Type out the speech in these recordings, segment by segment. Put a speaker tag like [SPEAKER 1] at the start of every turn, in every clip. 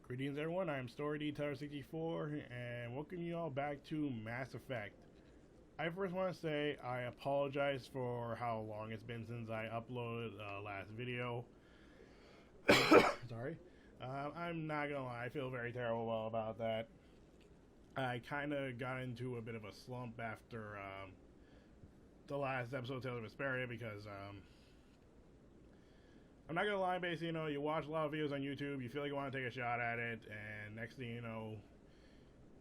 [SPEAKER 1] Greetings everyone, I'm StoryDetailor64 and welcome you all back to Mass Effect. I first want to say I apologize for how long it's been since I uploaded the last video. Sorry. I'm not gonna lie, I feel very terrible about that. I kind of got into a bit of a slump after the last episode of Tales of Vesperia because I'm not gonna lie, basically, you watch a lot of videos on YouTube, you feel like you want to take a shot at it, and next thing you know,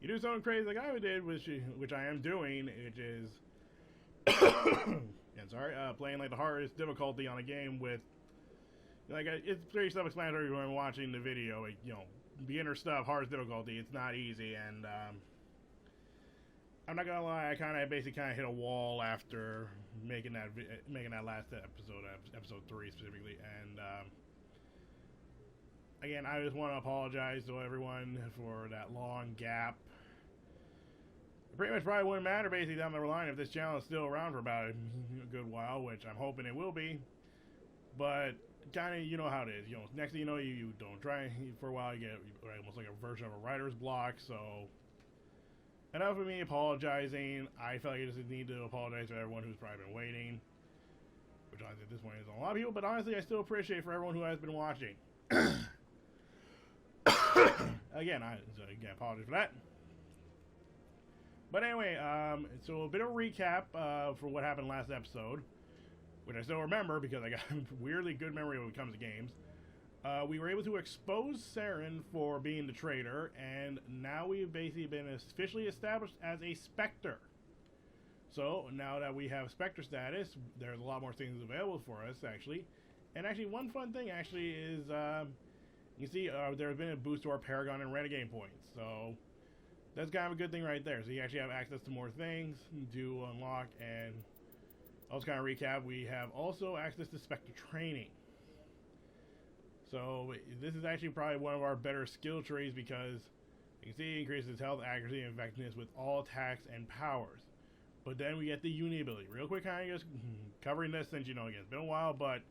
[SPEAKER 1] you do something crazy like I did, which I am doing, which is, playing like the hardest difficulty on a game with, it's pretty self-explanatory when I'm watching the video, like, beginner stuff, hardest difficulty, it's not easy, and, I'm not gonna lie, I basically hit a wall after making that last episode 3 specifically, and again, I just want to apologize to everyone for that long gap. It pretty much probably wouldn't matter basically down the line if this channel is still around for about a good while, which I'm hoping it will be, but you know how it is. Next thing you know, you don't try for a while, you get almost like a version of a writer's block. So enough of me apologizing. I felt like I just need to apologize to everyone who's probably been waiting, which honestly at this point is a lot of people, but honestly I still appreciate for everyone who has been watching. Again, apologize for that. But anyway, so a bit of a recap for what happened last episode, which I still remember because I got a weirdly good memory when it comes to games. We were able to expose Saren for being the traitor, and now we've basically been officially established as a Spectre. So, now that we have Spectre status, there's a lot more things available for us, actually. And actually, one fun thing, actually, is, you see, there's been a boost to our Paragon and Renegade points. So, that's kind of a good thing right there. So, you actually have access to more things to unlock, and also kind of recap, we have also access to Spectre training. So this is actually probably one of our better skill trees because you can see it increases health, accuracy, and effectiveness with all attacks and powers. But then we get the unity ability. Real quick, kind of just covering this since, again, it's been a while, but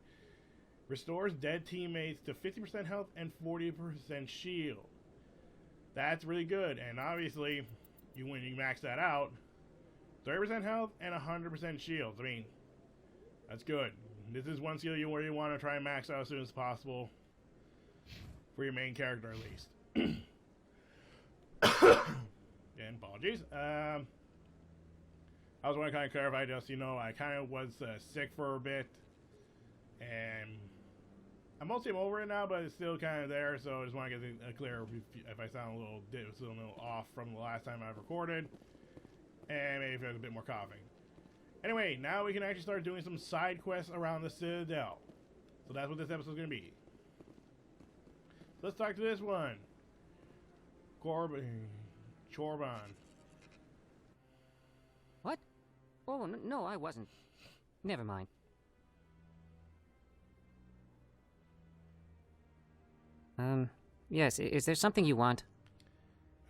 [SPEAKER 1] restores dead teammates to 50% health and 40% shield. That's really good, and obviously, when you max that out, 30% health and 100% shields. I mean, that's good. This is one skill where you want to try and max out as soon as possible. For your main character, at least. And apologies. I was want to kind of clarify, just I kind of was sick for a bit, and I'm mostly over it now, but it's still kind of there. So I just want to get a clear if I sound a little off from the last time I recorded, and maybe if there's a bit more coughing. Anyway, now we can actually start doing some side quests around the Citadel. So that's what this episode is going to be. Let's talk to this one. Chorban.
[SPEAKER 2] What? Oh, no, I wasn't. Never mind. Yes, is there something you want?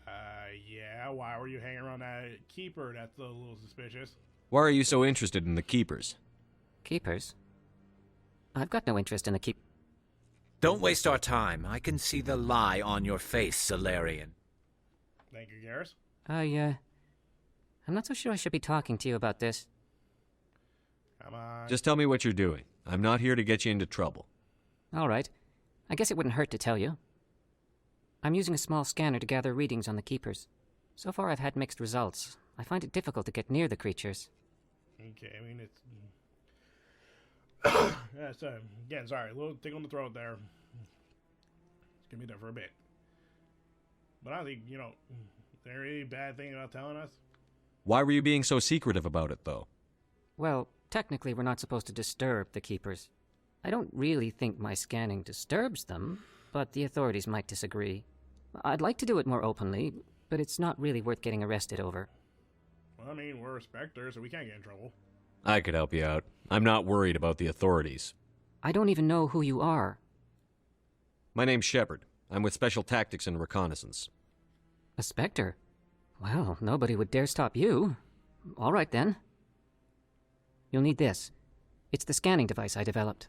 [SPEAKER 1] Yeah, why were you hanging around that keeper? That's a little suspicious.
[SPEAKER 3] Why are you so interested in the Keepers?
[SPEAKER 2] Keepers? I've got no interest in the keep...
[SPEAKER 4] Don't waste our time. I can see the lie on your face, Solarian.
[SPEAKER 1] Thank you, Garrus.
[SPEAKER 2] I'm not so sure I should be talking to you about this.
[SPEAKER 1] Come on.
[SPEAKER 3] Just tell me what you're doing. I'm not here to get you into trouble.
[SPEAKER 2] All right. I guess it wouldn't hurt to tell you. I'm using a small scanner to gather readings on the Keepers. So far I've had mixed results. I find it difficult to get near the creatures.
[SPEAKER 1] Okay, I mean, it's... yeah, so, again, sorry, a little tickle in the throat there. It's gonna be there for a bit. But I think, is there any bad thing about telling us?
[SPEAKER 3] Why were you being so secretive about it, though?
[SPEAKER 2] Well, technically we're not supposed to disturb the Keepers. I don't really think my scanning disturbs them, but the authorities might disagree. I'd like to do it more openly, but it's not really worth getting arrested over.
[SPEAKER 1] Well, I mean, we're a Spectre, so we can't get in trouble.
[SPEAKER 3] I could help you out. I'm not worried about the authorities.
[SPEAKER 2] I don't even know who you are.
[SPEAKER 3] My name's Shepard. I'm with Special Tactics and Reconnaissance.
[SPEAKER 2] A Spectre? Well, nobody would dare stop you. All right, then. You'll need this. It's the scanning device I developed.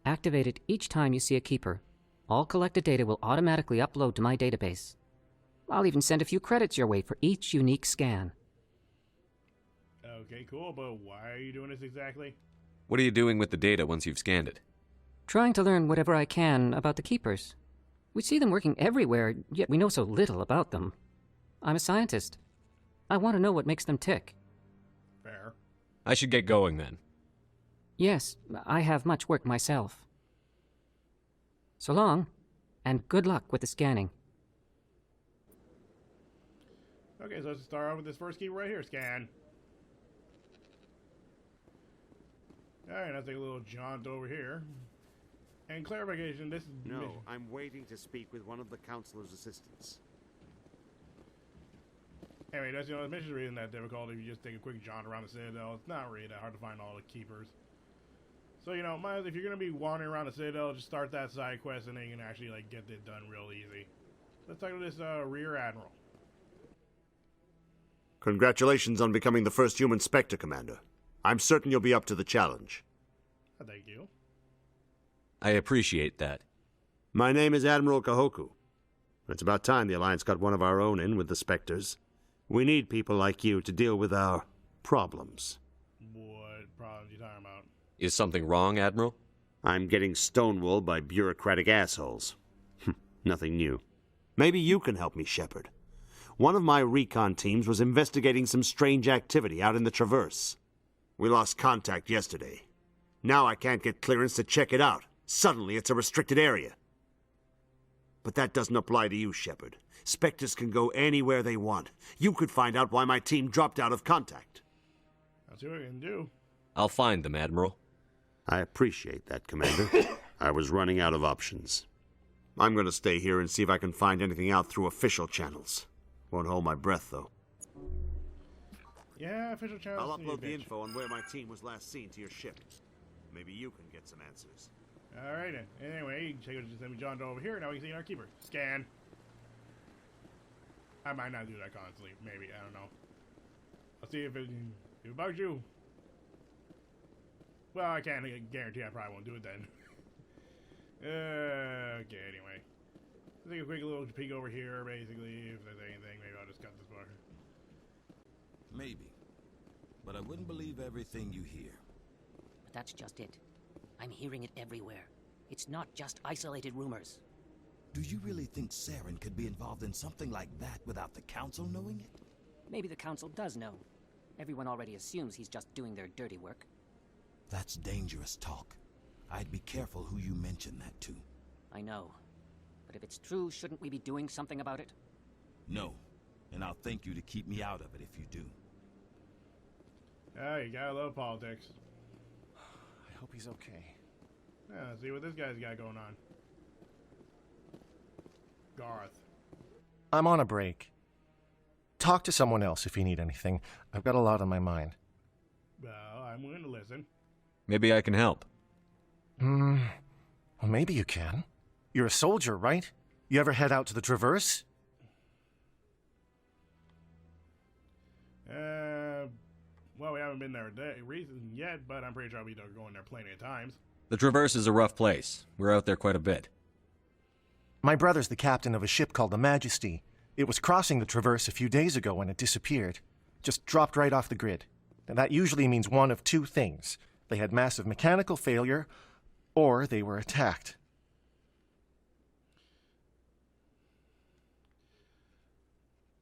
[SPEAKER 2] Activate it each time you see a Keeper. All collected data will automatically upload to my database. I'll even send a few credits your way for each unique scan.
[SPEAKER 1] Okay, cool, but why are you doing this exactly?
[SPEAKER 3] What are you doing with the data once you've scanned it?
[SPEAKER 2] Trying to learn whatever I can about the Keepers. We see them working everywhere, yet we know so little about them. I'm a scientist. I want to know what makes them tick.
[SPEAKER 1] Fair.
[SPEAKER 3] I should get going then.
[SPEAKER 2] Yes, I have much work myself. So long, and good luck with the scanning.
[SPEAKER 1] Okay, so let's start off with this first key right here. Scan. Alright, let's take a little jaunt over here. And clarification, this is...
[SPEAKER 5] No, I'm waiting to speak with one of the counselor's assistants.
[SPEAKER 1] Anyway, that's the mission isn't that difficult if you just take a quick jaunt around the Citadel. It's not really that hard to find all the Keepers. So, you know, if you're going to be wandering around the Citadel, just start that side quest and then you can actually, like, get it done real easy. Let's talk to this, Rear Admiral.
[SPEAKER 5] Congratulations on becoming the first human Spectre, Commander. I'm certain you'll be up to the challenge.
[SPEAKER 1] Thank you.
[SPEAKER 3] I appreciate that.
[SPEAKER 5] My name is Admiral Kahoku. It's about time the Alliance got one of our own in with the Spectres. We need people like you to deal with our problems.
[SPEAKER 1] What problems are you talking about?
[SPEAKER 3] Is something wrong, Admiral?
[SPEAKER 5] I'm getting stonewalled by bureaucratic assholes. Nothing new. Maybe you can help me, Shepard. One of my recon teams was investigating some strange activity out in the Traverse. We lost contact yesterday. Now I can't get clearance to check it out. Suddenly it's a restricted area. But that doesn't apply to you, Shepard. Spectres can go anywhere they want. You could find out why my team dropped out of contact.
[SPEAKER 1] I'll see what I can do.
[SPEAKER 3] I'll find them, Admiral.
[SPEAKER 5] I appreciate that, Commander. I was running out of options. I'm going to stay here and see if I can find anything out through official channels. Won't hold my breath, though.
[SPEAKER 1] Yeah, official channels.
[SPEAKER 5] I'll upload the info on where my team was last seen to your ship. Maybe you can get some answers.
[SPEAKER 1] Alright then. Anyway, you can take it to send me John over here. Now we can see our Keeper. Scan. I might not do that constantly. Maybe. I don't know. I'll see if it bugs you. Well, I can't guarantee I probably won't do it then. Okay, anyway. Let's take a quick little peek over here, basically. If there's anything, maybe I'll just cut this part.
[SPEAKER 6] Maybe. But I wouldn't believe everything you hear.
[SPEAKER 7] But that's just it. I'm hearing it everywhere. It's not just isolated rumors.
[SPEAKER 6] Do you really think Saren could be involved in something like that without the Council knowing it?
[SPEAKER 7] Maybe the Council does know. Everyone already assumes he's just doing their dirty work.
[SPEAKER 6] That's dangerous talk. I'd be careful who you mention that to.
[SPEAKER 7] I know. But if it's true, shouldn't we be doing something about it?
[SPEAKER 6] No. And I'll thank you to keep me out of it if you do.
[SPEAKER 1] Oh, you gotta love politics.
[SPEAKER 8] I hope he's okay.
[SPEAKER 1] Yeah, let's see what this guy's got going on. Garth.
[SPEAKER 8] I'm on a break. Talk to someone else if you need anything. I've got a lot on my mind.
[SPEAKER 1] Well, I'm willing to listen.
[SPEAKER 3] Maybe I can help.
[SPEAKER 8] Well, maybe you can. You're a soldier, right? You ever head out to the Traverse?
[SPEAKER 1] Well, we haven't been there yet, but I'm pretty sure I'll be going there plenty of times.
[SPEAKER 3] The Traverse is a rough place. We're out there quite a bit.
[SPEAKER 8] My brother's the captain of a ship called the Majesty. It was crossing the Traverse a few days ago when it disappeared. Just dropped right off the grid. And that usually means one of two things. They had massive mechanical failure, or they were attacked.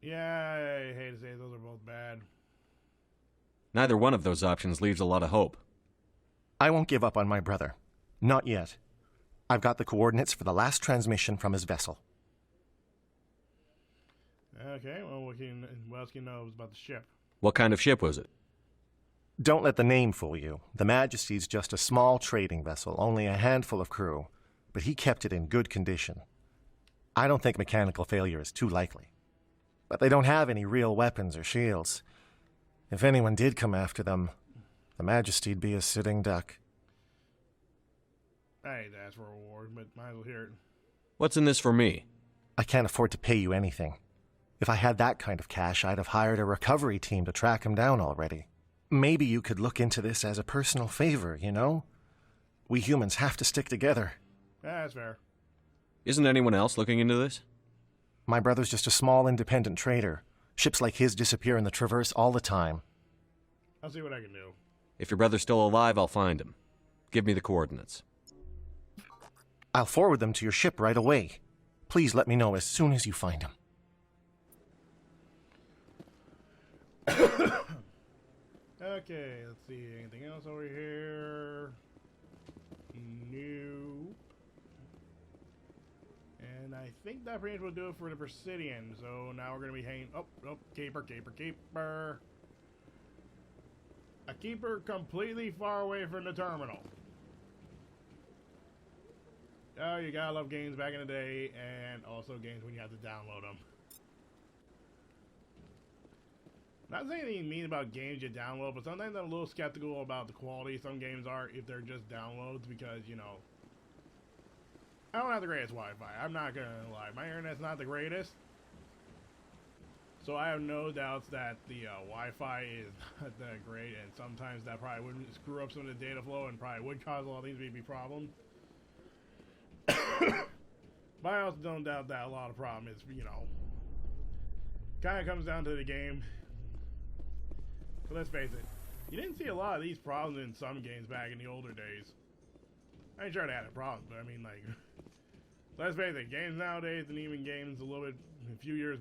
[SPEAKER 1] Yeah, I hate to say it, those are both bad.
[SPEAKER 3] Neither one of those options leaves a lot of hope.
[SPEAKER 8] I won't give up on my brother. Not yet. I've got the coordinates for the last transmission from his vessel.
[SPEAKER 1] Okay, well, what else can you know about the ship?
[SPEAKER 3] What kind of ship was it?
[SPEAKER 8] Don't let the name fool you. The Majesty's just a small trading vessel, only a handful of crew. But he kept it in good condition. I don't think mechanical failure is too likely. But they don't have any real weapons or shields. If anyone did come after them, the Majesty'd be a sitting duck.
[SPEAKER 1] I hate to ask for a reward, but might as well hear it.
[SPEAKER 3] What's in this for me?
[SPEAKER 8] I can't afford to pay you anything. If I had that kind of cash, I'd have hired a recovery team to track him down already. Maybe you could look into this as a personal favor, you know? We humans have to stick together.
[SPEAKER 1] That's fair.
[SPEAKER 3] Isn't anyone else looking into this?
[SPEAKER 8] My brother's just a small independent trader. Ships like his disappear in the Traverse all the time.
[SPEAKER 1] I'll see what I can do.
[SPEAKER 3] If your brother's still alive, I'll find him. Give me the coordinates.
[SPEAKER 8] I'll forward them to your ship right away. Please let me know as soon as you find him.
[SPEAKER 1] Okay, let's see. Anything else over here? Nope. And I think that pretty much will do it for the Presidian. So now we're going to be hanging... Oh, keeper. A keeper completely far away from the terminal. Oh, you gotta love games back in the day, and also games when you have to download them. Not saying anything mean about games you download, but sometimes I'm a little skeptical about the quality some games are if they're just downloads, because, you know, I don't have the greatest Wi-Fi. I'm not gonna lie. My internet's not the greatest. So I have no doubts that the Wi-Fi is not that great, and sometimes that probably would screw up some of the data flow and probably would cause a lot of things to be problems. But I also don't doubt that a lot of problem is, you know, kind of comes down to the game. But let's face it, you didn't see a lot of these problems in some games back in the older days. I ain't sure they had a problem, but I mean, like, let's face it, games nowadays and even games a little bit, a few years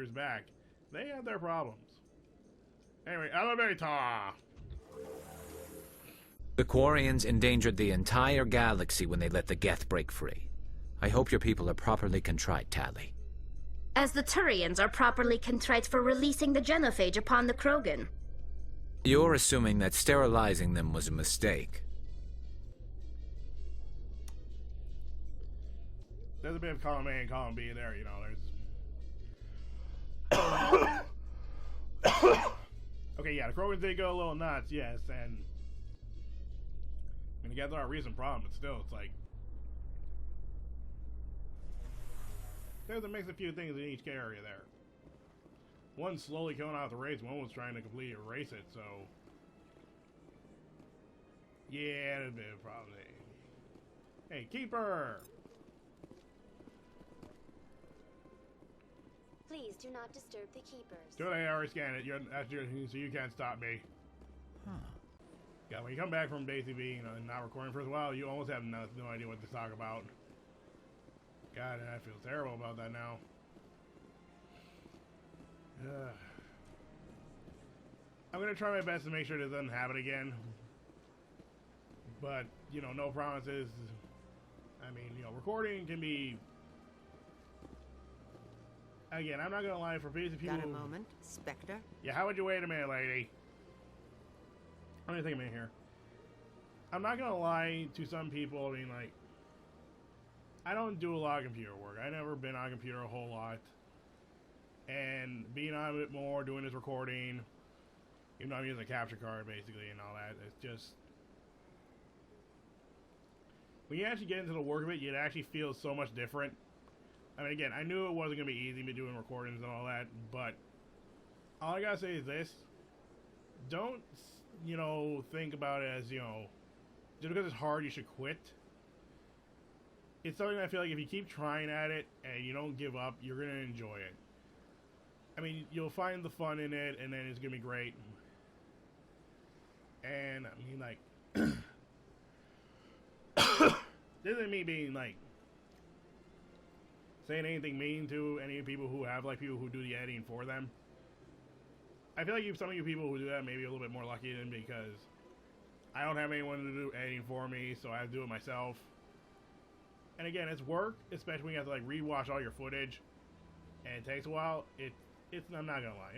[SPEAKER 1] back, they had their problems. Anyway, elevator!
[SPEAKER 4] The Quarians endangered the entire galaxy when they let the Geth break free. I hope your people are properly contrite, Tally.
[SPEAKER 9] As the Turians are properly contrite for releasing the genophage upon the Krogan.
[SPEAKER 4] You're assuming that sterilizing them was a mistake.
[SPEAKER 1] There's a bit of column A and column B there, you know, there's... Okay, yeah, the Krogans did go a little nuts, yes, and... I mean, you guys are a recent problem, but still, it's like... There's a mix of few things in each area there. One's slowly killing out the race, one was trying to completely erase it, so... Yeah, there's a bit of a problem there. Hey, Keeper!
[SPEAKER 10] Please do not disturb the keepers.
[SPEAKER 1] Good, I already scanned it. So you can't stop me.
[SPEAKER 4] Huh.
[SPEAKER 1] Yeah, when you come back from basically, you know, not recording for a while, you almost have no idea what to talk about. God, I feel terrible about that now. I'm gonna try my best to make sure this doesn't happen again. But, you know, no promises. I mean, you know, recording can be... Again, I'm not gonna lie, for people...
[SPEAKER 11] Got a moment, Spectre?
[SPEAKER 1] Yeah, how would you wait a minute, lady? Let me take a minute here. I'm not gonna lie to some people, I mean, like... I don't do a lot of computer work. I've never been on a computer a whole lot. And being on a bit more, doing this recording... Even though I'm using a capture card, basically, and all that, it's just... When you actually get into the work of it, it actually feels so much different. I mean, again, I knew it wasn't going to be easy me doing recordings and all that, but all I got to say is this. Don't, you know, think about it as, you know, just because it's hard, you should quit. It's something I feel like if you keep trying at it and you don't give up, you're going to enjoy it. I mean, you'll find the fun in it, and then it's going to be great. And, I mean, like... This isn't me being, like... saying anything mean to any people who have, like, people who do the editing for them. I feel like some of you people who do that may be a little bit more lucky than me, because I don't have anyone to do editing for me, so I have to do it myself. And again, it's work, especially when you have to, like, rewatch all your footage, and it takes a while. I'm not gonna lie,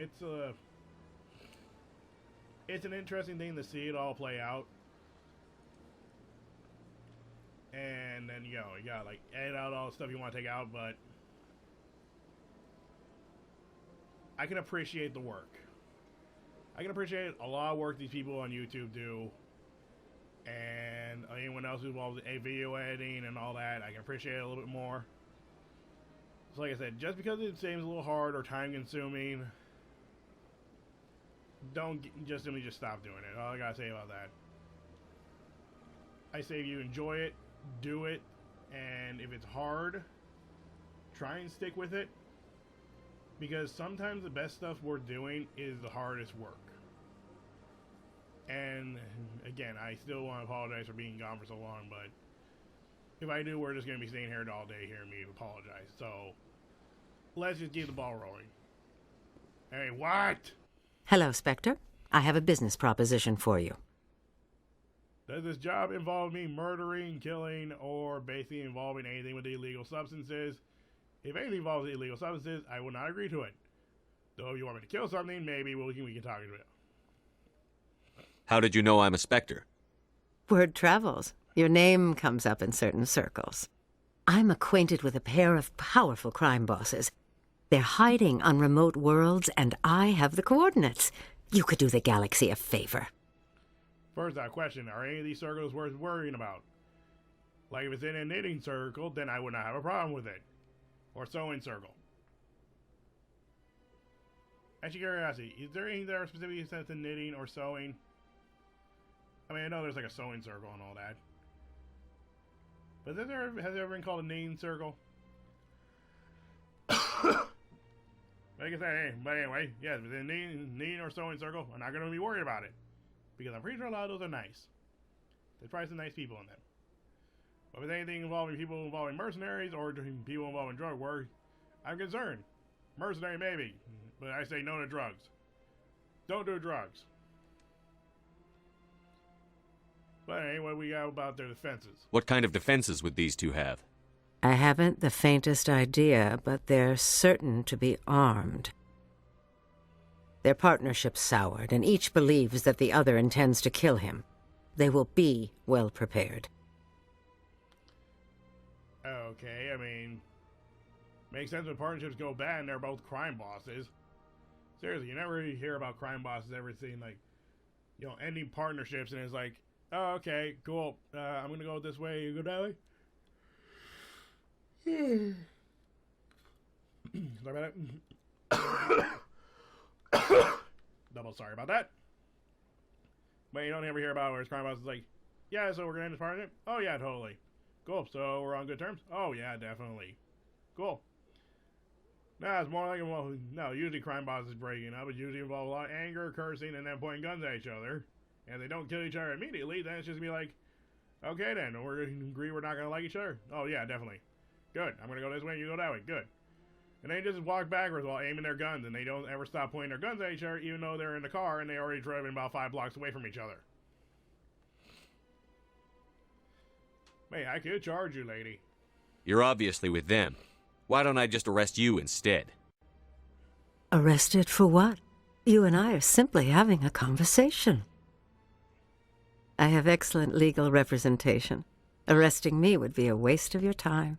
[SPEAKER 1] it's an interesting thing to see it all play out. And then, you know, you gotta, like, edit out all the stuff you want to take out, but I can appreciate the work. I can appreciate a lot of work these people on YouTube do, and anyone else who's involved in video editing and all that, I can appreciate it a little bit more. So like I said, just because it seems a little hard or time-consuming, don't just simply just stop doing it. All I gotta say about that. I say if you enjoy it, do it, And if it's hard, try and stick with it. Because sometimes the best stuff we're doing is the hardest work. And again, I still want to apologize for being gone for so long, but if I do, we're just going to be staying here all day hearing me apologize. So, let's just keep the ball rolling. Hey, what?
[SPEAKER 11] Hello, Spectre. I have a business proposition for you.
[SPEAKER 1] Does this job involve me murdering, killing, or basically involving anything with illegal substances? If anything involves illegal substances, I will not agree to it. Though if you want me to kill something, maybe we can talk about it.
[SPEAKER 3] How did you know I'm a Spectre?
[SPEAKER 11] Word travels. Your name comes up in certain circles. I'm acquainted with a pair of powerful crime bosses. They're hiding on remote worlds, and I have the coordinates. You could do the galaxy a favor.
[SPEAKER 1] First, I question, are any of these circles worth worrying about? Like, if it's in a knitting circle, then I would not have a problem with it. Or sewing circle. Actually, curiosity, is there anything that are specifically set to knitting or sewing? I mean, I know there's like a sewing circle and all that. But has it ever been called a knitting circle? Like I said, hey, but anyway, yes, if it's in knitting or sewing circle, I'm not going to be worried about it. Because I'm pretty sure a lot of those are nice. There's probably some nice people in them. But if it's anything involving people involving mercenaries or people involving drug work, I'm concerned. Mercenary maybe, but I say no to drugs. Don't do drugs. But anyway, we got about their defenses.
[SPEAKER 3] What kind of defenses would these two have?
[SPEAKER 11] I haven't the faintest idea, but they're certain to be armed. Their partnership's soured, and each believes that the other intends to kill him. They will be well prepared.
[SPEAKER 1] Okay, I mean, makes sense when partnerships go bad and they're both crime bosses. Seriously, you never really hear about crime bosses ever seeing, like, you know, ending partnerships and it's like, oh, okay, cool, I'm gonna go this way, you go that way? Sorry about that. Double sorry about that. But you don't ever hear about where his crime boss is like, yeah, so we're gonna end this partnership? Oh yeah, totally. Cool, so we're on good terms? Oh yeah, definitely. Cool. Nah, it's more like, well, no, usually crime bosses breaking up. It usually involve a lot of anger, cursing, and then pointing guns at each other. And if they don't kill each other immediately, then it's just gonna be like, okay then, we're gonna agree we're not gonna like each other? Oh yeah, definitely. Good, I'm gonna go this way, you go that way, good. And they just walk backwards while aiming their guns, and they don't ever stop pointing their guns at each other, even though they're in the car and they already driven about 5 blocks away from each other. Hey, I could charge you, lady.
[SPEAKER 3] You're obviously with them. Why don't I just arrest you instead?
[SPEAKER 11] Arrested for what? You and I are simply having a conversation. I have excellent legal representation. Arresting me would be a waste of your time.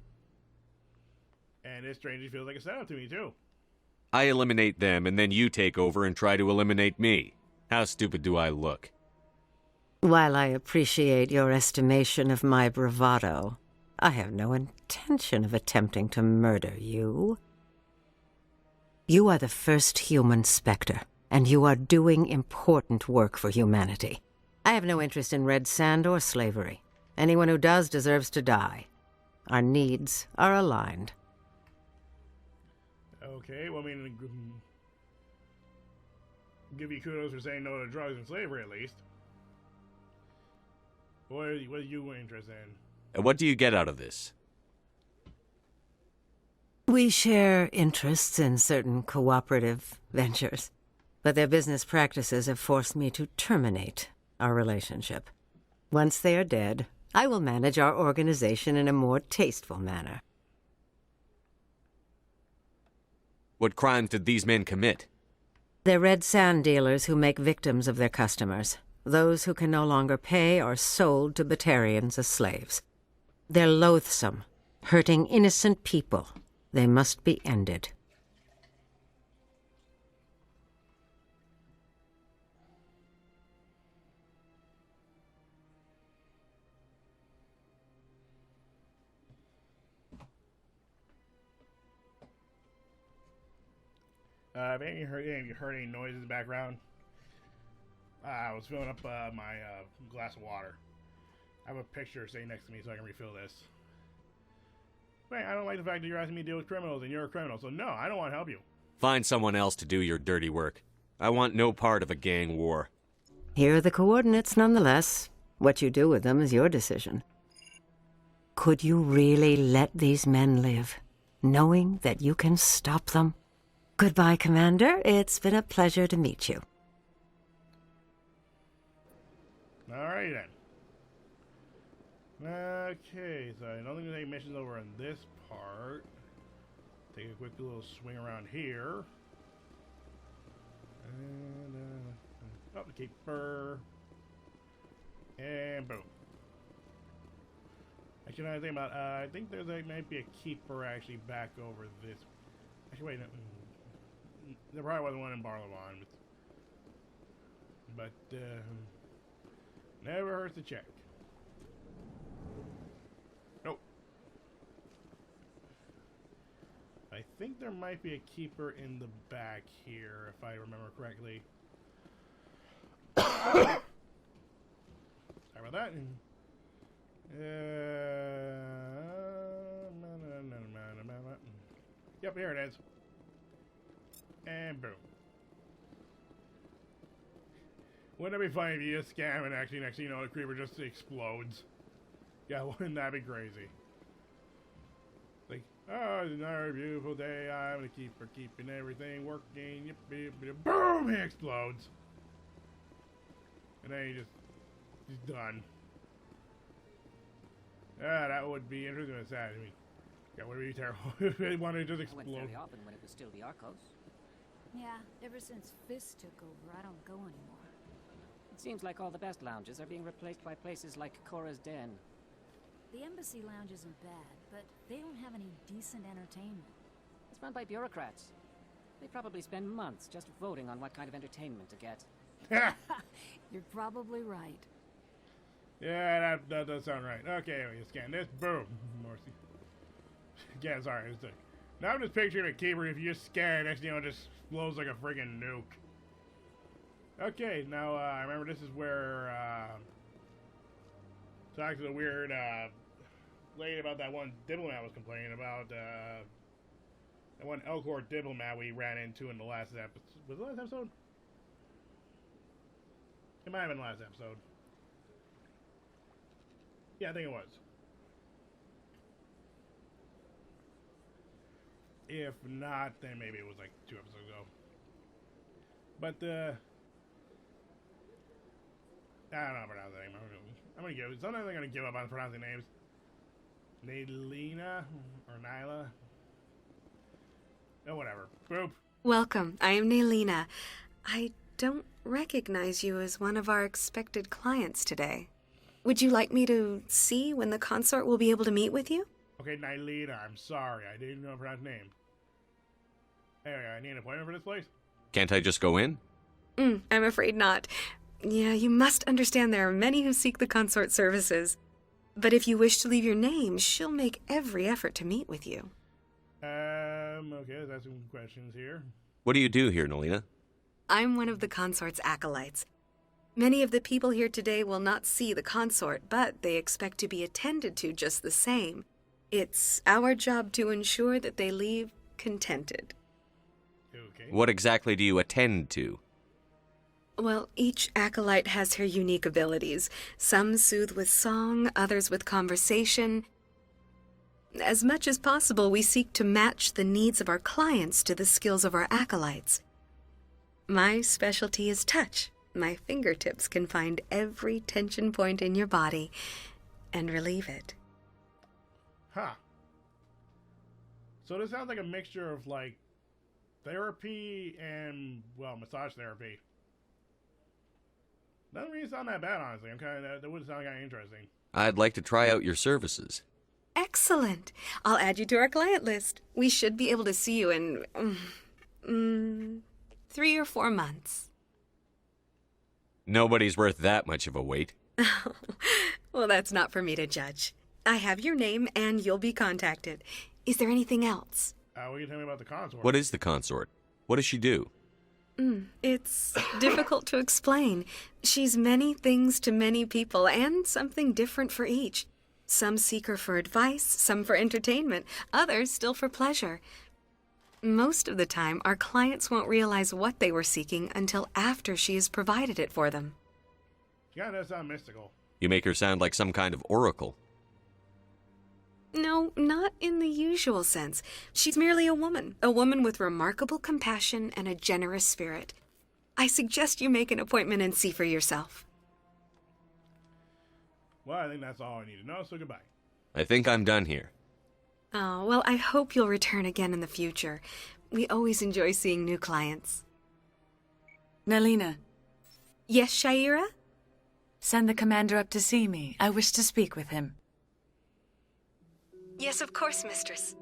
[SPEAKER 1] And this strangely feels like a setup to me, too.
[SPEAKER 3] I eliminate them, and then you take over and try to eliminate me. How stupid do I look?
[SPEAKER 11] While I appreciate your estimation of my bravado, I have no intention of attempting to murder you. You are the first human Spectre, and you are doing important work for humanity. I have no interest in red sand or slavery. Anyone who does deserves to die. Our needs are aligned.
[SPEAKER 1] Okay, well, I mean, give you kudos for saying no to drugs and slavery, at least. What are you interested in?
[SPEAKER 3] And what do you get out of this?
[SPEAKER 11] We share interests in certain cooperative ventures, but their business practices have forced me to terminate our relationship. Once they are dead, I will manage our organization in a more tasteful manner.
[SPEAKER 3] What crimes did these men commit?
[SPEAKER 11] They're red sand dealers who make victims of their customers. Those who can no longer pay are sold to Batarians as slaves. They're loathsome, hurting innocent people. They must be ended.
[SPEAKER 1] Have any of you heard any noises in the background? I was filling up my glass of water. I have a picture sitting next to me so I can refill this. Wait, I don't like the fact that you're asking me to deal with criminals and you're a criminal, so no, I don't want to help you.
[SPEAKER 3] Find someone else to do your dirty work. I want no part of a gang war.
[SPEAKER 11] Here are the coordinates nonetheless. What you do with them is your decision. Could you really let these men live, knowing that you can stop them? Goodbye, Commander. It's been a pleasure to meet you.
[SPEAKER 1] Alright then. Okay, so I don't think there's any missions over on this part. Take a quick little swing around here. And, up the keeper. And boom. Actually, now I think about I think there's might be a keeper actually back over this. Actually, wait, no. There probably wasn't one in Barlowon. But never hurts to check. Nope. I think there might be a keeper in the back here, if I remember correctly. Sorry about that. Yep, here it is. And boom. Wouldn't it be funny if you just scam and actually next thing you know the creeper just explodes? Yeah, wouldn't that be crazy? Like, oh, it's another beautiful day. I'm gonna keep keeping everything working. Yep, yep, yep. Boom! He explodes. And then he's done. Yeah, that would be interesting and sad. I mean, that would be terrible if they wanted to just
[SPEAKER 7] I
[SPEAKER 1] explode.
[SPEAKER 7] went very often when it was still the Arcos.
[SPEAKER 12] Yeah, ever since Fist took over, I don't go anymore.
[SPEAKER 7] It seems like all the best lounges are being replaced by places like Cora's Den.
[SPEAKER 12] The Embassy Lounge isn't bad, but they don't have any decent entertainment.
[SPEAKER 7] It's run by bureaucrats. They probably spend months just voting on what kind of entertainment to get.
[SPEAKER 12] You're probably right.
[SPEAKER 1] Yeah, that does sound right. Okay, anyway, you scan this. Boom. Morrissey. Yeah, sorry. Now I'm just picturing a keeper. If you just scan, next thing you know, it just explodes like a friggin' nuke. Okay, now I remember this is where talk to the weird lady about that one diplomat was complaining about. That one Elcor diplomat we ran into in the last episode. Was it the last episode? It might have been the last episode. Yeah, I think it was. If not, then maybe it was like 2 episodes ago. But I don't know how to pronounce that name. I'm gonna give it. Sometimes I'm gonna give up on pronouncing names. Nailina or Nyla. Oh, whatever. Boop.
[SPEAKER 13] Welcome. I am Nailina. I don't recognize you as one of our expected clients today. Would you like me to see when the consort will be able to meet with you?
[SPEAKER 1] Okay, Nailina, I'm sorry. I didn't know how to pronounce your name. Anyway, I need an appointment for this place?
[SPEAKER 3] Can't I just go in?
[SPEAKER 13] I'm afraid not. Yeah, you must understand there are many who seek the consort services. But if you wish to leave your name, she'll make every effort to meet with you.
[SPEAKER 1] Okay, let's ask some questions here.
[SPEAKER 3] What do you do here, Nolina?
[SPEAKER 13] I'm one of the consort's acolytes. Many of the people here today will not see the consort, but they expect to be attended to just the same. It's our job to ensure that they leave contented.
[SPEAKER 1] Okay.
[SPEAKER 3] What exactly do you attend to?
[SPEAKER 13] Well, each acolyte has her unique abilities. Some soothe with song, others with conversation. As much as possible, we seek to match the needs of our clients to the skills of our acolytes. My specialty is touch. My fingertips can find every tension point in your body and relieve it.
[SPEAKER 1] Huh. So this sounds like a mixture of, like, therapy and, well, massage therapy. Doesn't really sound that bad, honestly. That would sound kind of interesting.
[SPEAKER 3] I'd like to try out your services.
[SPEAKER 13] Excellent. I'll add you to our client list. We should be able to see you in 3 or 4 months.
[SPEAKER 3] Nobody's worth that much of a wait.
[SPEAKER 13] Well, that's not for me to judge. I have your name and you'll be contacted. Is there anything else?
[SPEAKER 1] What can you tell me about the consort?
[SPEAKER 3] What is the consort? What does she do?
[SPEAKER 13] It's difficult to explain. She's many things to many people and something different for each. Some seek her for advice, some for entertainment, others still for pleasure. Most of the time, our clients won't realize what they were seeking until after she has provided it for them.
[SPEAKER 1] Yeah, that sounds mystical.
[SPEAKER 3] You make her sound like some kind of oracle.
[SPEAKER 13] No, not in the usual sense. She's merely a woman with remarkable compassion and a generous spirit. I suggest you make an appointment and see for yourself.
[SPEAKER 1] Well, I think that's all I need to know, so goodbye.
[SPEAKER 3] I think I'm done here.
[SPEAKER 13] Oh, well, I hope you'll return again in the future. We always enjoy seeing new clients.
[SPEAKER 14] Nalina.
[SPEAKER 13] Yes, Shaira?
[SPEAKER 14] Send the commander up to see me. I wish to speak with him.
[SPEAKER 13] Yes, of course, mistress.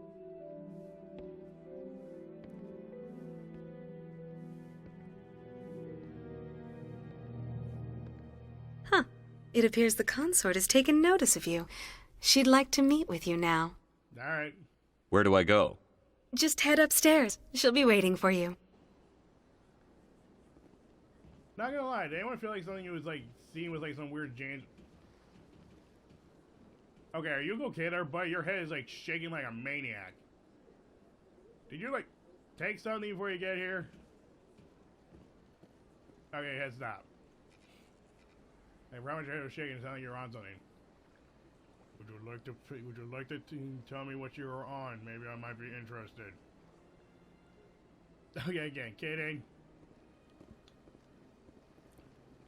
[SPEAKER 13] Huh. It appears the consort has taken notice of you. She'd like to meet with you now.
[SPEAKER 1] All right.
[SPEAKER 3] Where do I go?
[SPEAKER 13] Just head upstairs. She'll be waiting for you.
[SPEAKER 1] Not gonna lie, did anyone feel like something you was like seeing was like some weird change? Okay, are you okay there, buddy? Your head is like shaking like a maniac. Did you like take something before you get here? Okay, head stop. Hey, how much your head was shaking? It sounded like you're on something. Would you like to tell me what you're on? Maybe I might be interested. Okay, again, kidding.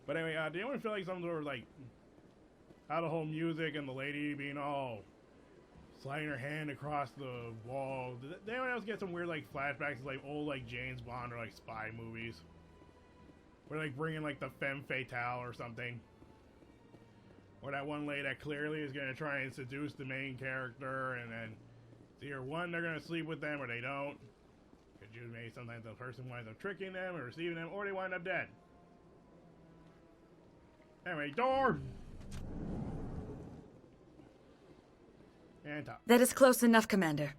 [SPEAKER 1] But anyway, do anyone feel like some sort of like how the whole music and the lady being all sliding her hand across the wall? Did anyone else get some weird like flashbacks to like old like James Bond or like spy movies? Where like bringing like the femme fatale or something? Or that one lady that clearly is going to try and seduce the main character, and then it's either one, they're going to sleep with them, or they don't. Because maybe sometimes the person winds up tricking them or receiving them, or they wind up dead. Anyway, door! And top.
[SPEAKER 14] That is close enough, Commander.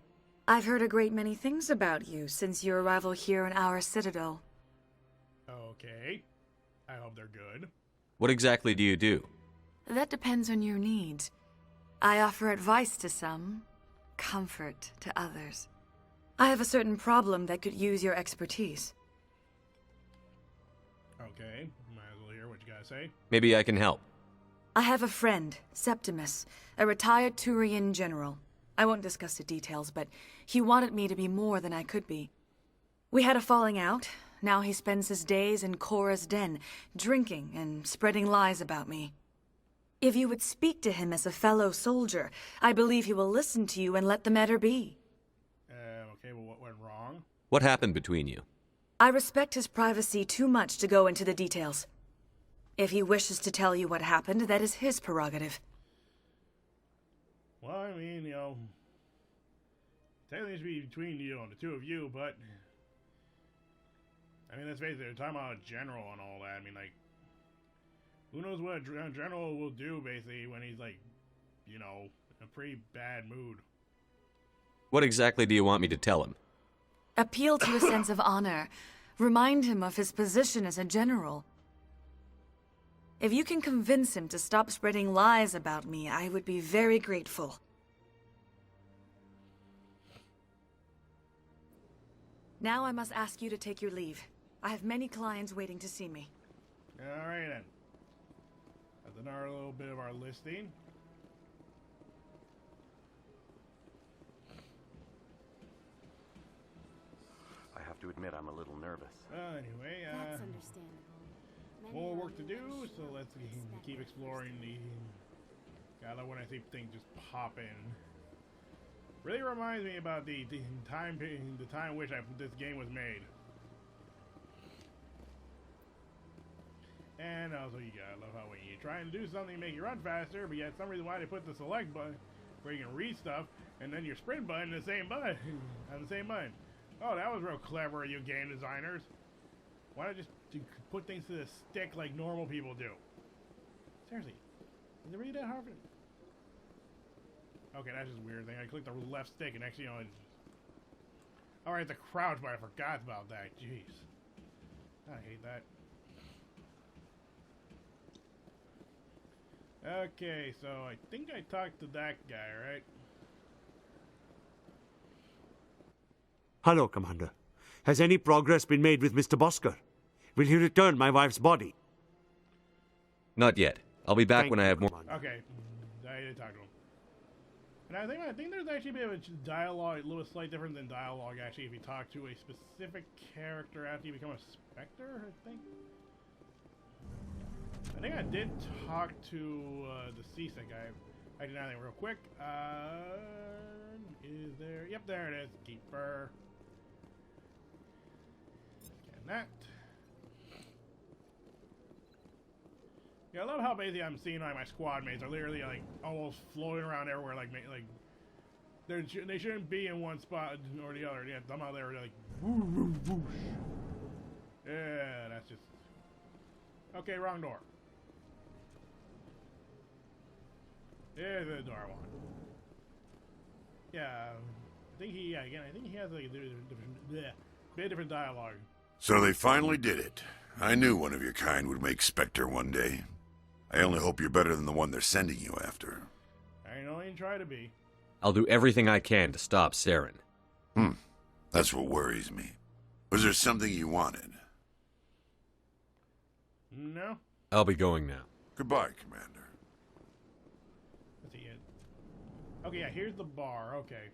[SPEAKER 14] I've heard a great many things about you since your arrival here in our Citadel.
[SPEAKER 1] Okay. I hope they're good.
[SPEAKER 3] What exactly do you do?
[SPEAKER 14] That depends on your needs. I offer advice to some, comfort to others. I have a certain problem that could use your expertise.
[SPEAKER 1] Okay, might as well hear what you gotta say.
[SPEAKER 3] Maybe I can help.
[SPEAKER 14] I have a friend, Septimus, a retired Turian general. I won't discuss the details, but he wanted me to be more than I could be. We had a falling out. Now he spends his days in Cora's den, drinking and spreading lies about me. If you would speak to him as a fellow soldier, I believe he will listen to you and let the matter be.
[SPEAKER 1] Okay, well, what went wrong?
[SPEAKER 3] What happened between you?
[SPEAKER 14] I respect his privacy too much to go into the details. If he wishes to tell you what happened, that is his prerogative.
[SPEAKER 1] Well, I mean, technically it should be between the two of you, but I mean, let's face it, they're talking about a general and all that. I mean, like, who knows what a general will do, basically, when he's, like, in a pretty bad mood.
[SPEAKER 3] What exactly do you want me to tell him?
[SPEAKER 14] Appeal to a sense of honor. Remind him of his position as a general. If you can convince him to stop spreading lies about me, I would be very grateful. Now I must ask you to take your leave. I have many clients waiting to see me.
[SPEAKER 1] Alright then. That's another little bit of our listing.
[SPEAKER 8] I have to admit I'm a little nervous.
[SPEAKER 1] Anyway,
[SPEAKER 10] That's understandable. Many
[SPEAKER 1] more
[SPEAKER 10] are
[SPEAKER 1] work to do,
[SPEAKER 10] unusual
[SPEAKER 1] so let's keep exploring the... God, I love when I see things just pop in. Really reminds me about the time in which this game was made. And also, I love how when you're trying to do something to make you run faster, but yet some reason why they put the select button where you can read stuff, and then your sprint button the same button on the same button. Oh, that was real clever, you game designers. Why not just put things to the stick like normal people do? Seriously, is it really that hard? Okay, that's just a weird thing. I clicked the left stick and actually, alright, the crouch, but I forgot about that. Jeez. I hate that. Okay, so I think I talked to that guy, right?
[SPEAKER 5] Hello, Commander. Has any progress been made with Mr. Bosker? Will he return my wife's body?
[SPEAKER 3] Not yet. I'll be back when I have more.
[SPEAKER 1] Okay, I did talk to him. And I think there's actually a bit of a dialogue, a little slight difference in dialogue, actually, if you talk to a specific character after you become a Spectre, I think. I think I did talk to the CISA guy. I did nothing real quick. Is there? Yep, there it is. Keeper. Scan that. Yeah, I love how basically I'm seeing like my squad mates are literally like almost floating around everywhere, like they shouldn't be in one spot or the other. Yeah, somehow they were like whoosh, whoosh, whoosh. Yeah, that's just okay. Wrong door. There's the door I want. Yeah, I think he. Yeah, again, I think he has like a bit different dialogue.
[SPEAKER 15] So they finally did it. I knew one of your kind would make Spectre one day. I only hope you're better than the one they're sending you after.
[SPEAKER 1] I can only try to be.
[SPEAKER 3] I'll do everything I can to stop Saren.
[SPEAKER 15] That's what worries me. Was there something you wanted?
[SPEAKER 1] No.
[SPEAKER 3] I'll be going now.
[SPEAKER 15] Goodbye, Commander.
[SPEAKER 1] Let's see it. Okay, yeah, here's the bar. Okay.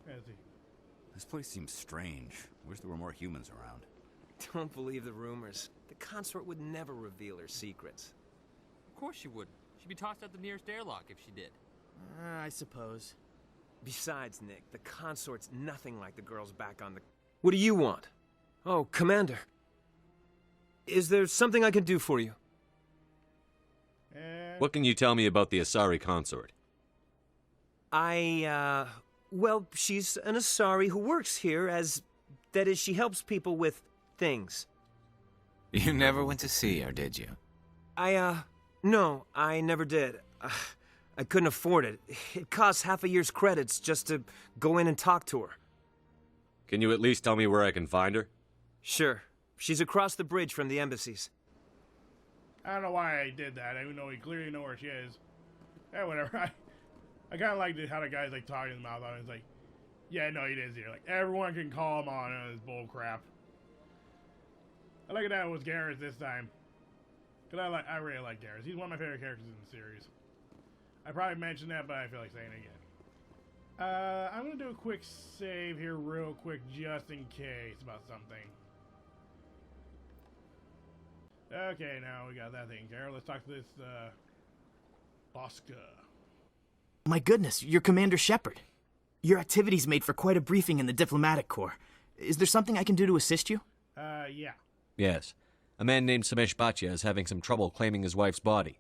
[SPEAKER 1] Let's see.
[SPEAKER 16] This place seems strange. Wish there were more humans around.
[SPEAKER 17] Don't believe the rumors. The consort would never reveal her secrets.
[SPEAKER 18] Of course she wouldn't. She'd be tossed out the nearest airlock if she did.
[SPEAKER 17] I suppose. Besides, Nick, the consort's nothing like the girls back on the... What do you want? Oh, Commander. Is there something I can do for you?
[SPEAKER 3] What can you tell me about the Asari consort?
[SPEAKER 17] Well, she's an Asari who works here as... That is, she helps people with things.
[SPEAKER 4] You never went to see her, did you?
[SPEAKER 17] No, I never did. I couldn't afford it. It costs half a year's credits just to go in and talk to her.
[SPEAKER 3] Can you at least tell me where I can find her?
[SPEAKER 17] Sure. She's across the bridge from the embassies.
[SPEAKER 1] I don't know why I did that. I know we clearly know where she is. Yeah, whatever. I kind of liked it how the guy's like talking his mouth on it. It's like, yeah, no, he is here. Like, everyone can call him on this bull crap. I like that it was Garrus this time. Because I really like Garrus. He's one of my favorite characters in the series. I probably mentioned that, but I feel like saying it again. I'm going to do a quick save here real quick just in case about something. Okay, now we got that thing, Garrus. Let's talk to this, Boska.
[SPEAKER 19] My goodness, you're Commander Shepard. Your activities made for quite a briefing in the Diplomatic Corps. Is there something I can do to assist you?
[SPEAKER 1] Yeah.
[SPEAKER 3] Yes. A man named Samesh Bhatia is having some trouble claiming his wife's body.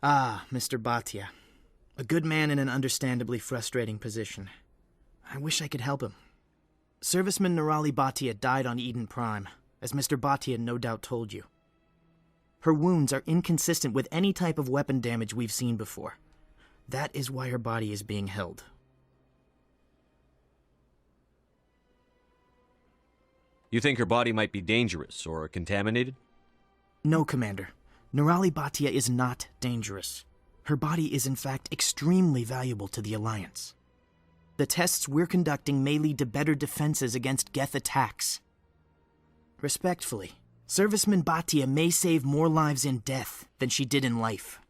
[SPEAKER 19] Ah, Mr. Bhatia. A good man in an understandably frustrating position. I wish I could help him. Serviceman Nirali Bhatia died on Eden Prime, as Mr. Bhatia no doubt told you. Her wounds are inconsistent with any type of weapon damage we've seen before. That is why her body is being held.
[SPEAKER 3] You think her body might be dangerous or contaminated?
[SPEAKER 19] No, Commander. Nirali Bhatia is not dangerous. Her body is in fact extremely valuable to the Alliance. The tests we're conducting may lead to better defenses against Geth attacks. Respectfully, Serviceman Bhatia may save more lives in death than she did in life.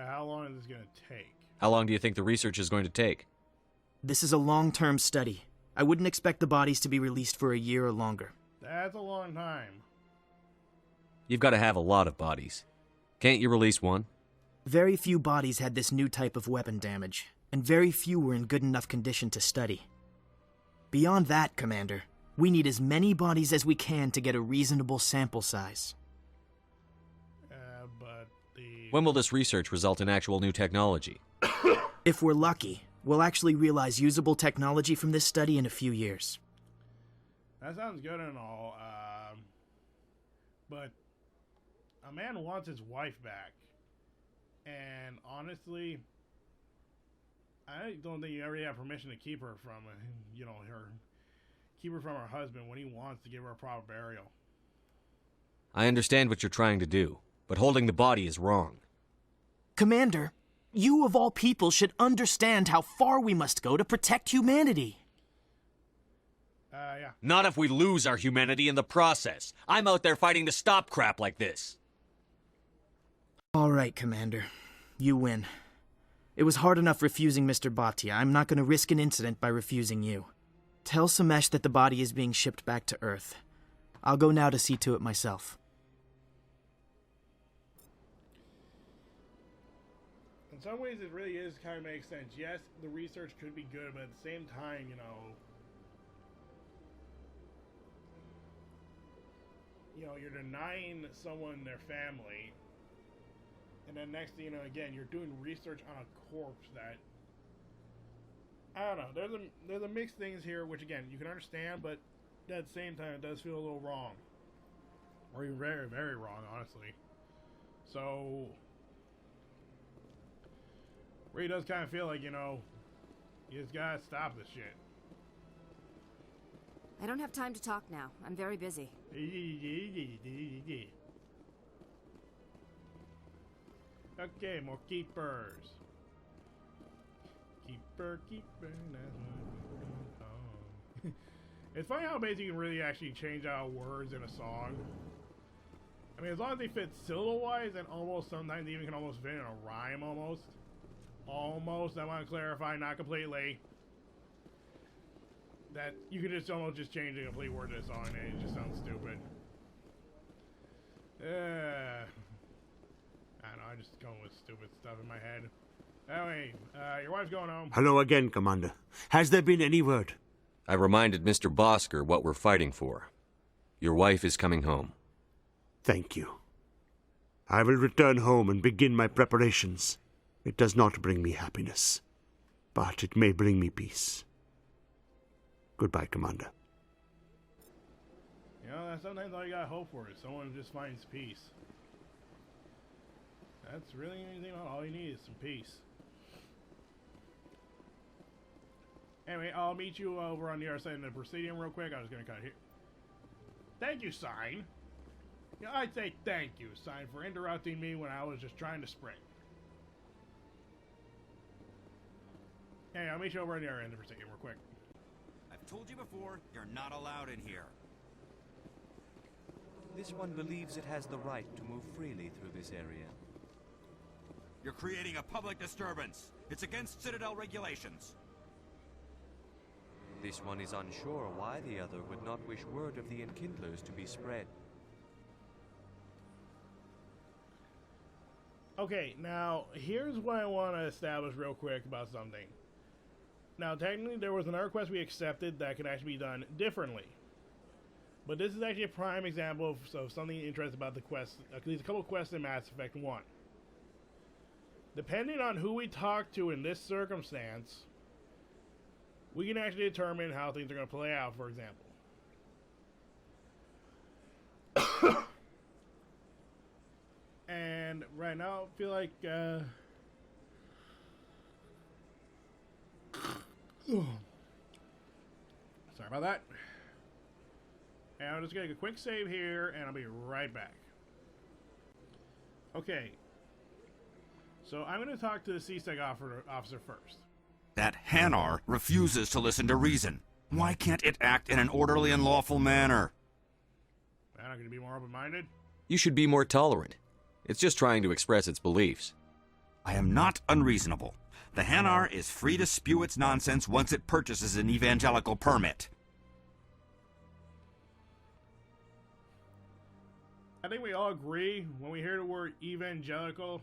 [SPEAKER 1] How long is this going to take?
[SPEAKER 3] How long do you think the research is going to take?
[SPEAKER 19] This is a long-term study. I wouldn't expect the bodies to be released for a year or longer.
[SPEAKER 1] That's a long time.
[SPEAKER 3] You've got to have a lot of bodies. Can't you release one?
[SPEAKER 19] Very few bodies had this new type of weapon damage, and very few were in good enough condition to study. Beyond that, Commander, we need as many bodies as we can to get a reasonable sample size.
[SPEAKER 3] When will this research result in actual new technology?
[SPEAKER 19] If we're lucky, we'll actually realize usable technology from this study in a few years.
[SPEAKER 1] That sounds good and all, but a man wants his wife back. And honestly, I don't think you ever have permission to keep her from, keep her from her husband when he wants to give her a proper burial.
[SPEAKER 3] I understand what you're trying to do, but holding the body is wrong.
[SPEAKER 19] Commander, you of all people should understand how far we must go to protect humanity.
[SPEAKER 1] Yeah.
[SPEAKER 3] Not if we lose our humanity in the process. I'm out there fighting to stop crap like this.
[SPEAKER 19] All right, Commander. You win. It was hard enough refusing Mr. Bhatia. I'm not going to risk an incident by refusing you. Tell Samesh that the body is being shipped back to Earth. I'll go now to see to it myself.
[SPEAKER 1] In some ways, it really is kind of makes sense. Yes, the research could be good, but at the same time, you're denying someone their family, and then next thing you know, again, you're doing research on a corpse that, I don't know, there's a mixed things here, which again, you can understand, but at the same time, it does feel a little wrong. Or even very, very wrong, honestly. So, really does kind of feel like, you just gotta stop this shit.
[SPEAKER 10] I don't have time to talk now. I'm very busy.
[SPEAKER 1] Okay, more keepers. Keeper. It's funny how basically you can really actually change out words in a song. I mean, as long as they fit syllable-wise, and almost sometimes even can almost fit in a rhyme almost. Almost, I want to clarify, not completely. That you could just almost just change a complete word to a song and it just sounds stupid. I don't know, I just going with stupid stuff in my head. Anyway, your wife's going home.
[SPEAKER 5] Hello again, Commander. Has there been any word?
[SPEAKER 3] I reminded Mr. Bosker what we're fighting for. Your wife is coming home.
[SPEAKER 5] Thank you. I will return home and begin my preparations. It does not bring me happiness, but it may bring me peace. Goodbye, Commander.
[SPEAKER 1] That's sometimes all you gotta hope for is someone just finds peace. That's really anything. All you need is some peace. Anyway, I'll meet you over on the other side of the Presidium real quick. I was gonna cut here. Thank you, Sign. I'd say thank you, Sign, for interrupting me when I was just trying to sprint. Hey, I'll meet you over on the other end of the Presidium real quick.
[SPEAKER 16] I've told you before, you're not allowed in here. This one believes it has the right to move freely through this area. You're creating a public disturbance. It's against Citadel regulations.
[SPEAKER 20] This one is unsure why the other would not wish word of the enkindlers to be spread.
[SPEAKER 1] Okay, now, here's what I want to establish real quick about something. Now, technically, there was another quest we accepted that could actually be done differently. But this is actually a prime example of something interesting about the quest. There's a couple of quests in Mass Effect 1. Depending on who we talk to in this circumstance, we can actually determine how things are going to play out, for example. And right now, I feel like, sorry about that. And I'm just going to get a quick save here, and I'll be right back. Okay. So I'm going to talk to the CSEC officer first.
[SPEAKER 16] That Hanar refuses to listen to reason. Why can't it act in an orderly and lawful manner?
[SPEAKER 1] I'm not going to be more open-minded.
[SPEAKER 3] You should be more tolerant. It's just trying to express its beliefs.
[SPEAKER 16] I am not unreasonable. The Hanar is free to spew its nonsense once it purchases an evangelical permit.
[SPEAKER 1] I think we all agree when we hear the word evangelical.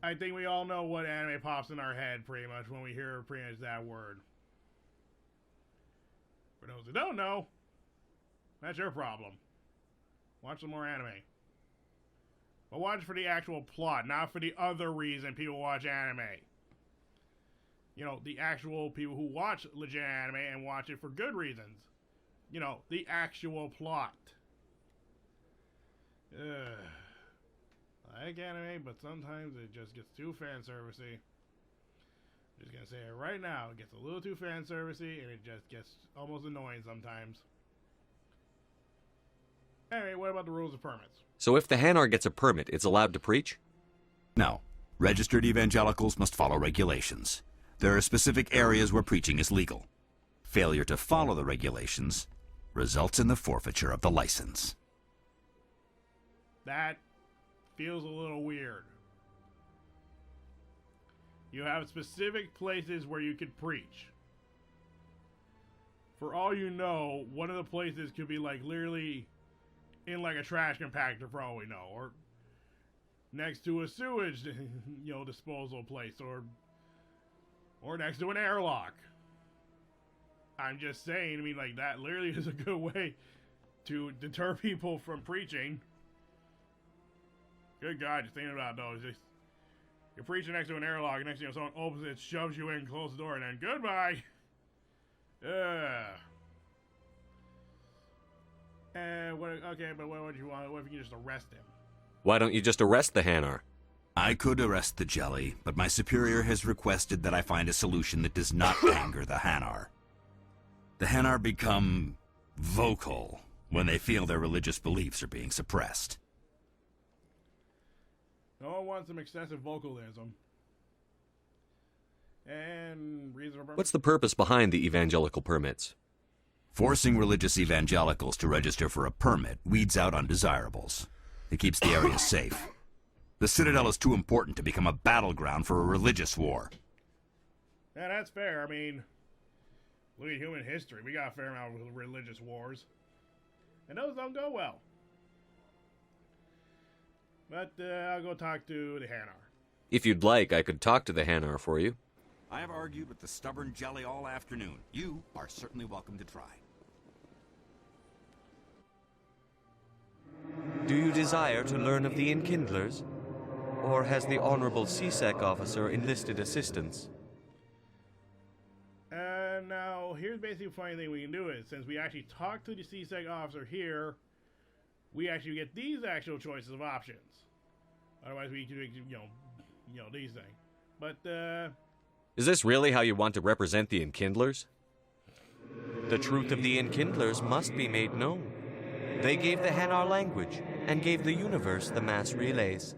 [SPEAKER 1] I think we all know what anime pops in our head pretty much when we hear pretty much that word. For those who don't know, that's your problem. Watch some more anime. But watch for the actual plot, not for the other reason people watch anime. You know, the actual people who watch legit anime and watch it for good reasons. You know, the actual plot. I like anime, but sometimes it just gets too fan servicey. Just gonna say it right now. It gets a little too fan servicey, and it just gets almost annoying sometimes. Anyway, what about the rules of permits?
[SPEAKER 3] So if the Hanar gets a permit, it's allowed to preach?
[SPEAKER 21] No. Registered evangelicals must follow regulations. There are specific areas where preaching is legal. Failure to follow the regulations results in the forfeiture of the license.
[SPEAKER 1] That feels a little weird. You have specific places where you could preach. For all you know, one of the places could be like literally in like a trash compactor for all we know, or next to a sewage, disposal place, or next to an airlock. I'm just saying, I mean, like, that literally is a good way to deter people from preaching. Good God, just thinking about those. You're preaching next to an airlock, and next thing you know, someone opens it, shoves you in, closes the door, and then goodbye. Okay, but what would you want? What if you can just arrest him?
[SPEAKER 3] Why don't you just arrest the Hanar?
[SPEAKER 21] I could arrest the Jelly, but my superior has requested that I find a solution that does not anger the Hanar. The Hanar become vocal when they feel their religious beliefs are being suppressed.
[SPEAKER 1] No one wants some excessive vocalism. And reason for...
[SPEAKER 3] What's the purpose behind the evangelical permits?
[SPEAKER 21] Forcing religious evangelicals to register for a permit weeds out undesirables. It keeps the area safe. The Citadel is too important to become a battleground for a religious war.
[SPEAKER 1] Yeah, that's fair. I mean, look at human history. We got a fair amount of religious wars. And those don't go well. But I'll go talk to the Hanar.
[SPEAKER 3] If you'd like, I could talk to the Hanar for you.
[SPEAKER 16] I have argued with the stubborn Jelly all afternoon. You are certainly welcome to try.
[SPEAKER 20] Do you desire to learn of the Enkindlers? Or has the Honorable CSEC officer enlisted assistance?
[SPEAKER 1] Now, here's basically the funny thing we can do is, since we actually talked to the CSEC officer here, we actually get these actual choices of options. Otherwise, we could, these things. But,
[SPEAKER 3] Is this really how you want to represent the Enkindlers?
[SPEAKER 20] The truth of the Enkindlers must be made known. They gave the Hanar language, and gave the universe the mass relays.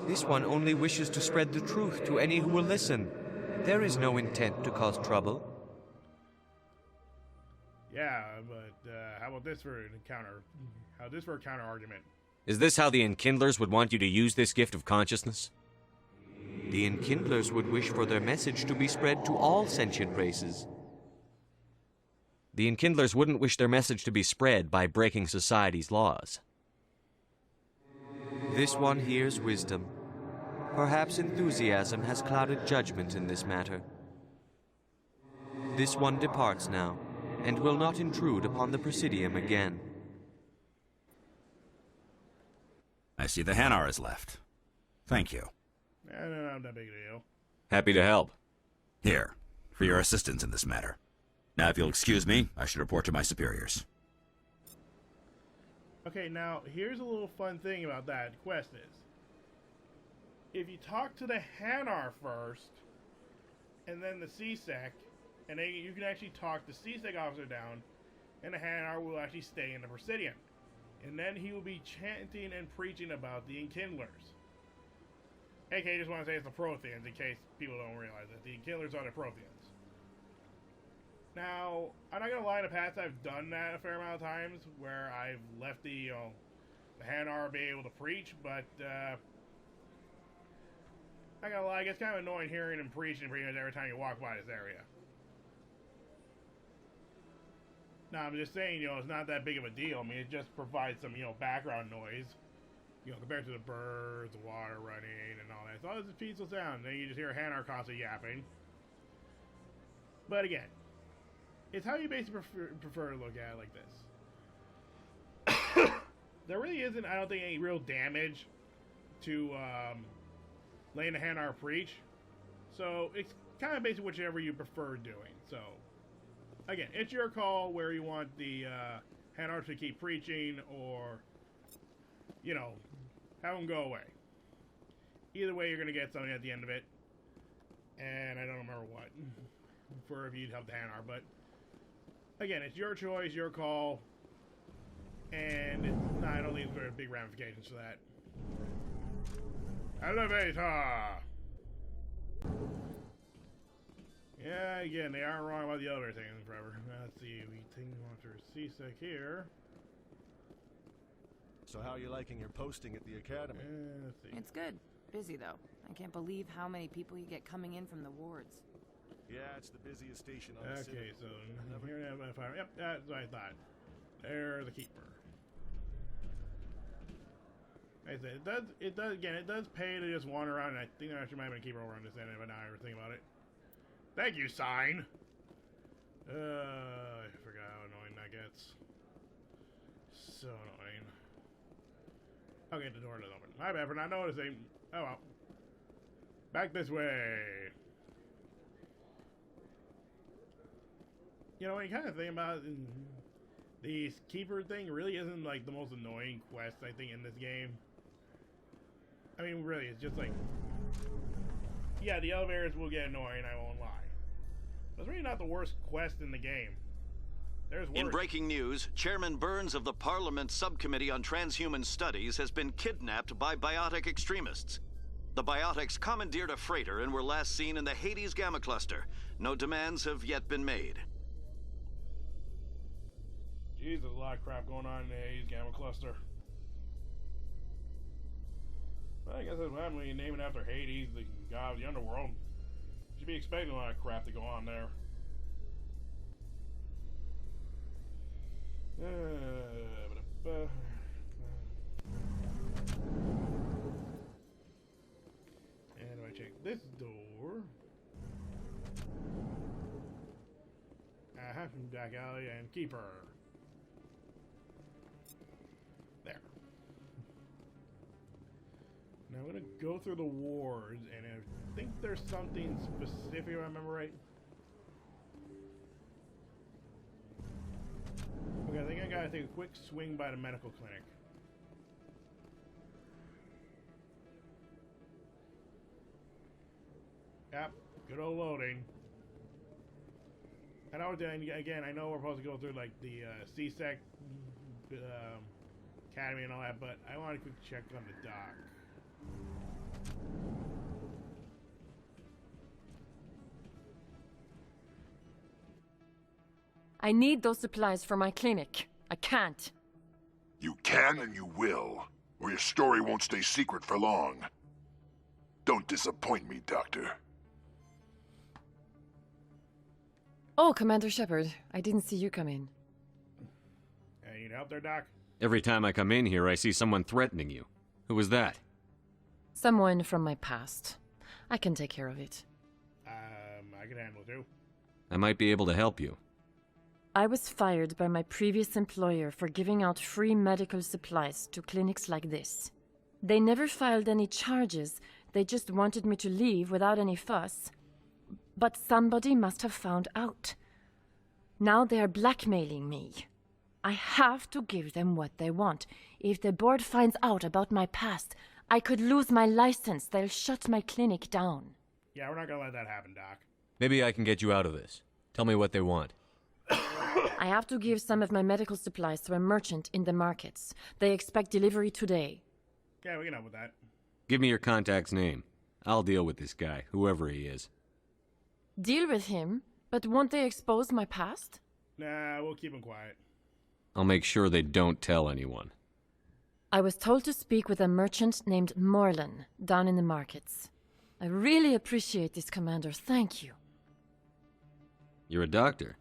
[SPEAKER 20] This one only wishes to spread the truth to any who will listen. There is no intent to cause trouble.
[SPEAKER 1] Yeah, but how about this for a counter? How this for a counter argument?
[SPEAKER 3] Is this how the Enkindlers would want you to use this gift of consciousness?
[SPEAKER 20] The Enkindlers would wish for their message to be spread to all sentient races.
[SPEAKER 3] The Enkindlers wouldn't wish their message to be spread by breaking society's laws.
[SPEAKER 20] This one hears wisdom. Perhaps enthusiasm has clouded judgment in this matter. This one departs now, and will not intrude upon the Presidium again.
[SPEAKER 21] I see the Hanar is left. Thank you.
[SPEAKER 1] No, not that big a deal.
[SPEAKER 3] Happy to help.
[SPEAKER 21] Here, for your assistance in this matter. Now, if you'll excuse me, I should report to my superiors.
[SPEAKER 1] Okay, now, here's a little fun thing about that quest is, if you talk to the Hanar first, and then the CSEC, and then you can actually talk the CSEC officer down, and the Hanar will actually stay in the Presidium. And then he will be chanting and preaching about the Enkindlers. AK, just want to say it's the Protheans, in case people don't realize that. The Enkindlers are the Protheans. Now, I'm not going to lie, in the past I've done that a fair amount of times, where I've left the Hanar be able to preach, but, I'm not going to lie, it gets kind of annoying hearing him preaching pretty much every time you walk by this area. Now, I'm just saying, it's not that big of a deal. I mean, it just provides some, background noise, compared to the birds, the water running, and all that. So, it's a peaceful sound. Then you just hear a Hanar constantly yapping. But again, it's how you basically prefer to look at it like this. There really isn't, I don't think, any real damage to letting the Hanar preach. So it's kind of basically whichever you prefer doing. So again, it's your call where you want the Hanar to keep preaching or, have them go away. Either way, you're going to get something at the end of it. and I don't remember what, for if you'd help the Hanar, but again, it's your choice, your call, and I don't think there's big ramifications for that. Elevator! Yeah, again, they aren't wrong about the elevator thing forever. Let's see, we think Monster Seasick here.
[SPEAKER 8] So how are you liking your posting at the academy?
[SPEAKER 1] Let's see.
[SPEAKER 10] It's good. Busy, though. I can't believe how many people you get coming in from the wards.
[SPEAKER 8] Yeah, it's the busiest station on the
[SPEAKER 1] Okay,
[SPEAKER 8] Citadel.
[SPEAKER 1] so here we have a fire. Yep, that's what I thought. There's the keeper. Like I said, it does pay to just wander around, and I think there actually might have been a keeper over on this end, but now I ever think about it. Thank you, sign! I forgot how annoying that gets. So annoying. Okay, the door doesn't open. My bad for not noticing. Oh well. Back this way. You know, when you kind of think about it, the keeper thing really isn't like the most annoying quest, I think, in this game. I mean, really, it's just like, yeah, the elevators will get annoying, I won't lie. But it's really not the worst quest in the game. There's worse.
[SPEAKER 2] In breaking news, Chairman Burns of the Parliament Subcommittee on Transhuman Studies has been kidnapped by biotic extremists. The biotics commandeered a freighter and were last seen in the Hades Gamma Cluster. No demands have yet been made.
[SPEAKER 1] Jeez, there's a lot of crap going on in the Hades Gamma Cluster. Well, I guess that's what happens when you name it after Hades, the god of the underworld. You should be expecting a lot of crap to go on there. And if I check this door, back alley and keeper. There. Now I'm gonna go through the wards, and I think there's something specific, if I remember right. Okay, I think I gotta take a quick swing by the medical clinic. Yep, good old loading. I know, again, I know we're supposed to go through like the CSEC Academy and all that, but I want a quick check on the dock.
[SPEAKER 22] I need those supplies for my clinic. I can't.
[SPEAKER 15] You can and you will, or your story won't stay secret for long. Don't disappoint me, Doctor.
[SPEAKER 22] Oh, Commander Shepard, I didn't see you come in.
[SPEAKER 1] Hey, you need help there, Doc?
[SPEAKER 3] Every time I come in here, I see someone threatening you. Who was that?
[SPEAKER 22] Someone from my past. I can take care of it.
[SPEAKER 1] I can handle it too.
[SPEAKER 3] I might be able to help you.
[SPEAKER 22] I was fired by my previous employer for giving out free medical supplies to clinics like this. They never filed any charges, they just wanted me to leave without any fuss. But somebody must have found out. Now they are blackmailing me. I have to give them what they want. If the board finds out about my past, I could lose my license. They'll shut my clinic down.
[SPEAKER 1] Yeah, we're not gonna let that happen, Doc.
[SPEAKER 3] Maybe I can get you out of this. Tell me what they want.
[SPEAKER 22] I have to give some of my medical supplies to a merchant in the markets. They expect delivery today.
[SPEAKER 1] Yeah, we can help with that.
[SPEAKER 3] Give me your contact's name. I'll deal with this guy, whoever he is.
[SPEAKER 22] Deal with him? But won't they expose my past?
[SPEAKER 1] Nah, we'll keep him quiet.
[SPEAKER 3] I'll make sure they don't tell anyone.
[SPEAKER 22] I was told to speak with a merchant named Morlan down in the markets. I really appreciate this, Commander. Thank you.
[SPEAKER 3] You're a doctor.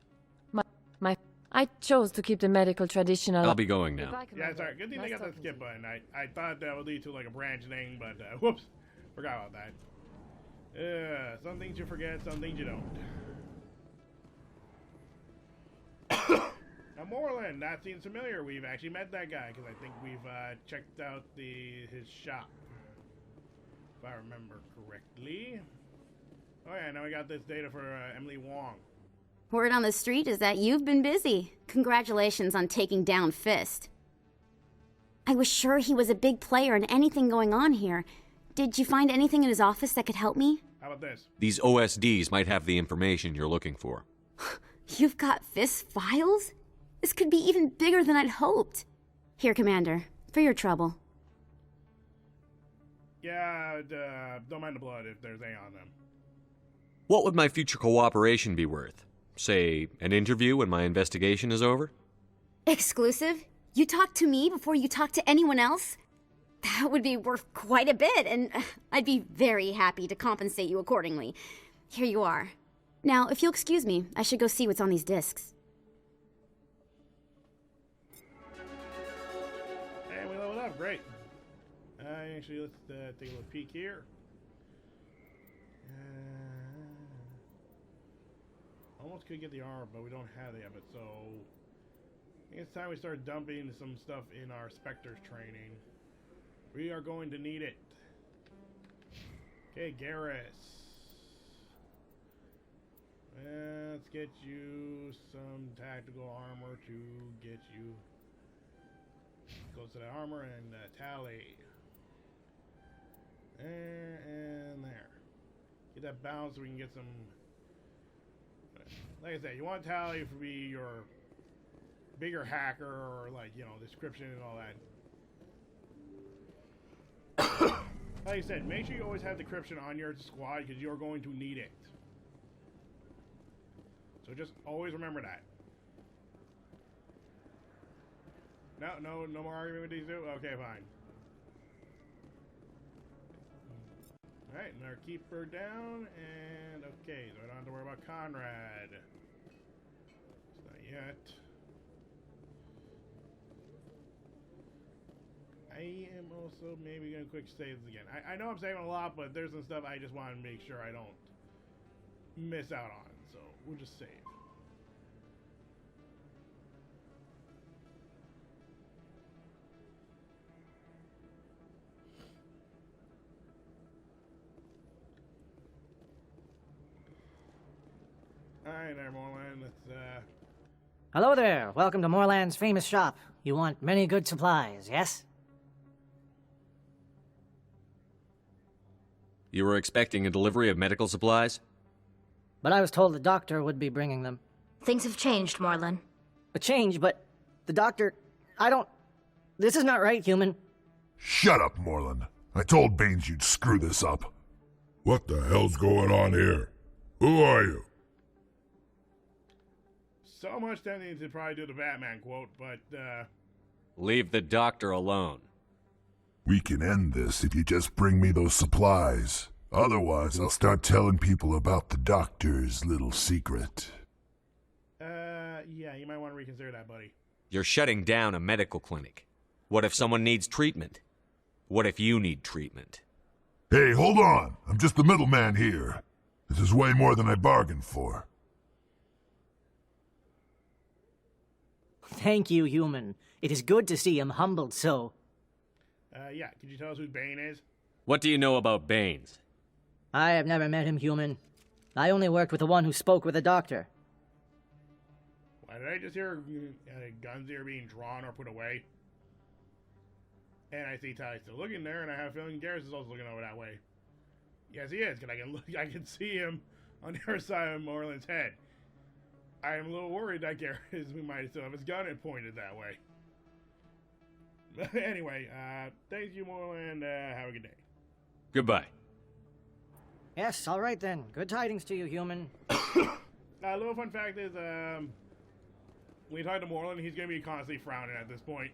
[SPEAKER 22] I chose to keep the medical tradition alive.
[SPEAKER 3] I'll be going now.
[SPEAKER 1] Yeah, sorry. Good thing they got that skip button. I thought that would lead to like a branch thing, but whoops. Forgot about that. Some things you forget, some things you don't. Now, Morlan, that seems familiar. We've actually met that guy, because I think we've checked out his shop. If I remember correctly. Oh yeah, now we got this data for Emily Wong.
[SPEAKER 23] Word on the street is that you've been busy. Congratulations on taking down Fist. I was sure he was a big player in anything going on here. Did you find anything in his office that could help me?
[SPEAKER 1] How about this?
[SPEAKER 3] These OSDs might have the information you're looking for.
[SPEAKER 23] You've got FIST files? This could be even bigger than I'd hoped. Here, Commander, for your trouble.
[SPEAKER 1] Yeah, don't mind the blood if there's A on them.
[SPEAKER 3] What would my future cooperation be worth? Say, an interview when my investigation is over?
[SPEAKER 23] Exclusive? You talk to me before you talk to anyone else? That would be worth quite a bit, and I'd be very happy to compensate you accordingly. Here you are. Now, if you'll excuse me, I should go see what's on these discs.
[SPEAKER 1] And we leveled up, great. Actually, let's take a little peek here. Almost could get the armor, but we don't have it yet, so I think it's time we start dumping some stuff in our Spectres training. We are going to need it. Okay, Garrus. Let's get you some tactical armor to get you close to the armor and tally. And there. Get that balance so we can get some. Like I said, you want tally to be your bigger hacker or like, you know, description and all that. Like I said, make sure you always have decryption on your squad because you're going to need it. So just always remember that. No more argument with these two? Okay, fine. Alright, and our keeper down, and okay, so I don't have to worry about Conrad. It's not yet. I am also maybe going to quick save this again. I know I'm saving a lot, but there's some stuff I just want to make sure I don't miss out on, so we'll just save. Alright there, Morland, let's
[SPEAKER 6] Hello there, welcome to Morland's famous shop. You want many good supplies, yes?
[SPEAKER 3] You were expecting a delivery of medical supplies?
[SPEAKER 6] But I was told the doctor would be bringing them.
[SPEAKER 12] Things have changed, Morland.
[SPEAKER 6] A change, but the doctor... This is not right, human.
[SPEAKER 15] Shut up, Morland. I told Baines you'd screw this up. What the hell's going on here? Who are you?
[SPEAKER 1] so much tempting to probably do the Batman quote, but
[SPEAKER 3] Leave the doctor alone.
[SPEAKER 15] We can end this if you just bring me those supplies. Otherwise, I'll start telling people about the doctor's little secret.
[SPEAKER 1] Yeah, you might want to reconsider that, buddy.
[SPEAKER 3] You're shutting down a medical clinic. What if someone needs treatment? What if you need treatment?
[SPEAKER 15] Hey, hold on! I'm just the middleman here. This is way more than I bargained for.
[SPEAKER 6] Thank you, human. It is good to see him humbled so.
[SPEAKER 1] Yeah, could you tell us who Bane is?
[SPEAKER 3] What do you know about Baines?
[SPEAKER 6] I have never met him, human. I only worked with the one who spoke with the doctor.
[SPEAKER 1] Why did I just hear guns here being drawn or put away? And I see Ty still looking there, and I have a feeling Garrus is also looking over that way. Yes, he is, because I can see him on the other side of Moreland's head. I am a little worried that Garrus might still have his gun and pointed that way. But anyway, thank you, Moreland. Have a good day.
[SPEAKER 3] Goodbye.
[SPEAKER 6] Yes, all right then. Good tidings to you, human.
[SPEAKER 1] A little fun fact is, when you talk to Moreland, he's going to be constantly frowning at this point.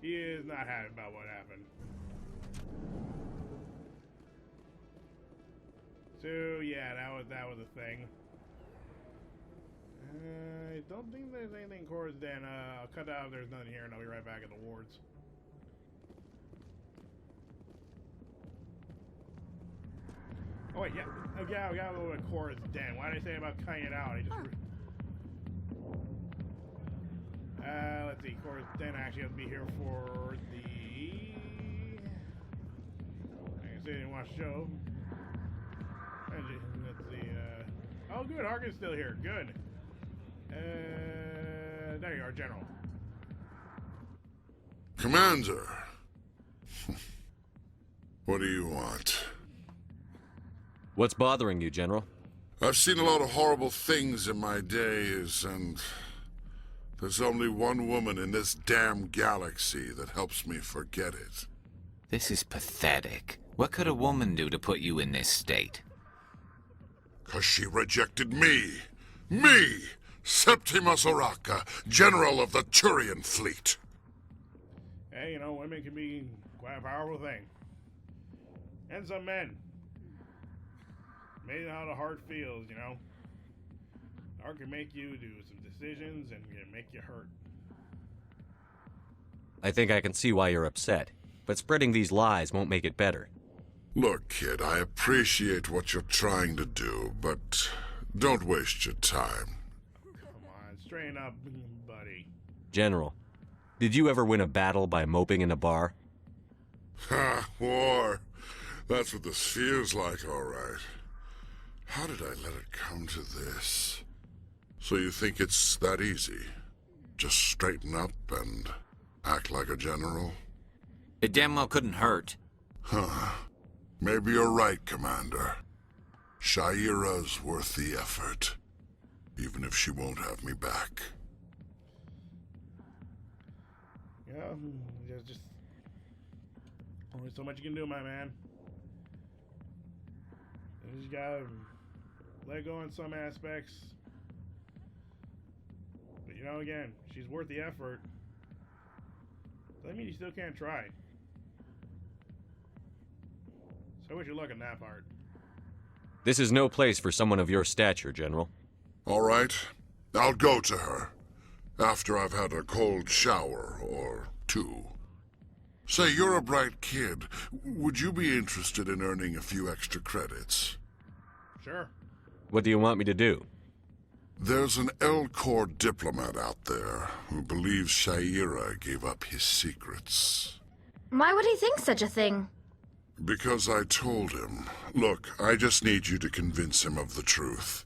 [SPEAKER 1] He is not happy about what happened. So yeah, that was a thing. I don't think there's anything in Cora's Den. I'll cut out if there's nothing here, and I'll be right back at the wards. Oh wait, yeah, I got a little bit of Cora's Den. Why did I say about cutting it out? I just. Let's see, Cora's Den actually has to be here for the. I can say I didn't watch the show. Let's see. Oh, good, Harkin's still here. Good. There you are, General.
[SPEAKER 15] Commander! What do you want?
[SPEAKER 3] What's bothering you, General?
[SPEAKER 15] I've seen a lot of horrible things in my days, and there's only one woman in this damn galaxy that helps me forget it.
[SPEAKER 4] This is pathetic. What could a woman do to put you in this state?
[SPEAKER 15] 'Cause she rejected me. Me! Septimus Oraka, General of the Turian Fleet.
[SPEAKER 1] Hey, you know, women can be quite a powerful thing. And some men. Made how the heart feels, you know. The heart can make you do some decisions and can make you hurt.
[SPEAKER 3] I think I can see why you're upset, but spreading these lies won't make it better.
[SPEAKER 15] Look, kid, I appreciate what you're trying to do, but don't waste your time.
[SPEAKER 1] Come on, straighten up, buddy.
[SPEAKER 3] General, did you ever win a battle by moping in a bar?
[SPEAKER 15] Ha, war. That's what this feels like, all right. How did I let it come to this? So you think it's that easy? Just straighten up and act like a general?
[SPEAKER 4] It damn well couldn't hurt.
[SPEAKER 15] Huh. Maybe you're right, Commander. Shaira's worth the effort, even if she won't have me back.
[SPEAKER 1] Yeah, just only so much you can do, my man. You just gotta let go in some aspects. But you know, again, she's worth the effort. Doesn't mean you still can't try. So wish you luck in that part.
[SPEAKER 3] This is no place for someone of your stature, General.
[SPEAKER 15] All right, I'll go to her. After I've had a cold shower or two. Say, you're a bright kid. Would you be interested in earning a few extra credits?
[SPEAKER 1] Sure.
[SPEAKER 3] What do you want me to do?
[SPEAKER 15] There's an L-Corps diplomat out there who believes Shaira gave up his secrets.
[SPEAKER 23] Why would he think such a thing?
[SPEAKER 15] Because I told him. Look, I just need you to convince him of the truth.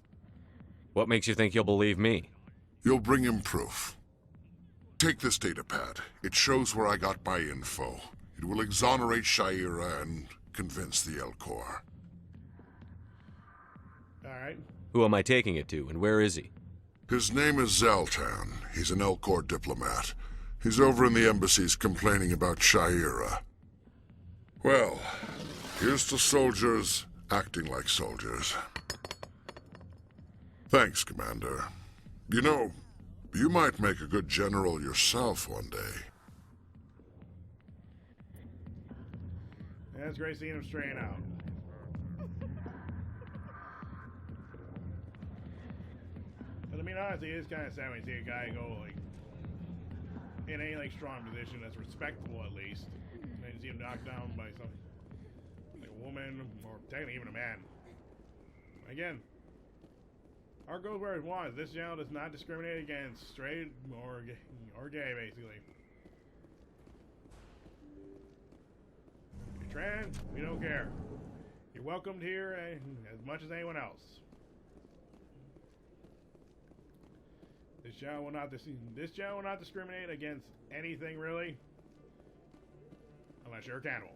[SPEAKER 3] What makes you think you'll believe me?
[SPEAKER 15] You'll bring him proof. Take this datapad. It shows where I got my info. It will exonerate Shaira and convince the L-Corps.
[SPEAKER 1] Alright.
[SPEAKER 3] Who am I taking it to, and where is he?
[SPEAKER 15] His name is Zaltan. He's an L-Corps diplomat. He's over in the embassies complaining about Shaira. Well, here's to soldiers acting like soldiers. Thanks, Commander. You know, you might make a good general yourself one day.
[SPEAKER 1] Yeah, it's great seeing him straighten out. But I mean, honestly, it's kind of sad when you see a guy go, like, in any, like, strong position that's respectable, at least. And then you see him knocked down by something, like a woman, or technically even a man. Again, heart goes where it wants. This channel does not discriminate against straight or gay, basically. If you're trans, we don't care. You're welcomed here as much as anyone else. This channel will not discriminate against anything, really, unless you're a cannibal.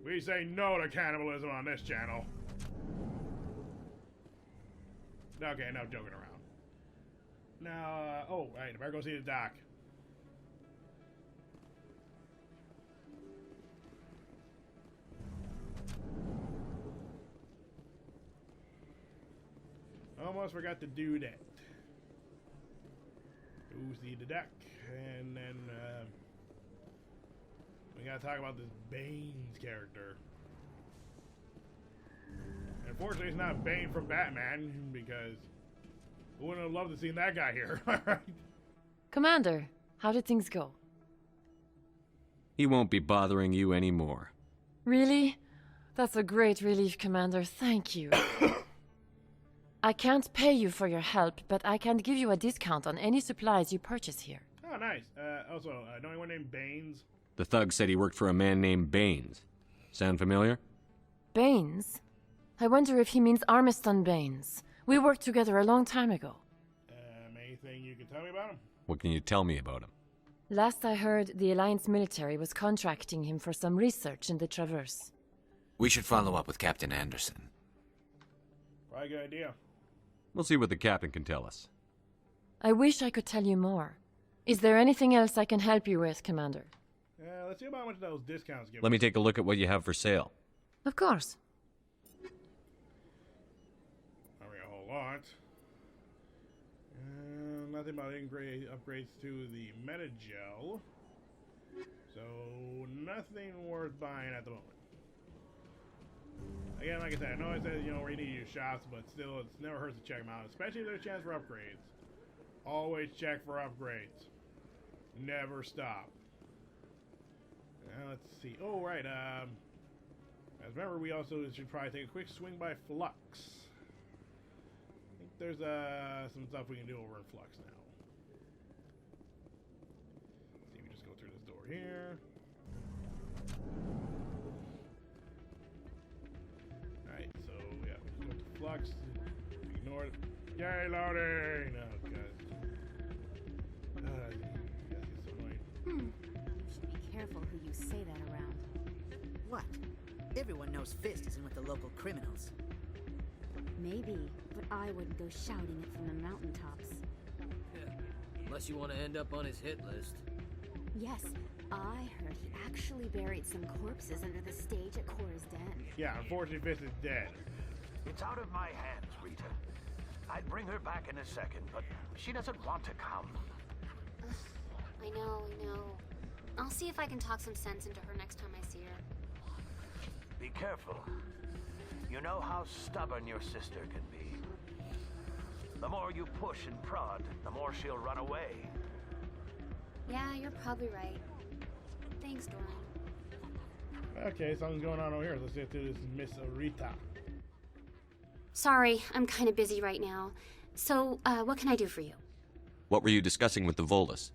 [SPEAKER 1] We say no to cannibalism on this channel. Okay, no joking around. Now, oh, right, I better go see the doc. Almost forgot to do that. Go see the doc, and then we gotta talk about this Bane's character. Unfortunately, it's not Bane from Batman, because we wouldn't have loved to see that guy here. Alright.
[SPEAKER 22] Commander, how did things go?
[SPEAKER 3] He won't be bothering you anymore.
[SPEAKER 22] Really? That's a great relief, Commander. Thank you. I can't pay you for your help, but I can give you a discount on any supplies you purchase here.
[SPEAKER 1] Oh, nice. Also, know anyone named Baines?
[SPEAKER 3] The thug said he worked for a man named Baines. Sound familiar?
[SPEAKER 22] Baines? I wonder if he means Armiston Baines. We worked together a long time ago.
[SPEAKER 1] Anything you can tell me about him?
[SPEAKER 3] What can you tell me about him?
[SPEAKER 22] Last I heard, the Alliance military was contracting him for some research in the Traverse.
[SPEAKER 4] We should follow up with Captain Anderson.
[SPEAKER 1] Probably a good idea.
[SPEAKER 3] We'll see what the captain can tell us.
[SPEAKER 22] I wish I could tell you more. Is there anything else I can help you with, Commander?
[SPEAKER 1] Let's see how much those discounts give.
[SPEAKER 3] Let me take a look at what you have for sale.
[SPEAKER 22] Of course.
[SPEAKER 1] Not really a whole lot. Nothing about upgrades to the Metagel. So, nothing worth buying at the moment. Again, like I said, I know I said, where you need to use shops, but still, it never hurts to check them out, especially if there's a chance for upgrades. Always check for upgrades. Never stop. Let's see. Oh, right. As remember, we also should probably take a quick swing by Flux. I think there's some stuff we can do over in Flux now. Let's see, we just go through this door here. Alright, so yeah, we just go to Flux. Ignore it. Yay, loading! Oh, God. That's so annoying.
[SPEAKER 7] You should be careful who you say that around.
[SPEAKER 9] What? Everyone knows Fist isn't with the local criminals.
[SPEAKER 23] Maybe, but I wouldn't go shouting it from the mountaintops.
[SPEAKER 11] Yeah. Unless you want to end up on his hit list.
[SPEAKER 23] Yes, I heard he actually buried some corpses under the stage at Cora's Den.
[SPEAKER 1] Yeah, unfortunately, Fist is dead.
[SPEAKER 24] It's out of my hands, Rita. I'd bring her back in a second, but she doesn't want to come.
[SPEAKER 23] I know. I'll see if I can talk some sense into her next time I see her.
[SPEAKER 24] Be careful. You know how stubborn your sister can be. The more you push and prod, the more she'll run away.
[SPEAKER 23] Yeah, you're probably right. Thanks, Doran.
[SPEAKER 1] Okay, something's going on over here. Let's get to this Miss Rita.
[SPEAKER 23] Sorry, I'm kind of busy right now. So, what can I do for you?
[SPEAKER 3] What were you discussing with the Volus?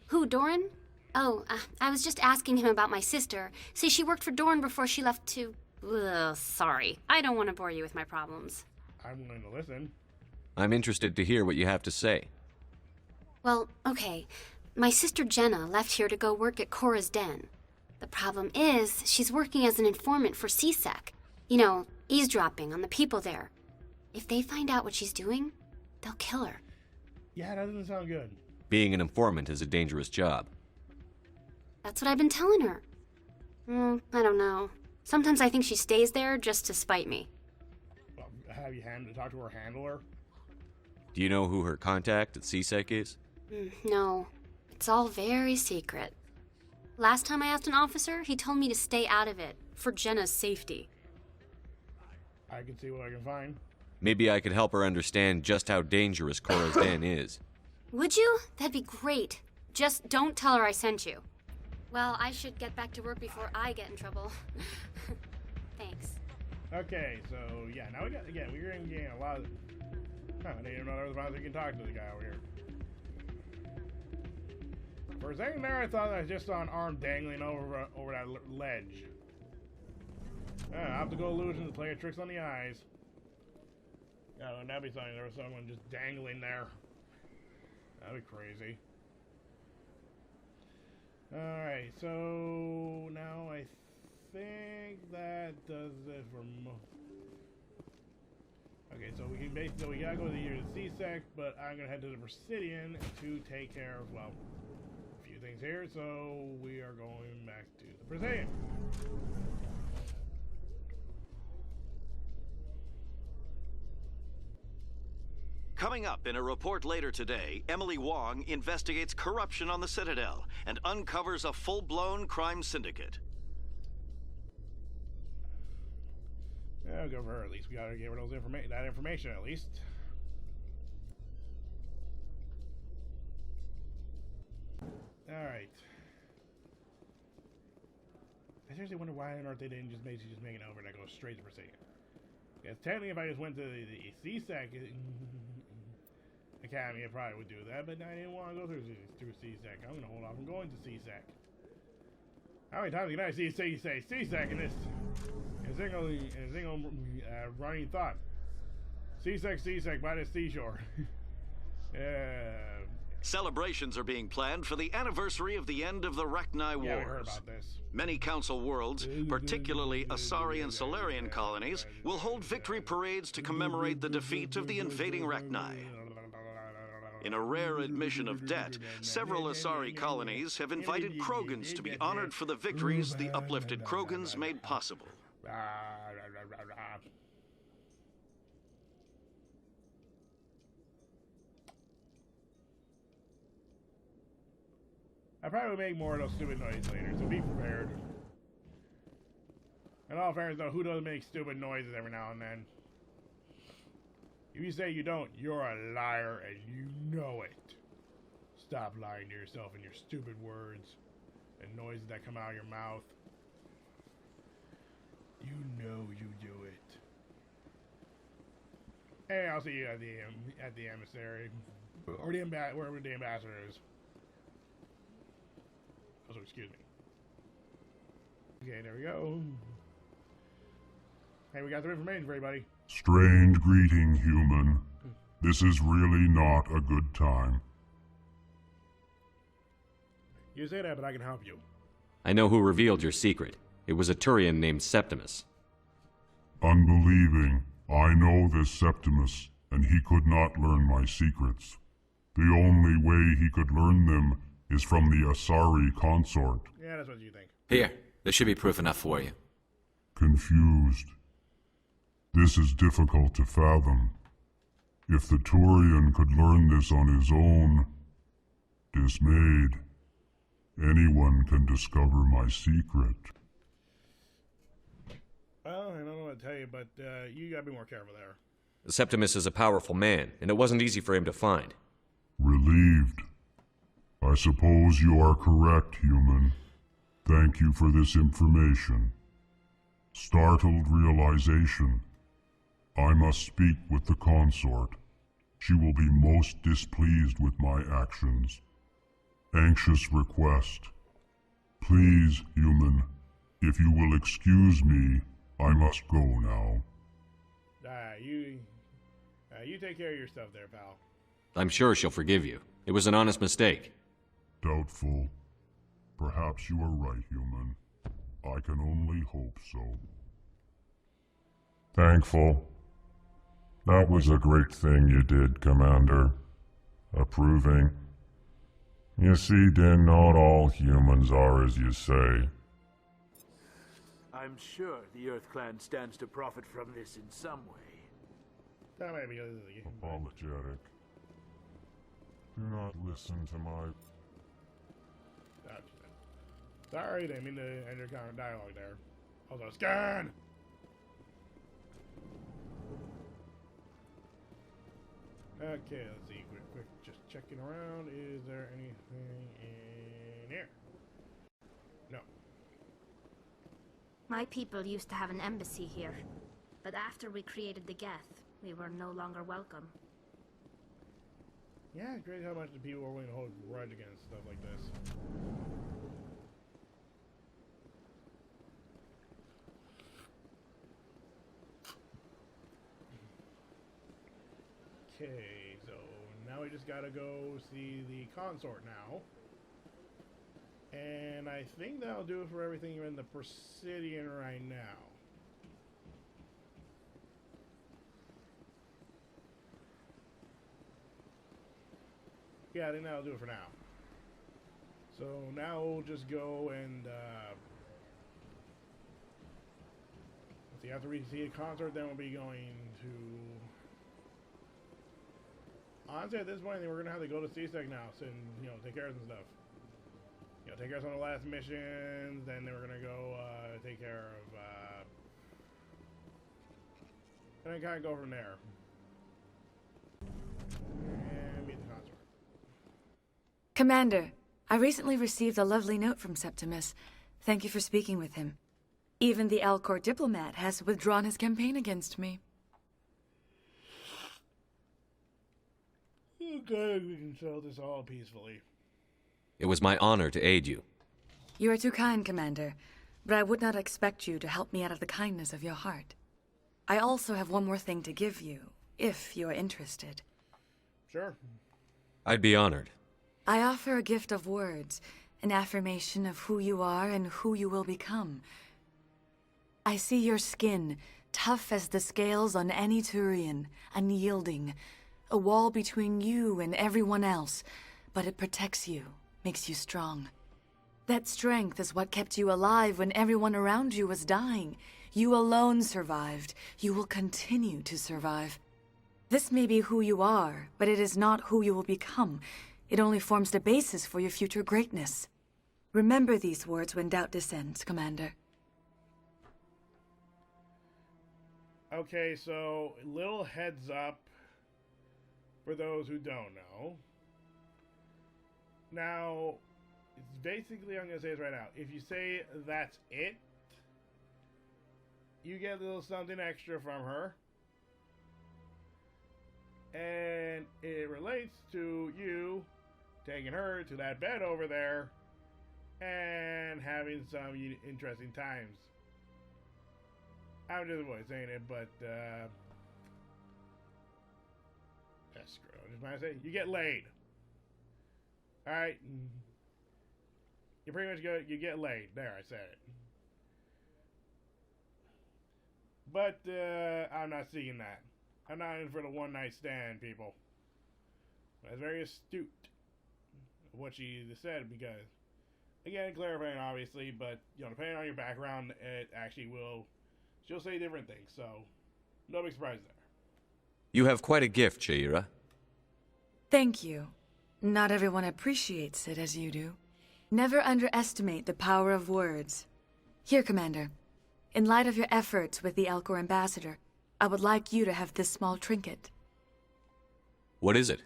[SPEAKER 23] Who, Doran? Oh, I was just asking him about my sister. See, she worked for Doran before she left to... Ugh, sorry. I don't want to bore you with my problems.
[SPEAKER 1] I'm willing to listen.
[SPEAKER 3] I'm interested to hear what you have to say.
[SPEAKER 23] Well, okay. My sister Jenna left here to go work at Cora's Den. The problem is, she's working as an informant for CSEC. You know, eavesdropping on the people there. If they find out what she's doing, they'll kill her.
[SPEAKER 1] Yeah, that doesn't sound good.
[SPEAKER 3] Being an informant is a dangerous job.
[SPEAKER 23] That's what I've been telling her. I don't know. Sometimes I think she stays there just to spite me.
[SPEAKER 1] Well, have you talked to her handler?
[SPEAKER 3] Do you know who her contact at CSEC is?
[SPEAKER 23] No. It's all very secret. Last time I asked an officer, he told me to stay out of it, for Jenna's safety.
[SPEAKER 1] I can see what I can find.
[SPEAKER 3] Maybe I could help her understand just how dangerous Cora's Den is.
[SPEAKER 23] Would you? That'd be great. Just don't tell her I sent you. Well, I should get back to work before I get in trouble. Thanks.
[SPEAKER 1] Okay, so yeah, now we're going to gain a lot of... I didn't even know there was a we can talk to the guy over here. For a second there, I thought I just saw an arm dangling over that ledge. Optical illusions, player tricks on the eyes. Yeah, wouldn't that be something? There was someone just dangling there. That'd be crazy. Alright, so now I think that does it for okay, so we can basically, we gotta go to the CSEC, but I'm gonna head to the Presidian to take care of, well, a few things here, so we are going back to the Presidian.
[SPEAKER 2] Coming up in a report later today, Emily Wong investigates corruption on the Citadel and uncovers a full-blown crime syndicate.
[SPEAKER 1] Yeah, I'll go for her at least. We gotta give her that information at least. Alright. I seriously wonder why on earth they didn't just make it over and I go straight to Presidian. Because technically if I just went to the CSEC Academy, I probably would do that, but I didn't want to go through CSEC. I'm going to hold off from going to CSEC. How many times can I say CSEC in this single running thought? CSEC by the seashore.
[SPEAKER 2] Celebrations are being planned for the anniversary of the end of the Rachni Wars.
[SPEAKER 1] Yeah, we heard about this.
[SPEAKER 2] Many Council worlds, particularly Asari and Solarian colonies, will hold victory parades to commemorate the defeat of the invading Rachni. In a rare admission of debt, several Asari colonies have invited Krogans to be honored for the victories the uplifted Krogans made possible.
[SPEAKER 1] I probably make more of those stupid noises later, so be prepared. In all fairness, though, who doesn't make stupid noises every now and then? If you say you don't, you're a liar and you know it. Stop lying to yourself and your stupid words and noises that come out of your mouth. You know you do it. Hey, I'll see you at the emissary or the wherever the ambassador is. Also, excuse me. Okay, there we go. Hey, we got some information for everybody.
[SPEAKER 15] Strange greeting, human. This is really not a good time.
[SPEAKER 1] You say that, but I can help you.
[SPEAKER 3] I know who revealed your secret. It was a Turian named Septimus.
[SPEAKER 15] Unbelieving. I know this Septimus, and he could not learn my secrets. The only way he could learn them is from the Asari consort.
[SPEAKER 1] Yeah, that's what you think.
[SPEAKER 4] Here, this should be proof enough for you.
[SPEAKER 15] Confused. This is difficult to fathom. If the Turian could learn this on his own, dismayed, anyone can discover my secret.
[SPEAKER 1] Well, I don't know what to tell you, but you gotta be more careful there.
[SPEAKER 3] Septimus is a powerful man, and it wasn't easy for him to find.
[SPEAKER 15] Relieved. I suppose you are correct, human. Thank you for this information. Startled realization. I must speak with the consort. She will be most displeased with my actions. Anxious request. Please, human, if you will excuse me, I must go now.
[SPEAKER 1] You take care of your stuff there, pal.
[SPEAKER 3] I'm sure she'll forgive you. It was an honest mistake.
[SPEAKER 15] Doubtful. Perhaps you are right, human. I can only hope so. Thankful. That was a great thing you did, Commander. Approving. You see, Din, not all humans are as you say.
[SPEAKER 13] I'm sure the Earth Clan stands to profit from this in some way.
[SPEAKER 1] That might be
[SPEAKER 15] apologetic. Do not listen to my...
[SPEAKER 1] Sorry, didn't mean to end your dialogue there. Also, scan! Okay, let's see. Quick, just checking around. Is there anything in here? No.
[SPEAKER 14] My people used to have an embassy here, but after we created the Geth, we were no longer welcome.
[SPEAKER 1] Yeah, it's great how much the people are willing to hold a grudge against stuff like this. Okay, so now we just gotta go see the consort now. And I think that'll do it for everything in the Presidian right now. Yeah, I think that'll do it for now. So now we'll just go and let's see, after we see a concert, then we'll be going to... Honestly, at this point, I think we're gonna have to go to CSEC now, so, you know, take care of some stuff. You know, take care of some of the last missions, then we're gonna go take care of and then kind of go from there. And meet the consort.
[SPEAKER 17] Commander, I recently received a lovely note from Septimus. Thank you for speaking with him. Even the Alcor diplomat has withdrawn his campaign against me.
[SPEAKER 1] Good, we can settle this all peacefully.
[SPEAKER 3] It was my honor to aid you.
[SPEAKER 17] You are too kind, Commander, but I would not expect you to help me out of the kindness of your heart. I also have one more thing to give you, if you are interested.
[SPEAKER 1] Sure.
[SPEAKER 3] I'd be honored.
[SPEAKER 17] I offer a gift of words, an affirmation of who you are and who you will become. I see your skin, tough as the scales on any Turian, unyielding, a wall between you and everyone else, but it protects you, makes you strong. That strength is what kept you alive when everyone around you was dying. You alone survived. You will continue to survive. This may be who you are, but it is not who you will become. It only forms the basis for your future greatness. Remember these words when doubt descends, Commander.
[SPEAKER 1] Okay, so little heads up for those who don't know. Now, it's basically, I'm going to say this right now. If you say that's it, you get a little something extra from her. And it relates to you taking her to that bed over there and having some interesting times. I'm just saying it, but that's screw. Just want to say you get laid. All right, you pretty much go. You get laid. There, I said it. But I'm not seeing that. I'm not in for the one night stand, people. That's very astute of what she said, because again, clarifying obviously, but depending on your background, it actually will. She'll say different things, so no big surprise there.
[SPEAKER 3] You have quite a gift, Shaira.
[SPEAKER 17] Thank you. Not everyone appreciates it as you do. Never underestimate the power of words. Here, Commander. In light of your efforts with the Alcor ambassador, I would like you to have this small trinket.
[SPEAKER 3] What is it?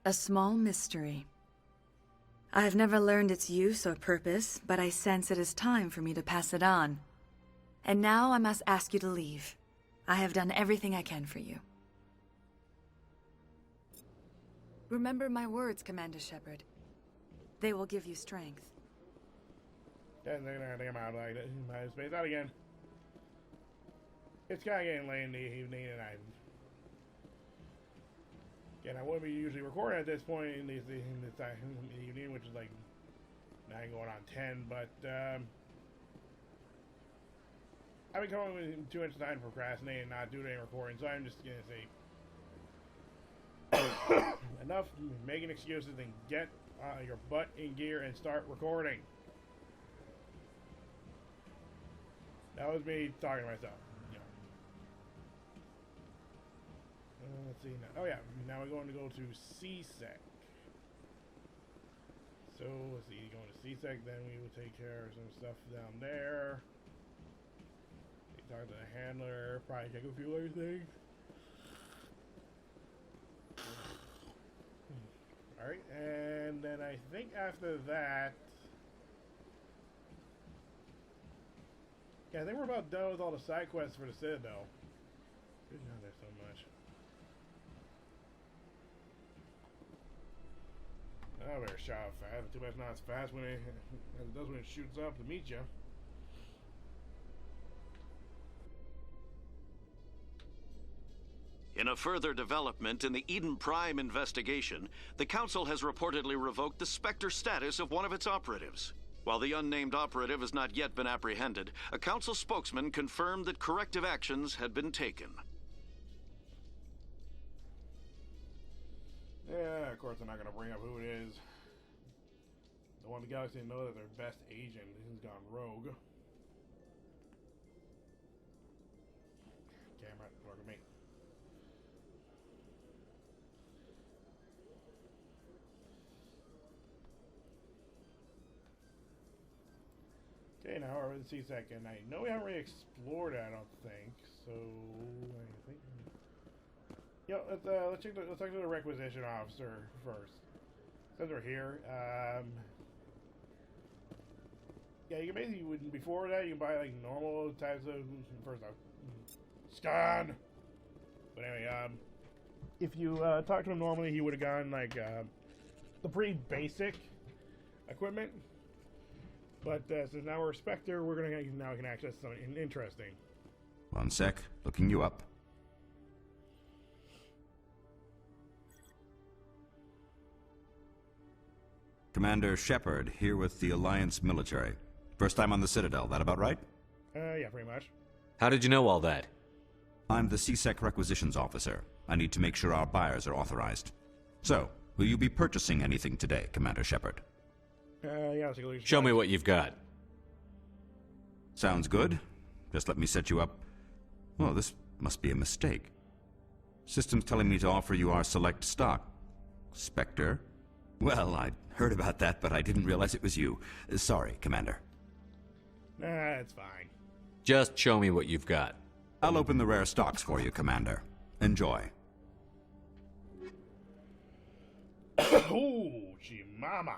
[SPEAKER 17] A small mystery. I have never learned its use or purpose, but I sense it is time for me to pass it on. And now I must ask you to leave. I have done everything I can for you. Remember my words, Commander Shepard. They will give you strength.
[SPEAKER 1] I think I'm out like that. My space out again. It's kind of getting late in the evening, and I wouldn't be usually recording at this point in this time in the evening, which is like 9 going on 10. But I've been coming with too much time to procrastinate and not do any recording, so I'm just gonna say enough making excuses and get your butt in gear and start recording. That was me talking to myself. Let's see now. Oh yeah, now we're going to go to CSEC. So let's see, going to CSEC, then we will take care of some stuff down there. Talk to the handler, probably check a few other things. Alright, and then I think after that, yeah, I think we're about done with all the side quests for the Citadel. Good God, there's so much. I better shot fast. Too bad it's not as fast when it does when it shoots up to meet you.
[SPEAKER 2] In a further development in the Eden Prime investigation, the Council has reportedly revoked the Spectre status of one of its operatives. While the unnamed operative has not yet been apprehended, a Council spokesman confirmed that corrective actions had been taken.
[SPEAKER 1] Yeah, of course they're not going to bring up who it is. They want the Galaxy to know that their best agent has gone rogue. Camera, work with me. Okay, now we're in CSEC, and I know we haven't really explored it, I don't think. So, I think. Yo, let's talk to the requisition officer first. Since we're here, yeah, you can basically, before that, you can buy like normal types of first off, scan. But anyway, if you talk to him normally, he would have gotten like the pretty basic equipment. But since now we're a Spectre, we're gonna now we can access something interesting.
[SPEAKER 21] One sec, looking you up. Commander Shepard, here with the Alliance military. First time on the Citadel, that about right?
[SPEAKER 1] Yeah, pretty much.
[SPEAKER 3] How did you know all that?
[SPEAKER 21] I'm the CSEC requisitions officer. I need to make sure our buyers are authorized. So, will you be purchasing anything today, Commander Shepard?
[SPEAKER 1] Yeah, take a look.
[SPEAKER 3] Show me what you've got.
[SPEAKER 21] Sounds good. Just let me set you up. Oh, this must be a mistake. System's telling me to offer you our select stock. Spectre? Well, I'd heard about that, but I didn't realize it was you. Sorry, Commander.
[SPEAKER 1] Nah, it's fine.
[SPEAKER 3] Just show me what you've got.
[SPEAKER 21] I'll open the rare stocks for you, Commander. Enjoy.
[SPEAKER 1] Ooh, gee mama.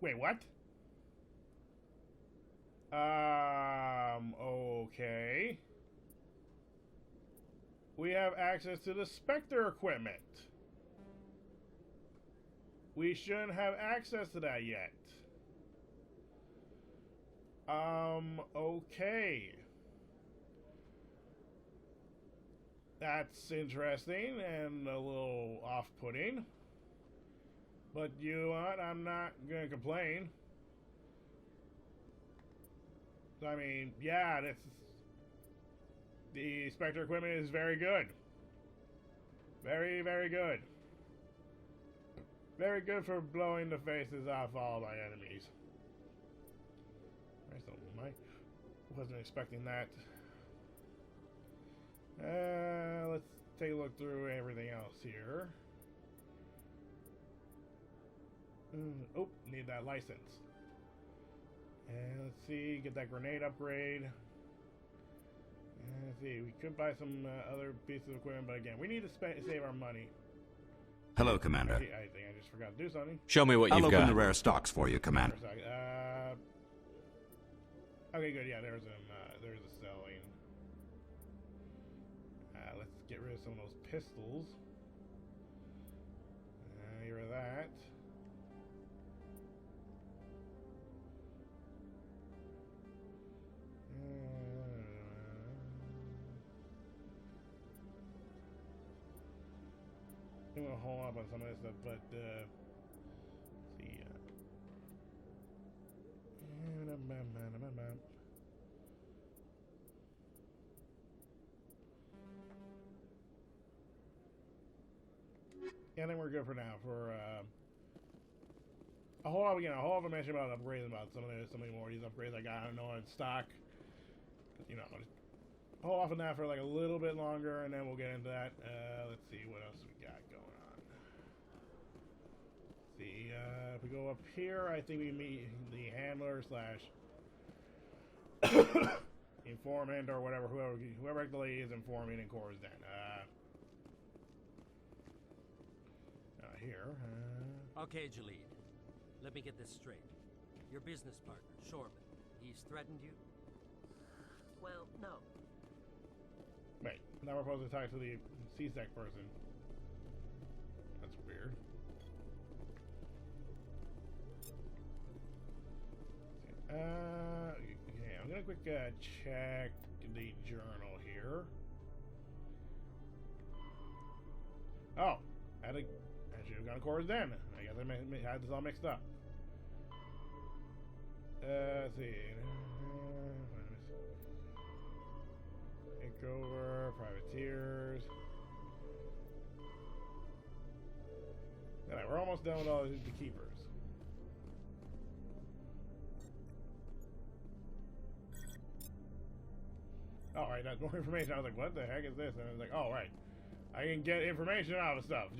[SPEAKER 1] Wait, what? Okay. We have access to the Spectre equipment. We shouldn't have access to that yet. Okay. That's interesting and a little off-putting. But you know what? I'm not gonna complain. I mean, yeah, the Spectre equipment is very good. Very, very good. Very good for blowing the faces off all my enemies. I wasn't expecting that. Let's take a look through everything else here. Oh, need that license. And let's see, get that grenade upgrade. Let's see, we could buy some other pieces of equipment, but again, we need to save our money.
[SPEAKER 21] Hello, Commander.
[SPEAKER 1] I think I just forgot to do something.
[SPEAKER 3] Show me what you've got.
[SPEAKER 21] I'll open the rare stocks for you, Commander.
[SPEAKER 1] Okay, good. Yeah, there's a selling. Let's get rid of some of those pistols. Get rid of that. I'm gonna hold up on some of this stuff, but let's see. Yeah, I think we're good for now. For a whole lot, a whole lot of mention about upgrades, about some of more of these upgrades I got. I don't know in stock. You know, just hold off on that for like a little bit longer, and then we'll get into that. Let's see what else we got going on. Let's see, if we go up here, I think we meet the handler / informant or whatever, whoever actually is informing in Cora's Den. Here.
[SPEAKER 5] Okay, Jalid. Let me get this straight. Your business partner, Shorman, he's threatened you? Well, no.
[SPEAKER 1] Wait, now we're supposed to talk to the CSEC person. That's weird. Okay, I'm gonna quick check the journal here. Oh, I should have gone to Cora's Den. I guess I had this all mixed up. Let's see. Takeover, privateers. Alright, we're almost done with all the keepers. Alright, that's more information. I was like, what the heck is this? And I was like, oh, right. I can get information out of stuff.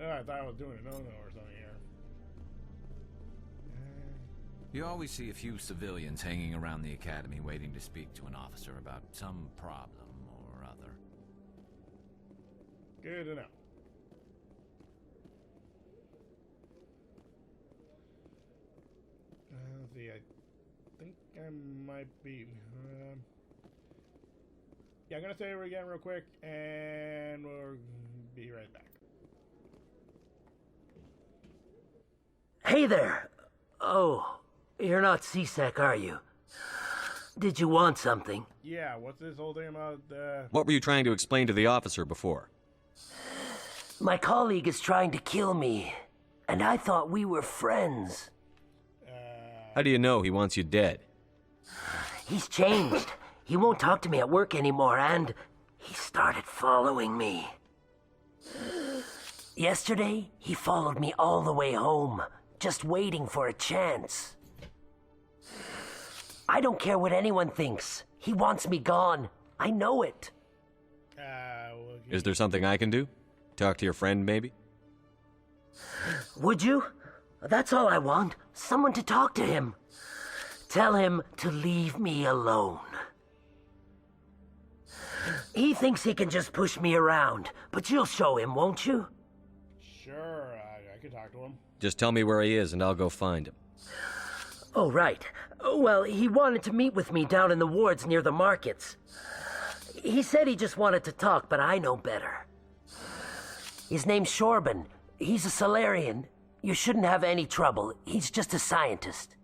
[SPEAKER 1] I thought I was doing a no-no or something here.
[SPEAKER 4] You always see a few civilians hanging around the academy waiting to speak to an officer about some problem or other.
[SPEAKER 1] Good to know. Let's see, I think I might be... yeah, I'm going to say it again real quick, and we'll be right back.
[SPEAKER 16] Hey there! Oh, you're not CSEC, are you? Did you want something?
[SPEAKER 1] Yeah, what's this whole thing about,
[SPEAKER 3] What were you trying to explain to the officer before?
[SPEAKER 16] My colleague is trying to kill me, and I thought we were friends.
[SPEAKER 3] How do you know he wants you dead?
[SPEAKER 16] He's changed. He won't talk to me at work anymore, and he started following me. Yesterday, he followed me all the way home, just waiting for a chance. I don't care what anyone thinks. He wants me gone. I know it.
[SPEAKER 3] Is there something I can do? Talk to your friend, maybe?
[SPEAKER 16] Would you? That's all I want. Someone to talk to him. Tell him to leave me alone. He thinks he can just push me around, but you'll show him, won't you?
[SPEAKER 1] Sure, I could talk to him.
[SPEAKER 3] Just tell me where he is and I'll go find him.
[SPEAKER 16] Oh, right. Well, he wanted to meet with me down in the wards near the markets. He said he just wanted to talk, but I know better. His name's Shorban. He's a Salarian. You shouldn't have any trouble. He's just a scientist.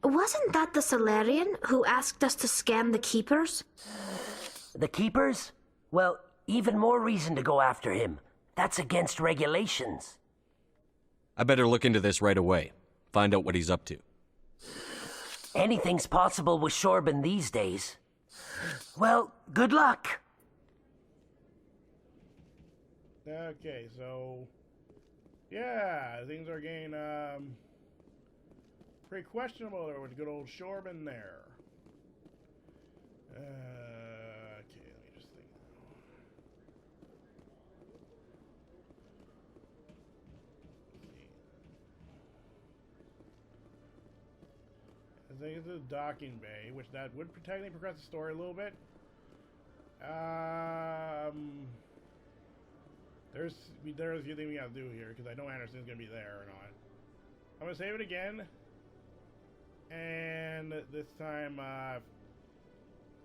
[SPEAKER 14] Wasn't that the Salarian who asked us to scan the Keepers?
[SPEAKER 16] The Keepers? Well, even more reason to go after him. That's against regulations.
[SPEAKER 3] I better look into this right away. Find out what he's up to.
[SPEAKER 16] Anything's possible with Shorban these days. Well, good luck.
[SPEAKER 1] Okay, so... yeah, things are getting, pretty questionable there with good old Shorban there. Okay, let me just think. I think it's a docking bay, which that would technically progress the story a little bit. There's a few things we gotta do here, because I know Anderson's gonna be there or not. I'm gonna save it again. And this time,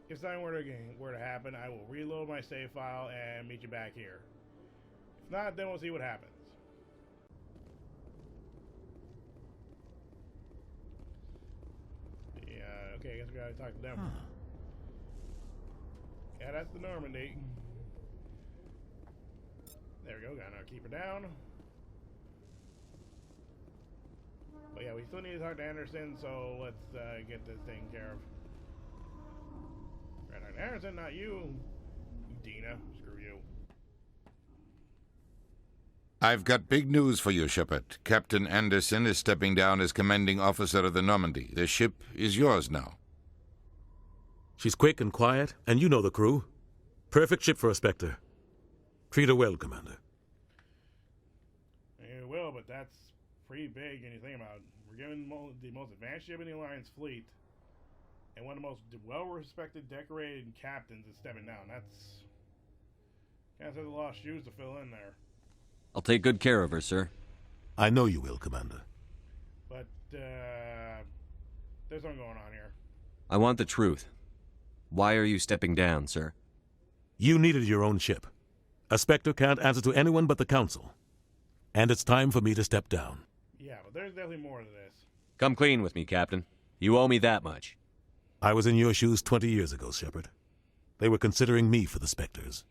[SPEAKER 1] if something were to happen, I will reload my save file and meet you back here. If not, then we'll see what happens. Yeah, okay, I guess we gotta talk to them. Yeah, that's the Normandy. There we go, got our keeper down. But yeah, we still need to talk to Anderson, so let's get this taken care of. Right, Anderson, not you. Dina, screw you.
[SPEAKER 10] I've got big news for you, Shepard. Captain Anderson is stepping down as commanding officer of the Normandy. The ship is yours now.
[SPEAKER 18] She's quick and quiet, and you know the crew. Perfect ship for a Spectre. Treat her well, Commander.
[SPEAKER 1] You will, but that's pretty big, and you think about it. We're given the most advanced ship in the Alliance fleet, and one of the most well-respected, decorated captains is stepping down. That's kind of a lot of shoes to fill in there.
[SPEAKER 3] I'll take good care of her, sir.
[SPEAKER 18] I know you will, Commander.
[SPEAKER 1] But, there's something going on here.
[SPEAKER 3] I want the truth. Why are you stepping down, sir?
[SPEAKER 18] You needed your own ship. A Spectre can't answer to anyone but the Council. And it's time for me to step down.
[SPEAKER 1] Yeah, but there's definitely more to this.
[SPEAKER 3] Come clean with me, Captain. You owe me that much.
[SPEAKER 18] I was in your shoes 20 years ago, Shepard. They were considering me for the Spectres.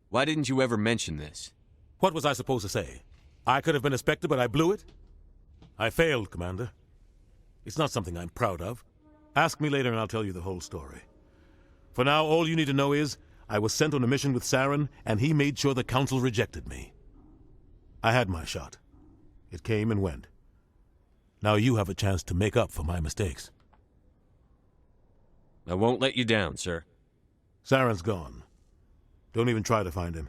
[SPEAKER 3] Why didn't you ever mention this?
[SPEAKER 18] What was I supposed to say? I could have been a Spectre, but I blew it? I failed, Commander. It's not something I'm proud of. Ask me later and I'll tell you the whole story. For now, all you need to know is I was sent on a mission with Saren, and he made sure the Council rejected me. I had my shot. It came and went. Now you have a chance to make up for my mistakes.
[SPEAKER 3] I won't let you down, sir.
[SPEAKER 18] Saren's gone. Don't even try to find him.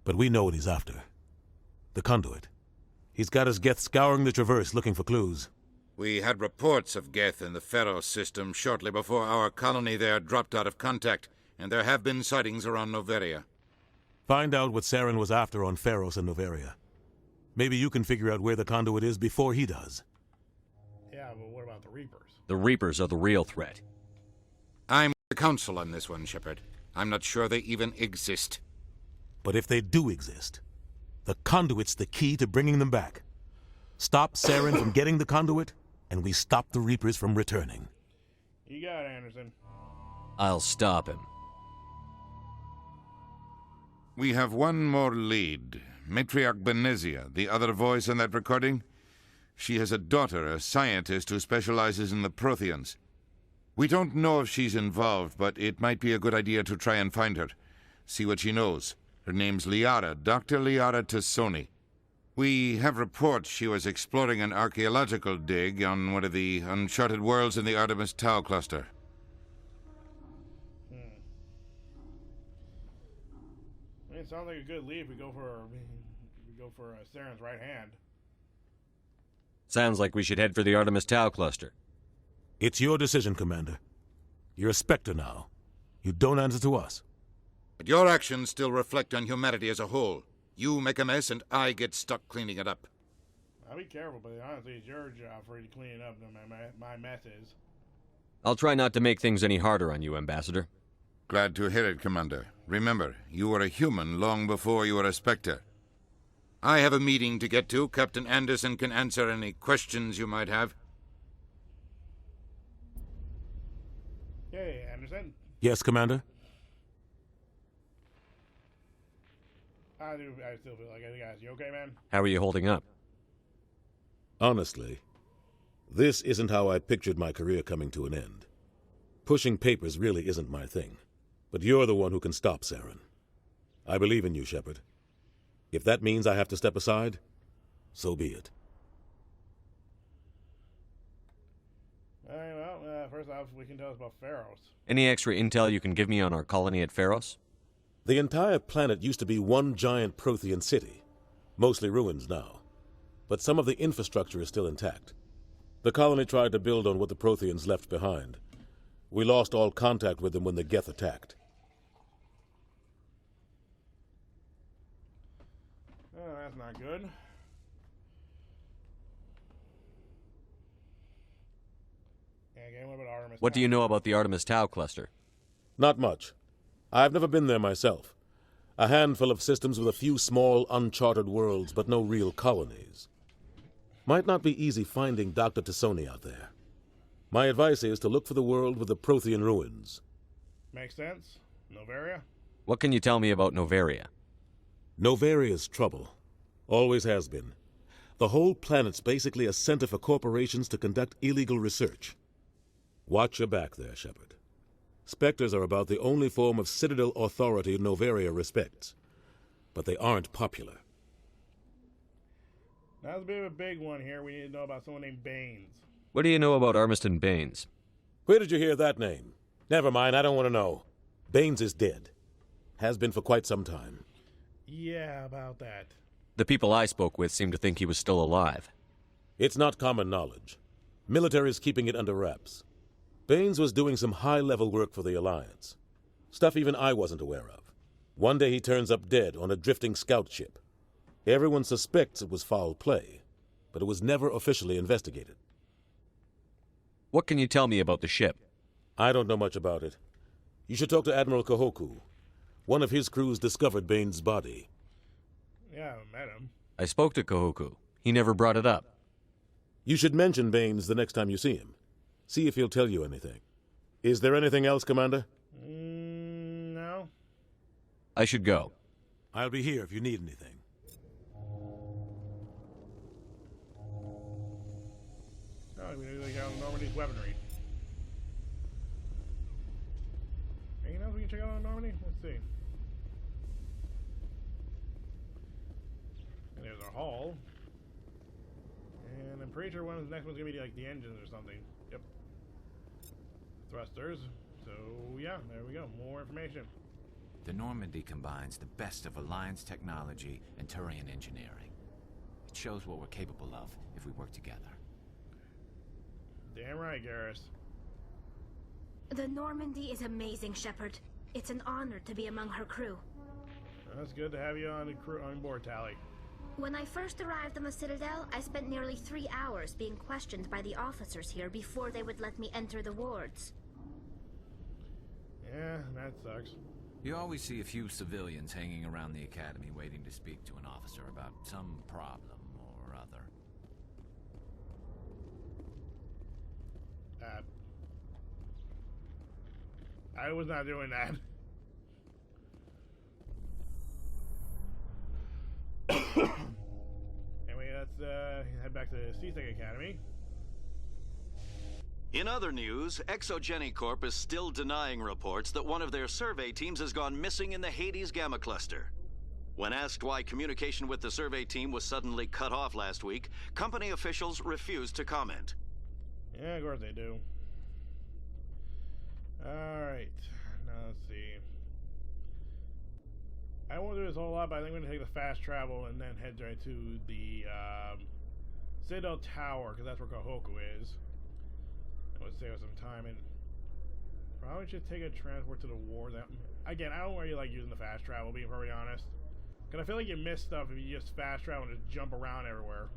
[SPEAKER 18] But we know what he's after. The conduit. He's got his Geth scouring the Traverse looking for clues.
[SPEAKER 10] We had reports of Geth in the Pharos system shortly before our colony there dropped out of contact, and there have been sightings around Noveria.
[SPEAKER 18] Find out what Saren was after on Pharos and Noveria. Maybe you can figure out where the conduit is before he does.
[SPEAKER 1] Yeah, but what about the Reapers?
[SPEAKER 3] The Reapers are the real threat.
[SPEAKER 10] I'm the Council on this one, Shepard. I'm not sure they even exist.
[SPEAKER 18] But if they do exist, the conduit's the key to bringing them back. Stop Saren from getting the conduit, and we stop the Reapers from returning.
[SPEAKER 1] You got it, Anderson.
[SPEAKER 3] I'll stop him.
[SPEAKER 10] We have one more lead. Matriarch Benezia, the other voice in that recording. She has a daughter, a scientist who specializes in the Protheans. We don't know if she's involved, but it might be a good idea to try and find her. See what she knows. Her name's Liara, Dr. Liara Tassoni. We have reports she was exploring an archaeological dig on one of the uncharted worlds in the Artemis Tau cluster.
[SPEAKER 1] I mean, it sounds like a good lead if we go for Saren's right hand.
[SPEAKER 3] Sounds like we should head for the Artemis Tau cluster.
[SPEAKER 18] It's your decision, Commander. You're a Spectre now. You don't answer to us.
[SPEAKER 10] But your actions still reflect on humanity as a whole. You make a mess, and I get stuck cleaning it up.
[SPEAKER 1] I'll be careful, but honestly, it's your job for you to clean it up than my mess is.
[SPEAKER 3] I'll try not to make things any harder on you, Ambassador.
[SPEAKER 10] Glad to hear it, Commander. Remember, you were a human long before you were a Spectre. I have a meeting to get to. Captain Anderson can answer any questions you might have.
[SPEAKER 1] Hey, Anderson.
[SPEAKER 18] Yes, Commander?
[SPEAKER 1] I still feel like I think you okay, man?
[SPEAKER 3] How are you holding up?
[SPEAKER 18] Honestly, this isn't how I pictured my career coming to an end. Pushing papers really isn't my thing. But you're the one who can stop Saren. I believe in you, Shepard. If that means I have to step aside, so be it.
[SPEAKER 1] All right, well, first off, we can tell us about Pharos.
[SPEAKER 3] Any extra intel you can give me on our colony at Pharos?
[SPEAKER 18] The entire planet used to be one giant Prothean city, mostly ruins now. But some of the infrastructure is still intact. The colony tried to build on what the Protheans left behind. We lost all contact with them when the Geth attacked.
[SPEAKER 1] Oh, that's not good. Yeah, what about Artemis?
[SPEAKER 3] What do you know about the Artemis Tau cluster?
[SPEAKER 18] Not much. I've never been there myself. A handful of systems with a few small, uncharted worlds, but no real colonies. Might not be easy finding Dr. Tassoni out there. My advice is to look for the world with the Prothean ruins.
[SPEAKER 1] Makes sense. Noveria?
[SPEAKER 3] What can you tell me about Noveria?
[SPEAKER 18] Novaria's trouble. Always has been. The whole planet's basically a center for corporations to conduct illegal research. Watch your back there, Shepard. Spectres are about the only form of Citadel authority Noveria respects. But they aren't popular.
[SPEAKER 1] That's a bit of a big one here. We need to know about someone named Baines.
[SPEAKER 3] What do you know about Armiston Baines?
[SPEAKER 18] Where did you hear that name? Never mind, I don't want to know. Baines is dead. Has been for quite some time.
[SPEAKER 1] Yeah, about that.
[SPEAKER 3] The people I spoke with seemed to think he was still alive.
[SPEAKER 18] It's not common knowledge. Military's keeping it under wraps. Baines was doing some high-level work for the Alliance. Stuff even I wasn't aware of. One day he turns up dead on a drifting scout ship. Everyone suspects it was foul play, but it was never officially investigated.
[SPEAKER 3] What can you tell me about the ship?
[SPEAKER 18] I don't know much about it. You should talk to Admiral Kahoku. One of his crews discovered Baines' body.
[SPEAKER 1] Yeah, I met him.
[SPEAKER 3] I spoke to Kahoku. He never brought it up.
[SPEAKER 18] You should mention Baines the next time you see him. See if he'll tell you anything. Is there anything else, Commander?
[SPEAKER 1] No.
[SPEAKER 3] I should go.
[SPEAKER 18] I'll be here if you need anything.
[SPEAKER 1] Oh, we need to check out Normandy's weaponry. Anything else we can check out on Normandy? Let's see. And there's our hull. And I'm pretty sure one of the next one's gonna be like the engines or something. Yep. Thrusters. So yeah, there we go. More information.
[SPEAKER 4] The Normandy combines the best of Alliance technology and Turian engineering. It shows what we're capable of if we work together.
[SPEAKER 1] Damn right, Garrus.
[SPEAKER 14] The Normandy is amazing, Shepard. It's an honor to be among her crew.
[SPEAKER 1] That's good to have you on the crew on board, Tally.
[SPEAKER 14] When I first arrived on the Citadel, I spent nearly 3 hours being questioned by the officers here before they would let me enter the wards.
[SPEAKER 1] Yeah, that sucks.
[SPEAKER 4] You always see a few civilians hanging around the academy waiting to speak to an officer about some problem or other.
[SPEAKER 1] I was not doing that. Anyway, let's head back to the C-Tech Academy.
[SPEAKER 2] In other news, Exogeny Corp is still denying reports that one of their survey teams has gone missing in the Hades Gamma Cluster. When asked why communication with the survey team was suddenly cut off last week, company officials refused to comment.
[SPEAKER 1] Yeah, of course they do. Alright, now let's see. I won't do this whole lot, but I think I'm going to take the fast travel and then head right to the Citadel Tower, because that's where Kohoku is. That would save us some time, and probably should take a transport to the war. Again, I don't really like using the fast travel, being very honest. Because I feel like you miss stuff if you just fast travel and just jump around everywhere.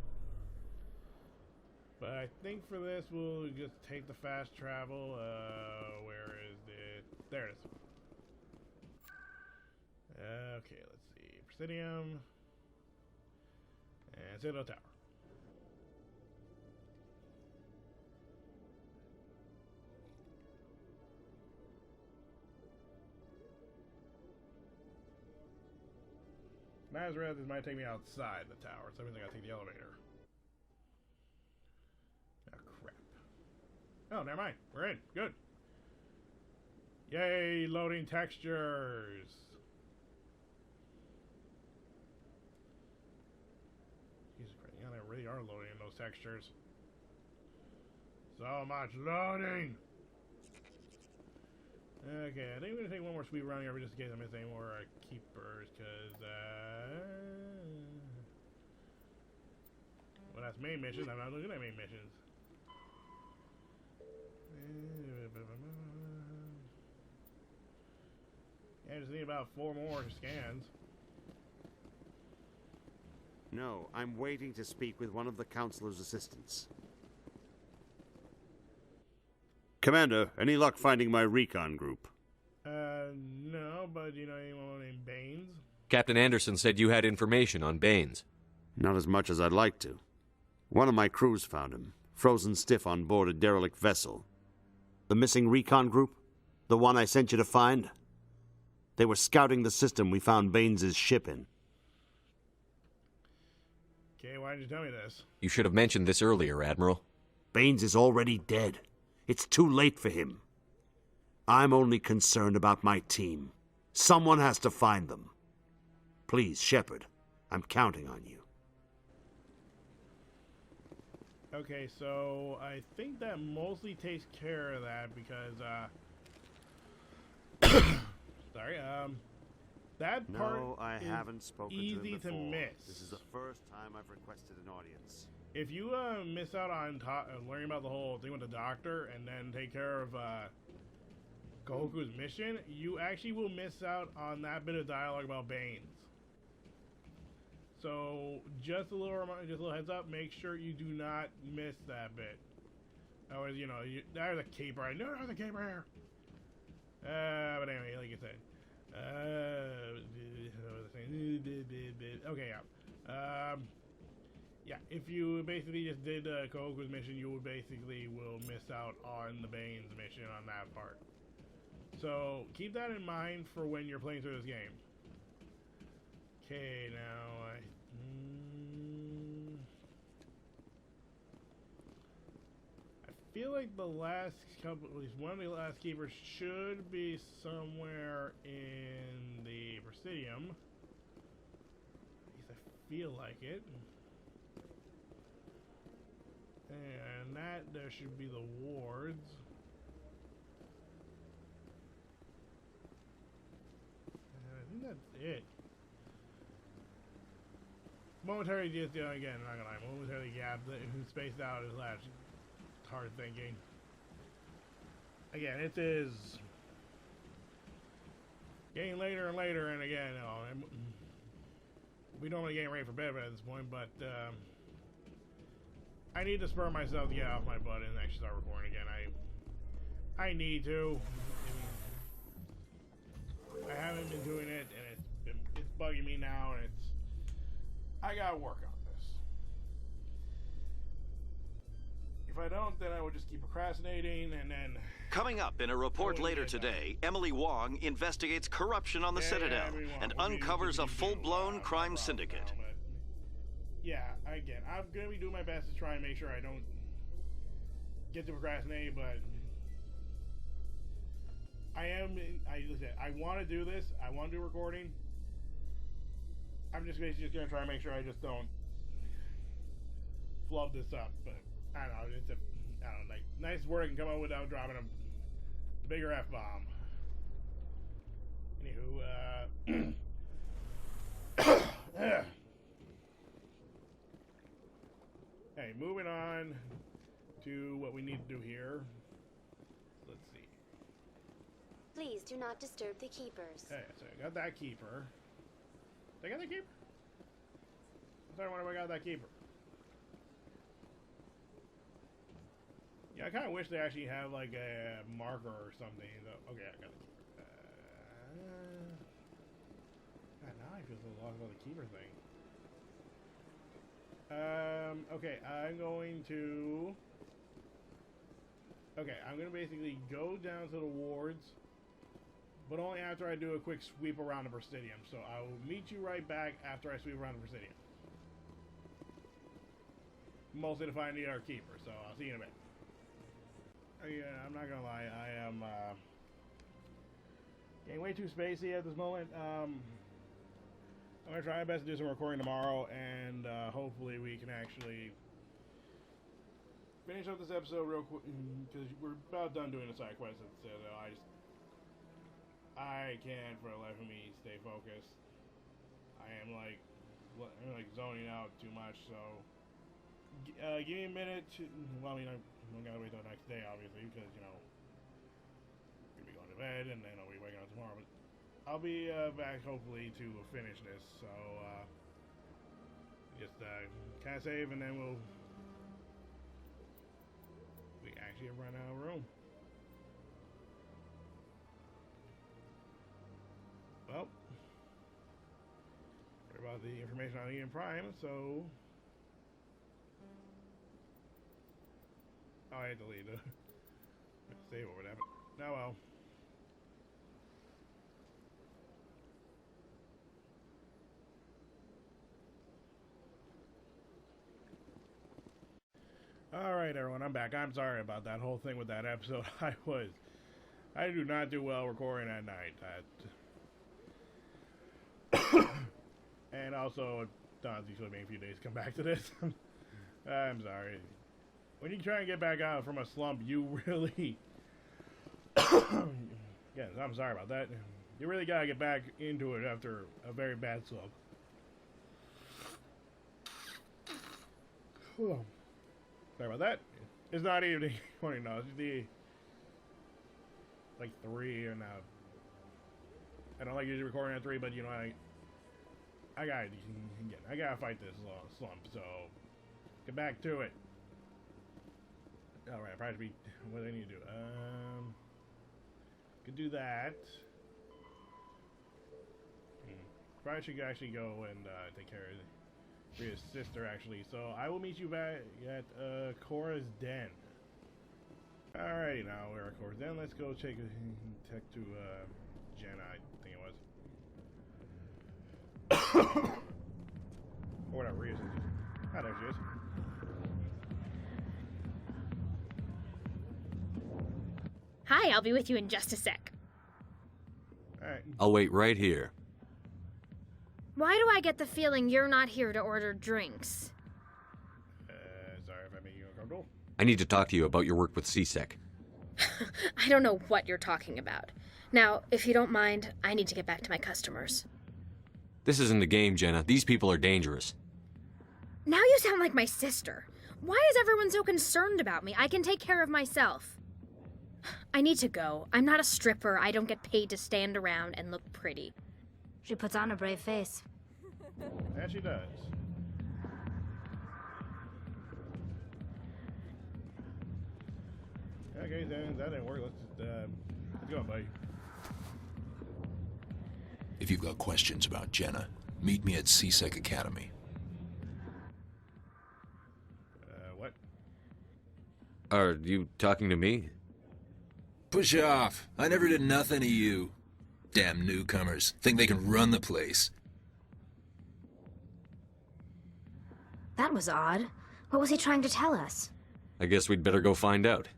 [SPEAKER 1] But I think for this, we'll just take the fast travel. Where is it? There it is. Okay, let's see. Presidium. And Citadel Tower. Nazareth, this might take me outside the tower, so that means I gotta take the elevator. Oh, crap. Oh, never mind. We're in. Good. Yay, loading textures. Jesus Christ, yeah, they really are loading those textures. So much loading! Okay, I think I'm going to take one more sweep around here just in case I miss any more keepers, because, well, that's main mission. I'm not looking at main missions. Yeah, I just need about 4 more scans.
[SPEAKER 8] No, I'm waiting to speak with one of the Councilor's assistants. Commander, any luck finding my recon group?
[SPEAKER 1] No, but you know anyone named Baines?
[SPEAKER 3] Captain Anderson said you had information on Baines.
[SPEAKER 8] Not as much as I'd like to. One of my crews found him, frozen stiff on board a derelict vessel. The missing recon group? The one I sent you to find? They were scouting the system we found Baines' ship in.
[SPEAKER 1] Okay, why didn't you tell me this?
[SPEAKER 3] You should have mentioned this earlier, Admiral.
[SPEAKER 8] Baines is already dead. It's too late for him. I'm only concerned about my team. Someone has to find them. Please, Shepard, I'm counting on you.
[SPEAKER 1] Okay, so I think that mostly takes care of that because, sorry, that part
[SPEAKER 8] No, I haven't spoken to him
[SPEAKER 1] easy
[SPEAKER 8] before.
[SPEAKER 1] to miss.
[SPEAKER 8] This is the first time I've requested an audience.
[SPEAKER 1] If you miss out on learning about the whole thing with the doctor and then take care of Kohoku's mission, you actually will miss out on that bit of dialogue about Baines. So just a little reminder, just a little heads up, make sure you do not miss that bit. Otherwise, you know, there's a caper. I know there's a caper here. But anyway, like I said. Okay, yeah. Yeah, if you basically just did Kohoku's mission, you would basically will miss out on the Baines mission on that part. So keep that in mind for when you're playing through this game. Okay, now I feel like the last couple, at least one of the last keepers should be somewhere in the Presidium. At least I feel like it. And that, there should be the wards. And I think that's it. Momentary, just, again, not gonna lie, momentary gap, spaced out is last. Hard thinking. Again, it is getting later and later, and again, we normally getting ready for bed at this point, but I need to spur myself to get off my butt and actually start recording again. I need to. I haven't been doing it, and it's bugging me now, and I gotta work on this. If I don't, then I will just keep procrastinating, and then...
[SPEAKER 2] Coming up in a report later today, Emily Wong investigates corruption on the Citadel and uncovers a full-blown crime syndicate.
[SPEAKER 1] yeah, again, I'm going to be doing my best to try and make sure I don't get to procrastinate, but listen, I want to do this. I want to do recording. I'm just basically just going to try and make sure I just don't flub this up, but I don't know, it's I don't know, like, nice word I can come up without dropping a bigger F-bomb. Anywho, hey, moving on to what we need to do here. Let's see.
[SPEAKER 23] Please do not disturb the keepers.
[SPEAKER 1] Okay, so I got that keeper. Did I get that keeper? I'm sorry, wonder if I got that keeper. Yeah, I kind of wish they actually have like a marker or something. Okay, I got the keeper. God, now I feel so lost about the keeper thing. Okay, I'm going to basically go down to the wards, but only after I do a quick sweep around the Presidium. So I will meet you right back after I sweep around the Presidium. Mostly to find the other keeper, so I'll see you in a bit. Yeah, I'm not gonna lie, I am getting way too spacey at this moment. I'm gonna try my best to do some recording tomorrow, and hopefully we can actually finish up this episode real quick, because we're about done doing the side quest at Citadel. I can't for the life of me stay focused. I'm like zoning out too much, so give me a minute to, well, I mean, I gotta wait till the next day, obviously, because, you know, we're gonna be going to bed, and then I'll be waking up tomorrow, but I'll be back, hopefully, to finish this, so, just, kind of save, and then we actually have run out of room. Well, heard about the information on Ian Prime, so I had to leave the save or whatever. Oh well. Alright everyone, I'm back. I'm sorry about that whole thing with that episode. I do not do well recording at night. And also, Don's usually a few days to come back to this. I'm sorry. When you try and get back out from a slump, you really... Yes, I'm sorry about that. You really gotta get back into it after a very bad slump. Sorry about that. It's not evening. No, it's the... like 3 and I don't like usually recording at 3, but you know, I gotta fight this slump, so get back to it. Alright, probably what do I need to do? Could do that. Probably should actually go and take care of Ria's sister, actually. So I will meet you back at Cora's Den. Alrighty, now we're at Cora's Den. Let's go tech to Jenna, I think it was. Or whatever, Ria's sister. Ah, there she is.
[SPEAKER 6] Hi, I'll be with you in just a sec.
[SPEAKER 1] Alright.
[SPEAKER 3] I'll wait right here.
[SPEAKER 6] Why do I get the feeling you're not here to order drinks?
[SPEAKER 1] Sorry if I make you uncomfortable.
[SPEAKER 3] I need to talk to you about your work with CSEC.
[SPEAKER 6] I don't know what you're talking about. Now, if you don't mind, I need to get back to my customers.
[SPEAKER 3] This isn't a game, Jenna. These people are dangerous.
[SPEAKER 6] Now you sound like my sister. Why is everyone so concerned about me? I can take care of myself. I need to go. I'm not a stripper. I don't get paid to stand around and look pretty.
[SPEAKER 14] She puts on a brave face.
[SPEAKER 1] Yeah, she does. Okay, then that didn't work. Let's go, buddy.
[SPEAKER 12] If you've got questions about Jenna, meet me at CSEC Academy.
[SPEAKER 1] What?
[SPEAKER 3] Are you talking to me?
[SPEAKER 12] Push off. I never did nothing to you. Damn newcomers. Think they can run the place.
[SPEAKER 14] That was odd. What was he trying to tell us?
[SPEAKER 3] I guess we'd better go find out.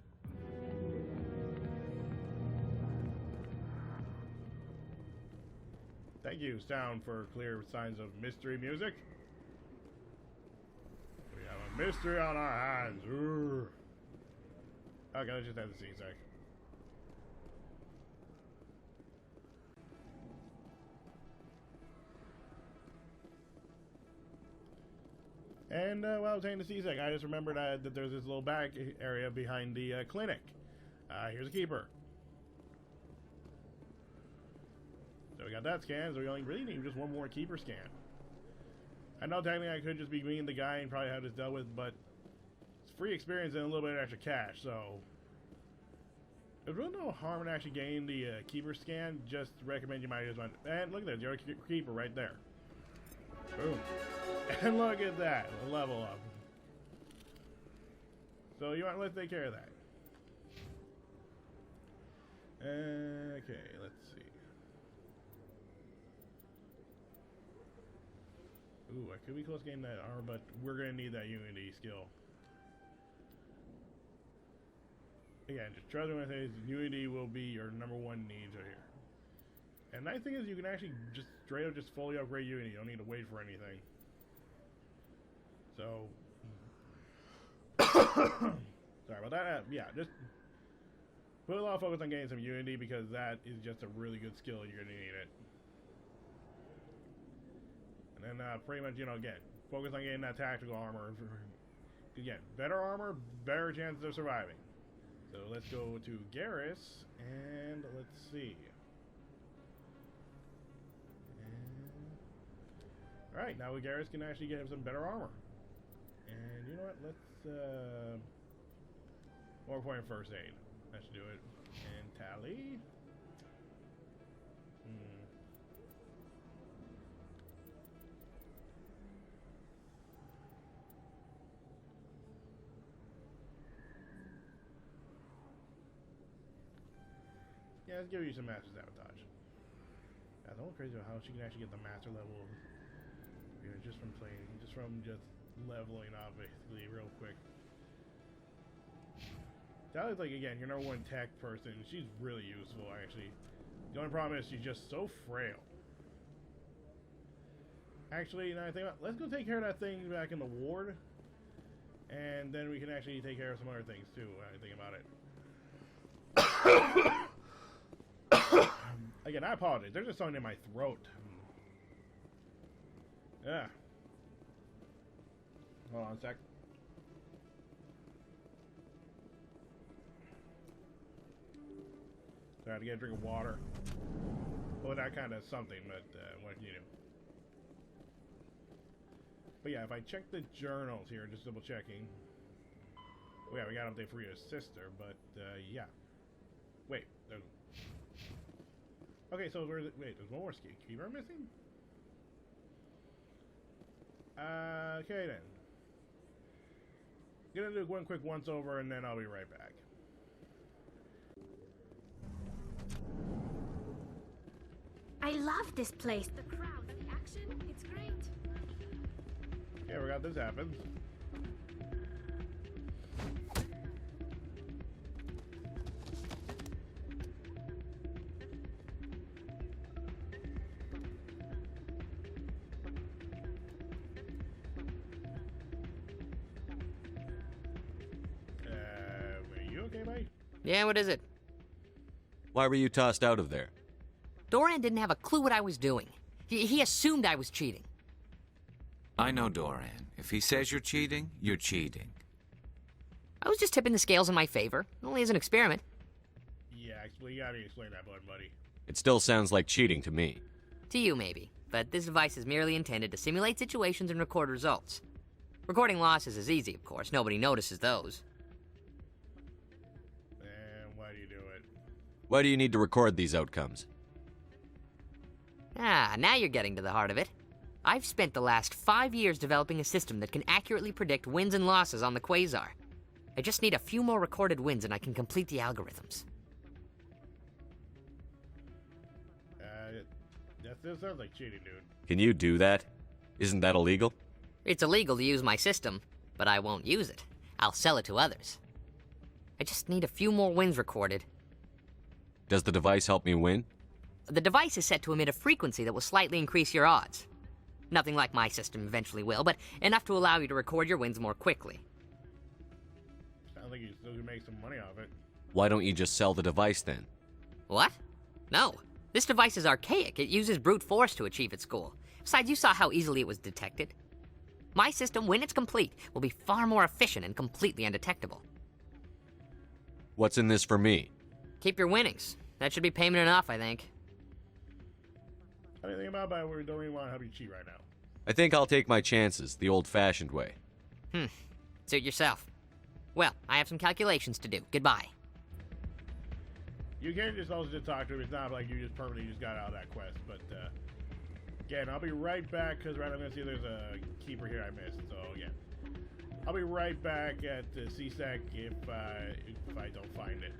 [SPEAKER 1] Thank you, sound, for clear signs of mystery music. We have a mystery on our hands. Urgh. Okay, let's just have the C-sec. And while taking the C-sec, I just remembered that there's this little back area behind the clinic. Here's a keeper. So we got that scan, so we only really need just one more keeper scan. I know technically I could just be me and the guy and probably have this dealt with, but it's free experience and a little bit of extra cash, so there's really no harm in actually getting the keeper scan. Just recommend you might just want. And look at that, your keeper right there. Boom. And look at that, a level up. So you want, let's take care of that. Okay, let's see. Ooh, I could be close getting that armor, but we're gonna need that Unity skill. Again, just trust me when I say Unity will be your #1 needs right here. And the nice thing is you can actually just straight up just fully upgrade Unity. You don't need to wait for anything. So, sorry about that. Yeah, just put a lot of focus on getting some Unity because that is just a really good skill. You're gonna need it. And then pretty much, again, focus on getting that tactical armor. Again, better armor, better chances of surviving. So let's go to Garrus, and let's see. Alright, now Garrus can actually get him some better armor. And you know what, let's, more point first aid. That should do it. And Tally. Yeah, let's give you some master sabotage. That's all crazy about how she can actually get the master level, just from playing, just leveling up basically real quick. That is like, again, your #1 tech person. She's really useful actually. The only problem is she's just so frail. Actually, now I think about, let's go take care of that thing back in the ward, and then we can actually take care of some other things too. When I think about it. Again, I apologize. There's just something in my throat. Yeah. Hold on a sec. So I had to get a drink of water. Well, that kind of something, but what can you do? But yeah, if I check the journals here, just double checking. Oh yeah, we got an update for your sister, but yeah. Wait, there's. Okay, so wait, there's one more keeper missing? Okay then. Gonna do one quick once over and then I'll be right back.
[SPEAKER 14] I love this place. The crowd, the action, it's great.
[SPEAKER 1] Yeah, we got this happen. Are you okay, mate?
[SPEAKER 7] Yeah, what is it?
[SPEAKER 3] Why were you tossed out of there?
[SPEAKER 7] Doran didn't have a clue what I was doing. He assumed I was cheating.
[SPEAKER 4] I know Doran. If he says you're cheating, you're cheating.
[SPEAKER 7] I was just tipping the scales in my favor. Only as an experiment.
[SPEAKER 1] Yeah, you gotta explain that, buddy.
[SPEAKER 3] It still sounds like cheating to me.
[SPEAKER 7] To you, maybe. But this device is merely intended to simulate situations and record results. Recording losses is easy, of course. Nobody notices those.
[SPEAKER 1] And why do you do it?
[SPEAKER 3] Why do you need to record these outcomes?
[SPEAKER 7] Ah, now you're getting to the heart of it. I've spent the last 5 years developing a system that can accurately predict wins and losses on the Quasar. I just need a few more recorded wins and I can complete the algorithms.
[SPEAKER 1] That still sounds like cheating, dude.
[SPEAKER 3] Can you do that? Isn't that illegal?
[SPEAKER 7] It's illegal to use my system, but I won't use it. I'll sell it to others. I just need a few more wins recorded.
[SPEAKER 3] Does the device help me win?
[SPEAKER 7] The device is set to emit a frequency that will slightly increase your odds. Nothing like my system eventually will, but enough to allow you to record your wins more quickly.
[SPEAKER 1] Sounds like you still can make some money off it.
[SPEAKER 3] Why don't you just sell the device then?
[SPEAKER 7] What? No. This device is archaic. It uses brute force to achieve its goal. Besides, you saw how easily it was detected. My system, when it's complete, will be far more efficient and completely undetectable.
[SPEAKER 3] What's in this for me?
[SPEAKER 7] Keep your winnings. That should be payment enough, I think.
[SPEAKER 1] How do you think about it? We don't even want to help you cheat right now.
[SPEAKER 3] I think I'll take my chances the old-fashioned way.
[SPEAKER 7] Suit yourself. Well, I have some calculations to do. Goodbye.
[SPEAKER 1] You can just also talk to him. It's not like you just permanently just got out of that quest. But, again, I'll be right back, because right now I'm going to see there's a keeper here I missed. So, yeah. I'll be right back at CSEC if I don't find it.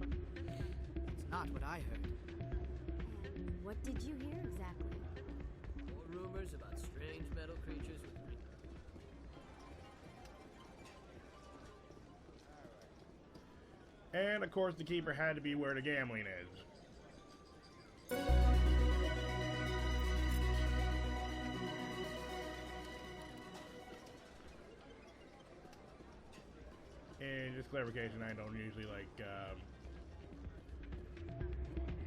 [SPEAKER 11] It's not what I heard.
[SPEAKER 23] What did you hear exactly?
[SPEAKER 11] More rumors about strange metal creatures with...
[SPEAKER 1] And, of course, the keeper had to be where the gambling is. And just clarification, I don't usually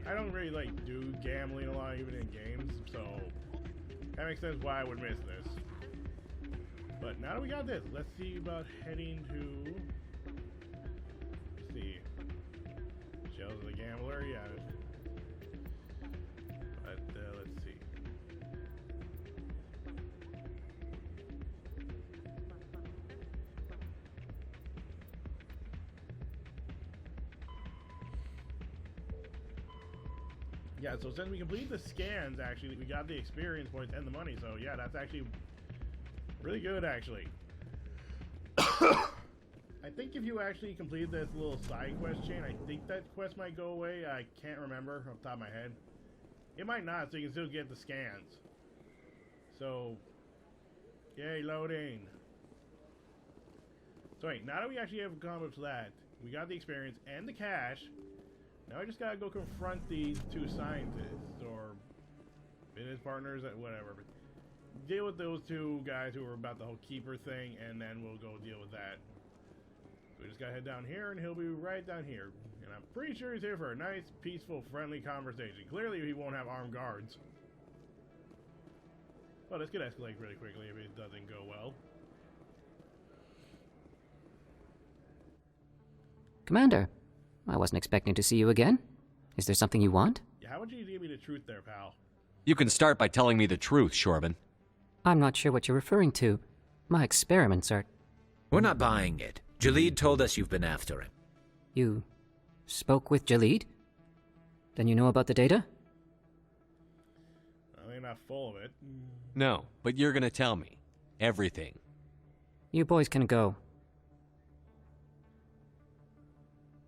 [SPEAKER 1] I don't really do gambling a lot, even in games, so that makes sense why I would miss this. But now that we got this, let's see about heading to... Let's see. Shells of the Gambler, yeah. But, let's see. Yeah, so since we completed the scans, actually, we got the experience points and the money, so yeah, that's actually really good, actually. I think if you actually complete this little side quest chain, I think that quest might go away. I can't remember off the top of my head. It might not, so you can still get the scans. So, yay, loading. So wait, now that we actually have accomplished that, we got the experience and the cash. Now I just gotta go confront these two scientists, or business partners, whatever. But deal with those two guys who were about the whole keeper thing, and then we'll go deal with that. So we just gotta head down here, and he'll be right down here. And I'm pretty sure he's here for a nice, peaceful, friendly conversation. Clearly he won't have armed guards. Well, this could escalate really quickly if it doesn't go well.
[SPEAKER 9] Commander, I wasn't expecting to see you again. Is there something you want?
[SPEAKER 1] Yeah, how would you give me the truth there, pal?
[SPEAKER 3] You can start by telling me the truth, Shorban.
[SPEAKER 9] I'm not sure what you're referring to. My experiments are...
[SPEAKER 12] We're not buying it. Jalid told us you've been after him.
[SPEAKER 9] You spoke with Jalid? Then you know about the data?
[SPEAKER 1] I think not full of it.
[SPEAKER 3] No, but you're gonna tell me. Everything.
[SPEAKER 9] You boys can go.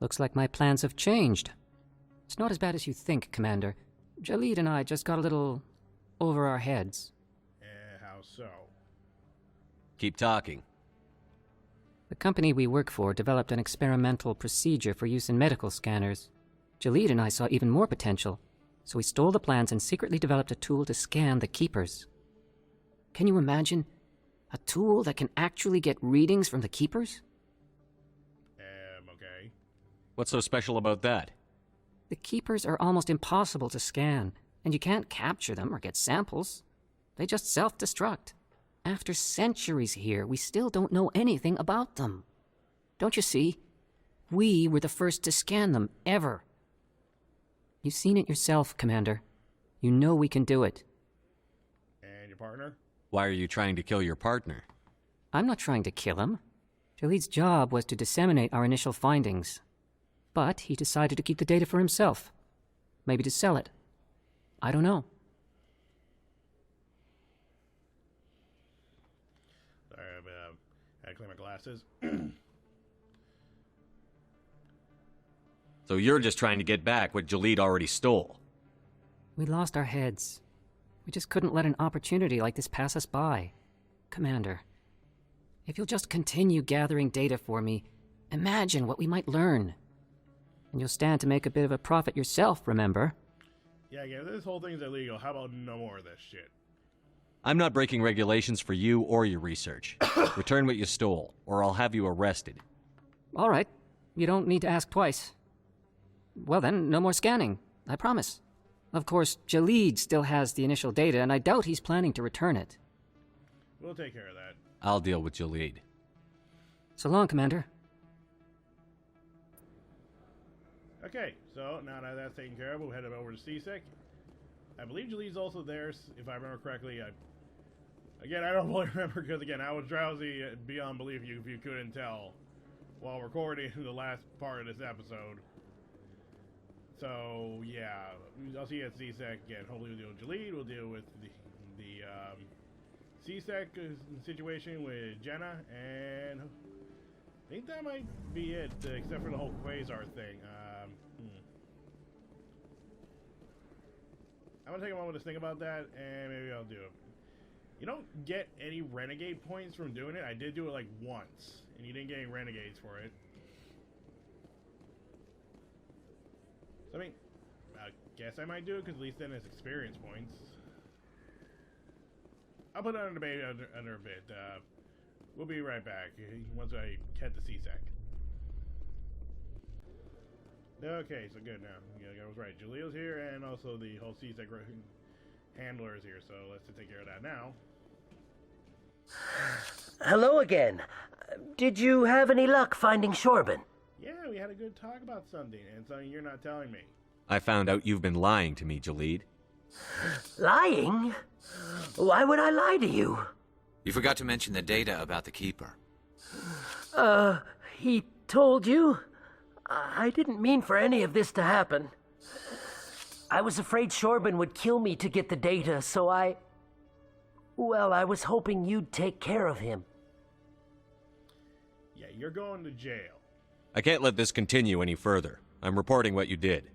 [SPEAKER 9] Looks like my plans have changed. It's not as bad as you think, Commander. Jalid and I just got a little over our heads.
[SPEAKER 1] How so?
[SPEAKER 3] Keep talking.
[SPEAKER 9] The company we work for developed an experimental procedure for use in medical scanners. Jalid and I saw even more potential, so we stole the plans and secretly developed a tool to scan the Keepers. Can you imagine? A tool that can actually get readings from the Keepers?
[SPEAKER 1] Okay.
[SPEAKER 3] What's so special about that?
[SPEAKER 9] The Keepers are almost impossible to scan, and you can't capture them or get samples. They just self-destruct. After centuries here, we still don't know anything about them. Don't you see? We were the first to scan them, ever. You've seen it yourself, Commander. You know we can do it.
[SPEAKER 1] And your partner?
[SPEAKER 3] Why are you trying to kill your partner?
[SPEAKER 9] I'm not trying to kill him. Jalid's job was to disseminate our initial findings. But he decided to keep the data for himself. Maybe to sell it. I don't know.
[SPEAKER 1] Sorry, I had to clean my glasses.
[SPEAKER 3] So you're just trying to get back what Jalid already stole.
[SPEAKER 9] We lost our heads. We just couldn't let an opportunity like this pass us by. Commander, if you'll just continue gathering data for me, imagine what we might learn. And you'll stand to make a bit of a profit yourself, remember?
[SPEAKER 1] Yeah, again, this whole thing's illegal. How about no more of this shit?
[SPEAKER 3] I'm not breaking regulations for you or your research. Return what you stole, or I'll have you arrested.
[SPEAKER 9] All right. You don't need to ask twice. Well then, no more scanning. I promise. Of course, Jalid still has the initial data, and I doubt he's planning to return it.
[SPEAKER 1] We'll take care of that.
[SPEAKER 3] I'll deal with Jalid.
[SPEAKER 9] So long, Commander.
[SPEAKER 1] Okay, so now that that's taken care of, we'll head over to CSEC. I believe Jalid's also there, if I remember correctly. Again, I don't really remember because, again, I was drowsy beyond belief if you couldn't tell while recording the last part of this episode. So, yeah, I'll see you at CSEC again. Hopefully we'll deal with Jalid. We'll deal with the CSEC situation with Jenna, and I think that might be it, except for the whole Quasar thing. I'm gonna take a moment to think about that, and maybe I'll do it. You don't get any renegade points from doing it. I did do it like once, and you didn't get any renegades for it. So, I mean, I guess I might do it because at least then it's experience points. I'll put it under debate under a bit. We'll be right back once I head to CSEC. Okay, so good now. Yeah, I was right. Julio's here, and also the whole CSEC handler is here, so let's take care of that now.
[SPEAKER 16] Hello again. Did you have any luck finding Shorban?
[SPEAKER 1] Yeah, we had a good talk about something, and something you're not telling me.
[SPEAKER 3] I found out you've been lying to me, Jalid.
[SPEAKER 16] Lying? Why would I lie to you?
[SPEAKER 4] You forgot to mention the data about the Keeper.
[SPEAKER 16] He told you? I didn't mean for any of this to happen. I was afraid Shorban would kill me to get the data, so I was hoping you'd take care of him.
[SPEAKER 1] Yeah, you're going to jail.
[SPEAKER 3] I can't let this continue any further. I'm reporting what you did.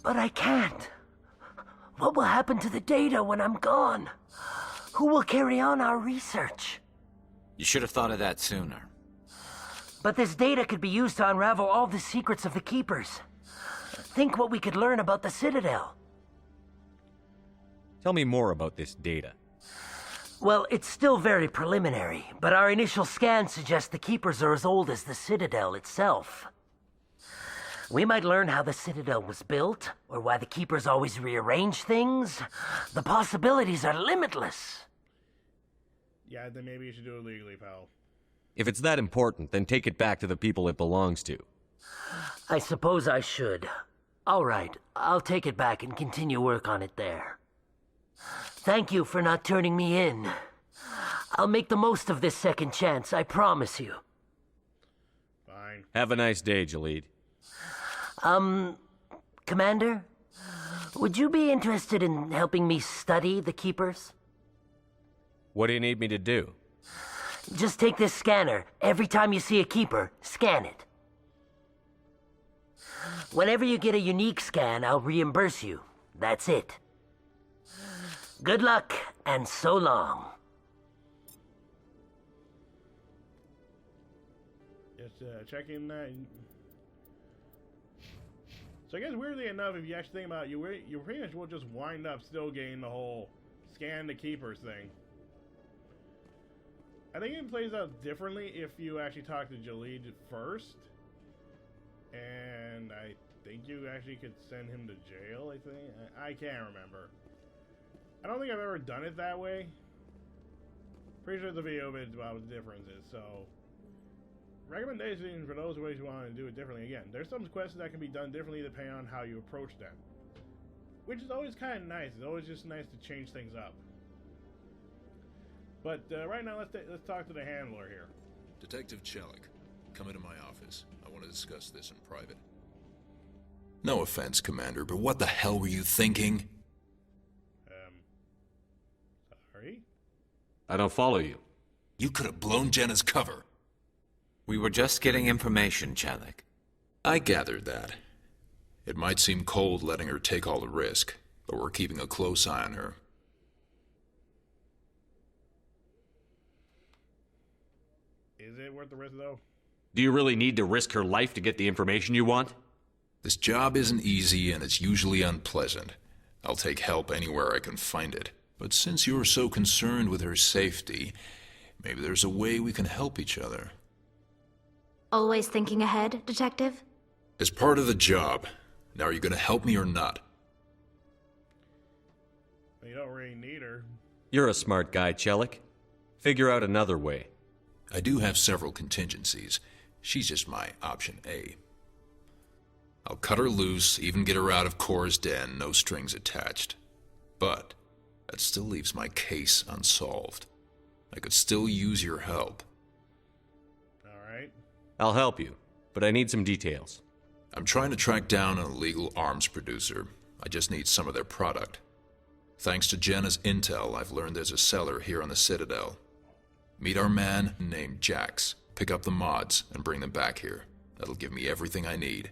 [SPEAKER 16] But I can't. What will happen to the data when I'm gone? Who will carry on our research?
[SPEAKER 4] You should have thought of that sooner.
[SPEAKER 16] But this data could be used to unravel all the secrets of the Keepers. Think what we could learn about the Citadel.
[SPEAKER 3] Tell me more about this data.
[SPEAKER 16] Well, it's still very preliminary, but our initial scans suggest the Keepers are as old as the Citadel itself. We might learn how the Citadel was built, or why the Keepers always rearrange things. The possibilities are limitless.
[SPEAKER 1] Yeah, then maybe you should do it legally, pal.
[SPEAKER 3] If it's that important, then take it back to the people it belongs to.
[SPEAKER 16] I suppose I should. All right, I'll take it back and continue work on it there. Thank you for not turning me in. I'll make the most of this second chance, I promise you.
[SPEAKER 1] Fine.
[SPEAKER 3] Have a nice day, Jalid.
[SPEAKER 16] Commander? Would you be interested in helping me study the Keepers?
[SPEAKER 3] What do you need me to do?
[SPEAKER 16] Just take this scanner. Every time you see a Keeper, scan it. Whenever you get a unique scan, I'll reimburse you. That's it. Good luck, and so long.
[SPEAKER 1] Just checking that. So I guess weirdly enough, if you actually think about it, you pretty much will just wind up still getting the whole scan the Keepers thing. I think it plays out differently if you actually talk to Jalid first. And I think you actually could send him to jail, I think. I can't remember. I don't think I've ever done it that way. Pretty sure the video is about what the difference is, so... Recommendation for those who want to do it differently. Again, there's some questions that can be done differently depending on how you approach them. Which is always kind of nice. It's always just nice to change things up. But right now, let's talk to the handler here.
[SPEAKER 12] Detective Chelik, come into my office. I want to discuss this in private. No offense, Commander, but what the hell were you thinking?
[SPEAKER 1] Sorry?
[SPEAKER 3] I don't follow you.
[SPEAKER 12] You could have blown Jenna's cover.
[SPEAKER 4] We were just getting information, Chelik.
[SPEAKER 12] I gathered that. It might seem cold letting her take all the risk, but we're keeping a close eye on her.
[SPEAKER 1] Is it worth the risk, though?
[SPEAKER 3] Do you really need to risk her life to get the information you want?
[SPEAKER 12] This job isn't easy and it's usually unpleasant. I'll take help anywhere I can find it. But since you're so concerned with her safety, maybe there's a way we can help each other.
[SPEAKER 14] Always thinking ahead, Detective?
[SPEAKER 12] As part of the job. Now, are you going to help me or not?
[SPEAKER 1] You don't really need her.
[SPEAKER 3] You're a smart guy, Chelik. Figure out another way.
[SPEAKER 12] I do have several contingencies. She's just my option A. I'll cut her loose, even get her out of Cora's den, no strings attached. But that still leaves my case unsolved. I could still use your help.
[SPEAKER 1] Alright.
[SPEAKER 3] I'll help you, but I need some details.
[SPEAKER 12] I'm trying to track down an illegal arms producer. I just need some of their product. Thanks to Jenna's intel, I've learned there's a seller here on the Citadel. Meet our man named Jax. Pick up the mods and bring them back here. That'll give me everything I need.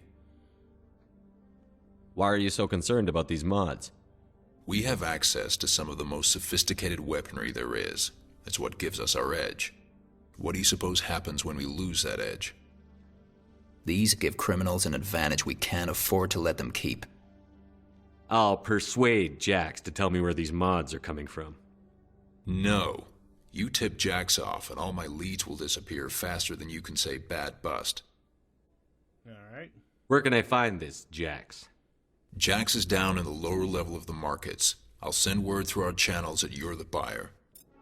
[SPEAKER 3] Why are you so concerned about these mods?
[SPEAKER 12] We have access to some of the most sophisticated weaponry there is. It's what gives us our edge. What do you suppose happens when we lose that edge?
[SPEAKER 19] These give criminals an advantage we can't afford to let them keep.
[SPEAKER 3] I'll persuade Jax to tell me where these mods are coming from.
[SPEAKER 12] No. You tip Jax off and all my leads will disappear faster than you can say bad bust.
[SPEAKER 1] Alright.
[SPEAKER 3] Where can I find this Jax?
[SPEAKER 12] Jax is down in the lower level of the markets. I'll send word through our channels that you're the buyer.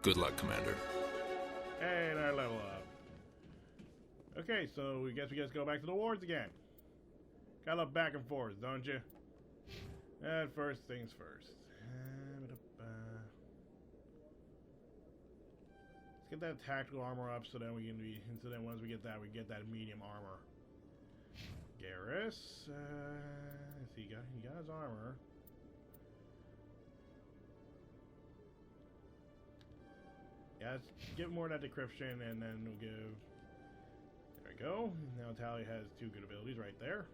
[SPEAKER 12] Good luck, Commander.
[SPEAKER 1] And I level up. Okay, so we guess we just go back to the wards again. Gotta look back and forth, don't you? And first things first. Let's get that tactical armor up so then we can be. So then once we get that medium armor. Garrus, let's see, he got his armor. Yeah, let's give more of that decryption, and then we'll give. There we go. Now Tali has 2 good abilities right there.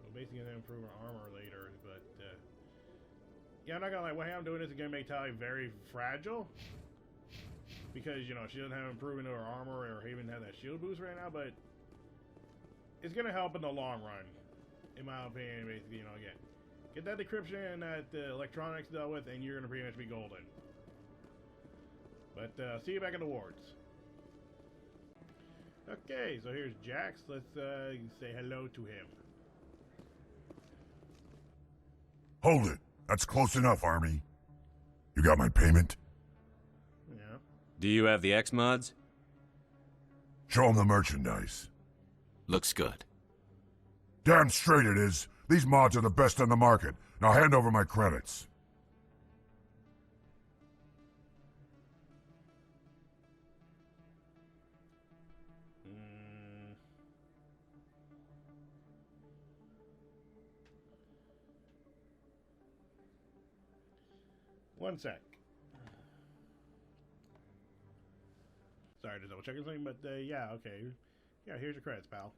[SPEAKER 1] We'll basically gonna improve her armor later, but yeah, I'm not gonna lie. What I'm doing is gonna make Tali very fragile because you know she doesn't have improvement to her armor or even have that shield boost right now, but it's gonna help in the long run, in my opinion. Basically, you know, again, get that decryption and that electronics dealt with, and you're gonna pretty much be golden. But see you back in the wards. Okay, so here's Jax. Let's say hello to him.
[SPEAKER 20] Hold it. That's close enough, Army. You got my payment?
[SPEAKER 1] Yeah.
[SPEAKER 3] Do you have the X mods?
[SPEAKER 20] Show him the merchandise.
[SPEAKER 4] Looks good.
[SPEAKER 20] Damn straight it is. These mods are the best on the market. Now hand over my credits.
[SPEAKER 1] One sec. Sorry to double check something, but yeah, okay. Yeah, here's your credits, pal.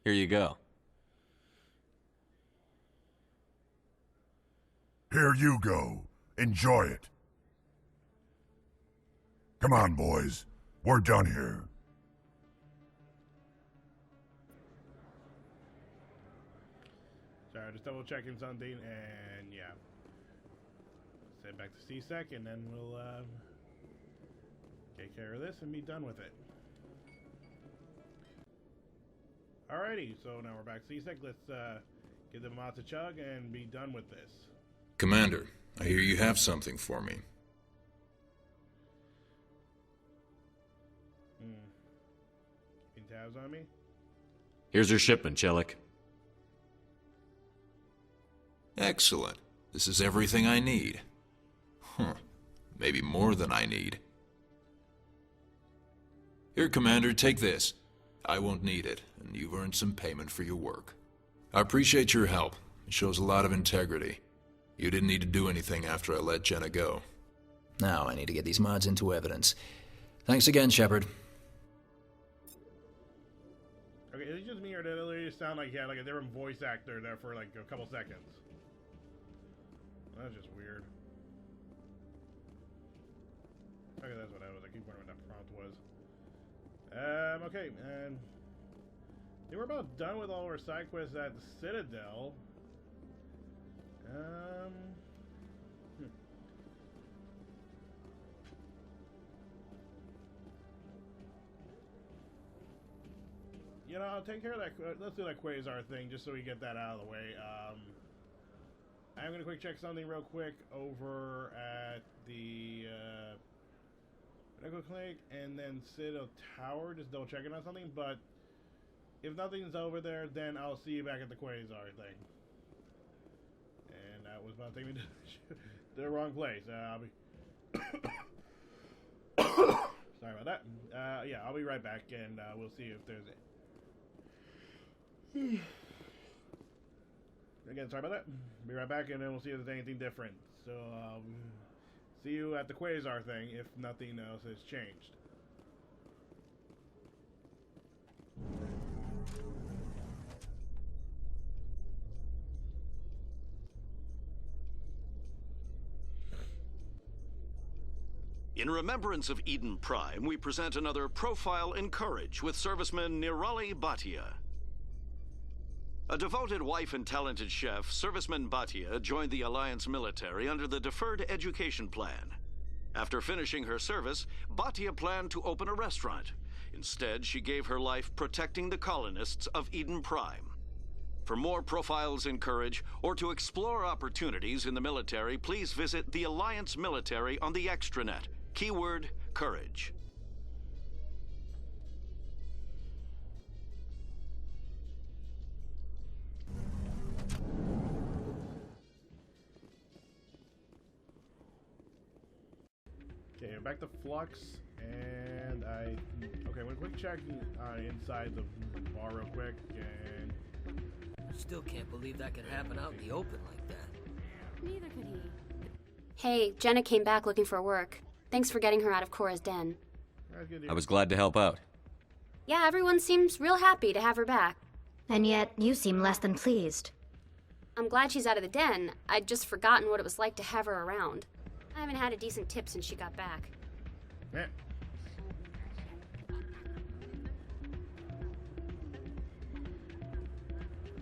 [SPEAKER 3] Here you go.
[SPEAKER 20] Here you go. Enjoy it. Come on, boys. We're done here.
[SPEAKER 1] Sorry, just double checking something, and yeah. Let's head back to C-Sec, and then we'll take care of this and be done with it. Alrighty, so now we're back to C-Sec. Let's give them out to chug and be done with this.
[SPEAKER 12] Commander, I hear you have something for me.
[SPEAKER 1] Keeping tabs on me?
[SPEAKER 3] Here's your shipment, Chelik.
[SPEAKER 12] Excellent. This is everything I need. Huh. Maybe more than I need. Here, Commander, take this. I won't need it, and you've earned some payment for your work. I appreciate your help. It shows a lot of integrity. You didn't need to do anything after I let Jenna go.
[SPEAKER 19] Now I need to get these mods into evidence. Thanks again, Shepard.
[SPEAKER 1] Okay, is it just me or did it literally sound like he had like a different voice actor there for like a couple seconds? That's just weird. Okay, that's what that was. I keep wondering what that prompt was. Okay, and I think we're about done with all our side quests at the Citadel. You know, I'll take care of that. Let's do that Quasar thing just so we get that out of the way. I'm gonna quick check something real quick over at the medical clinic and then Citadel Tower, just double checking on something. But if nothing's over there, then I'll see you back at the Quasar thing. And that was about to take me to the wrong place. I'll be sorry about that. Yeah, I'll be right back, and we'll see if there's again, sorry about that. Be right back, and then we'll see if there's anything different. So, see you at the Quasar thing if nothing else has changed.
[SPEAKER 2] In remembrance of Eden Prime, we present another profile in courage with serviceman Nirali Bhatia. A devoted wife and talented chef, Serviceman Bhatia joined the Alliance military under the Deferred Education Plan. After finishing her service, Bhatia planned to open a restaurant. Instead, she gave her life protecting the colonists of Eden Prime. For more profiles in courage, or to explore opportunities in the military, please visit the Alliance military on the extranet. Keyword, courage.
[SPEAKER 1] Okay, back to Flux, and okay, I'm gonna quick check inside the bar real quick, and
[SPEAKER 11] Still can't believe that could happen out in the open like that.
[SPEAKER 23] Neither could he.
[SPEAKER 13] Hey, Jenna came back looking for work. Thanks for getting her out of Cora's den.
[SPEAKER 3] I was glad to help out.
[SPEAKER 13] Yeah, everyone seems real happy to have her back.
[SPEAKER 14] And yet, you seem less than pleased.
[SPEAKER 13] I'm glad she's out of the den. I'd just forgotten what it was like to have her around. I haven't had a decent tip since she got back.
[SPEAKER 1] yeah.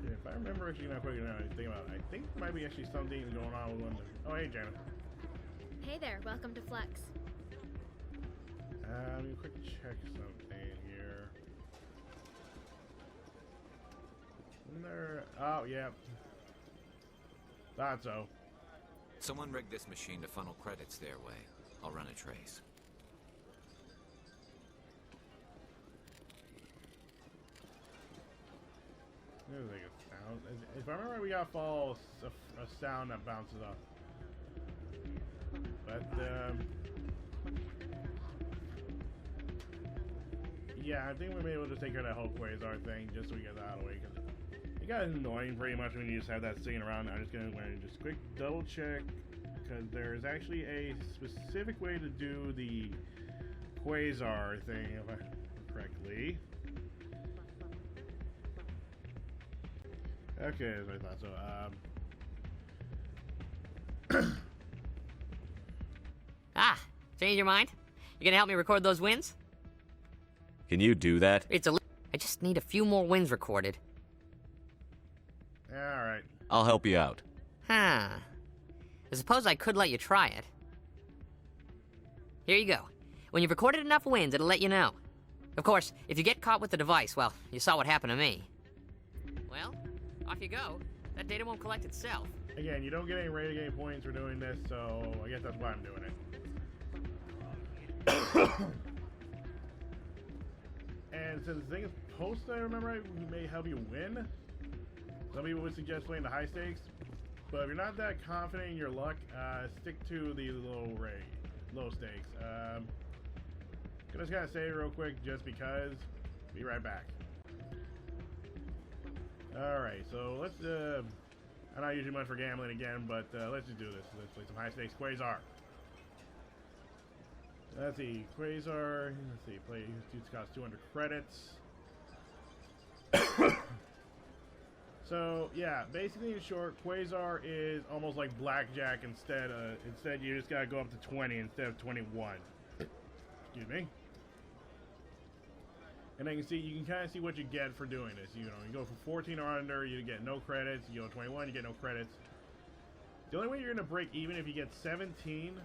[SPEAKER 1] If I remember actually not quite anything about it, I think there might be actually something going on with one of the... Oh, hey, Janet.
[SPEAKER 6] Hey there, welcome to Flex.
[SPEAKER 1] Let me quick check something here. Isn't there... Oh, yeah. Thought so.
[SPEAKER 4] Someone rigged this machine to funnel credits their way. I'll run a trace.
[SPEAKER 1] There's like a sound. If I remember, we gotta follow a sound that bounces off. But, yeah, I think we may be able to take care of that whole Quasar thing just so we get that out of the way. Cause it got annoying pretty much when you just have that sitting around. I'm just gonna just quick double check because there is actually a specific way to do the Quasar thing, if I remember correctly. Okay, as I thought so.
[SPEAKER 7] Change your mind? You gonna help me record those wins?
[SPEAKER 3] Can you do that?
[SPEAKER 7] I just need a few more wins recorded.
[SPEAKER 1] Alright.
[SPEAKER 3] I'll help you out.
[SPEAKER 7] Huh. I suppose I could let you try it. Here you go. When you've recorded enough wins, it'll let you know. Of course, if you get caught with the device, well, you saw what happened to me. Well, off you go. That data won't collect itself.
[SPEAKER 1] Again, you don't get any rating game points for doing this, so I guess that's why I'm doing it. And since the thing is posted, I remember right, we may help you win. Some people would suggest playing the high stakes, but if you're not that confident in your luck, stick to the low stakes. I'm just gonna say it real quick, just because. Be right back. All right, so let's. I'm not usually much for gambling again, but let's just do this. Let's play some high stakes Quasar. Let's see, Quasar. Let's see, play. It costs 200 credits. So yeah, basically in short, Quasar is almost like blackjack. Instead you just gotta go up to 20 instead of 21. Excuse me. And then you can kind of see what you get for doing this. You know, you go for 14 or under, you get no credits. You go 21, you get no credits. The only way you're going to break even if you get 17,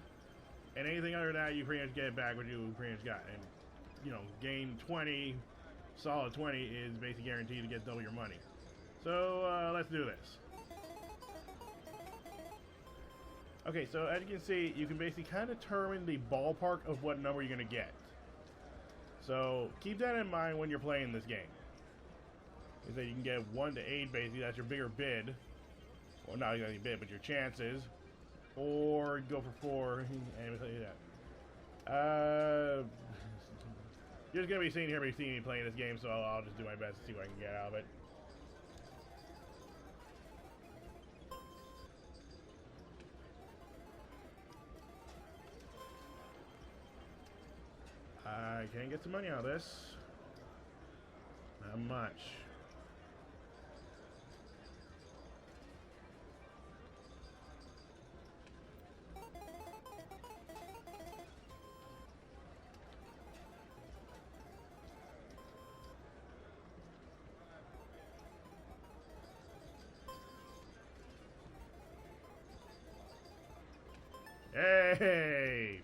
[SPEAKER 1] and anything under that, you pretty much get back what you pretty much got. And, you know, gain 20, solid 20 is basically guaranteed to get double your money. So, let's do this. Okay, so as you can see, you can basically kind of determine the ballpark of what number you're going to get. So keep that in mind when you're playing this game. Is that you can get 1 to 8 basically, that's your bigger bid. Well, not exactly bid, but your chances. Or go for 4, and we'll tell you that. You're just going to be seeing me playing this game, so I'll just do my best to see what I can get out of it. I can get some money out of this. Not much. Hey!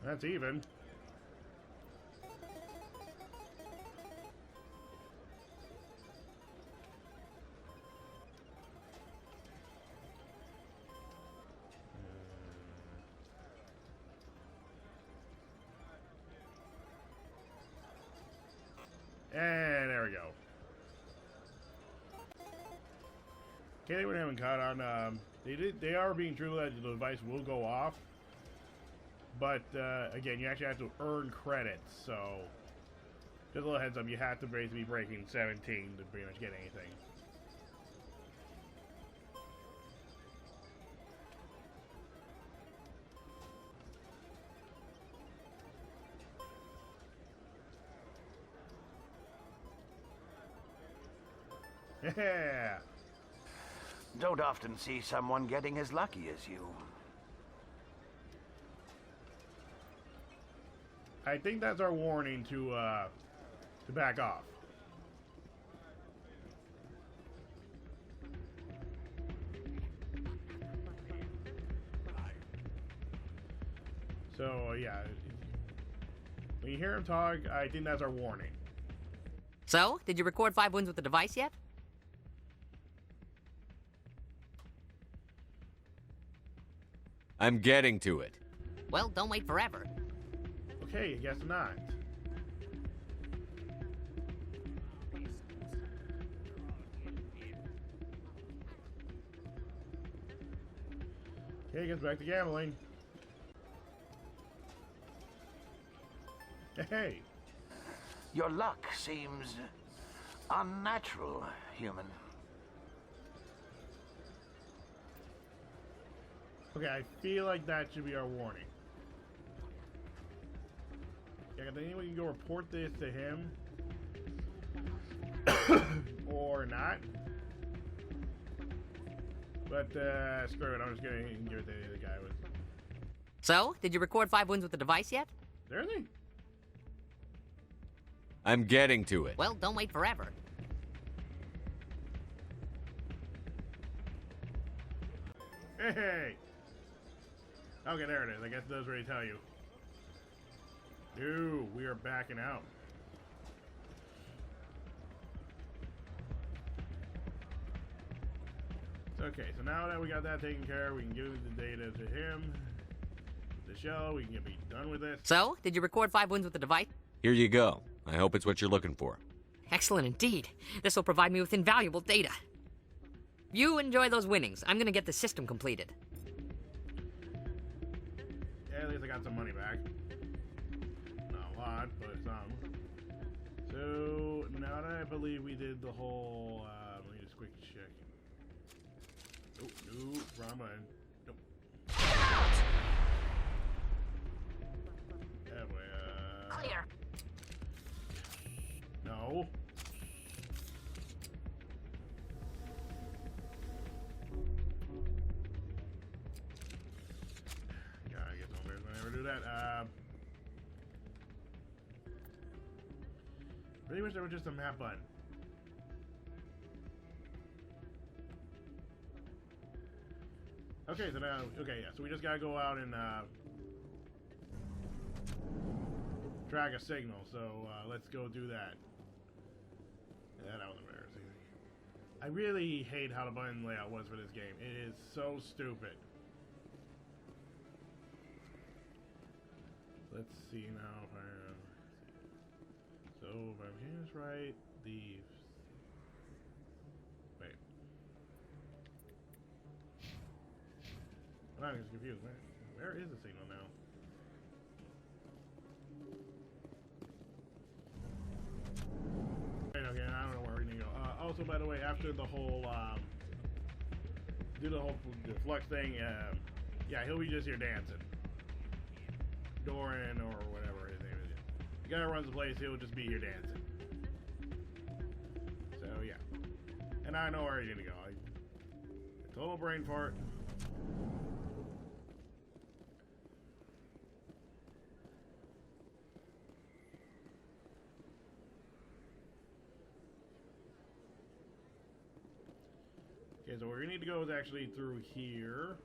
[SPEAKER 1] That's even. And there we go. Okay, they haven't caught on. They are being true that the device will go off. But, again, you actually have to earn credits, so just a little heads up, you have to basically be breaking 17 to pretty much get anything. Yeah!
[SPEAKER 15] Don't often see someone getting as lucky as you.
[SPEAKER 1] I think that's our warning to back off. So, yeah. When you hear him talk, I think that's our warning.
[SPEAKER 7] So, did you record 5 wins with the device yet?
[SPEAKER 3] I'm getting to it.
[SPEAKER 7] Well, don't wait forever.
[SPEAKER 1] Okay, I guess not. Okay, gets back to gambling. Hey!
[SPEAKER 15] Your luck seems unnatural, human.
[SPEAKER 1] Okay, I feel like that should be our warning. Yeah, I think we can go report this to him. Or not. But, screw it, I'm just gonna give it to the guy with.
[SPEAKER 7] So, did you record 5 wins with the device yet?
[SPEAKER 1] Seriously?
[SPEAKER 3] I'm getting to it.
[SPEAKER 7] Well, don't wait forever.
[SPEAKER 1] Hey! Okay, there it is. I guess it does really tell you. No, we are backing out. Okay, so now that we got that taken care of, we can give the data to him, the show, we can be done with this.
[SPEAKER 7] So, did you record 5 wins with the device?
[SPEAKER 3] Here you go. I hope it's what you're looking for.
[SPEAKER 7] Excellent indeed. This will provide me with invaluable data. You enjoy those winnings. I'm gonna get the system completed.
[SPEAKER 1] Yeah, at least I got some money back. Not a lot, but some. So, now that I believe we did the whole, let me just quick check. Oh, no, wrong button. Nope. that. Really wish there was just a map button. Okay, so now, okay, yeah, so we just gotta go out and track a signal. So let's go do that. Yeah, that was embarrassing. I really hate how the button layout was for this game. It is so stupid. Let's see now if I so if I'm getting this right, wait. I'm just confused. Where is the signal now? Okay, I don't know where we need to go. Also, by the way, after the whole do the whole flux thing, yeah, he'll be just here dancing. Doran or whatever his name is. The guy who runs the place, he'll just be here dancing. So yeah, and I know where he's gonna go. Total brain fart. Okay, so where we need to go is actually through here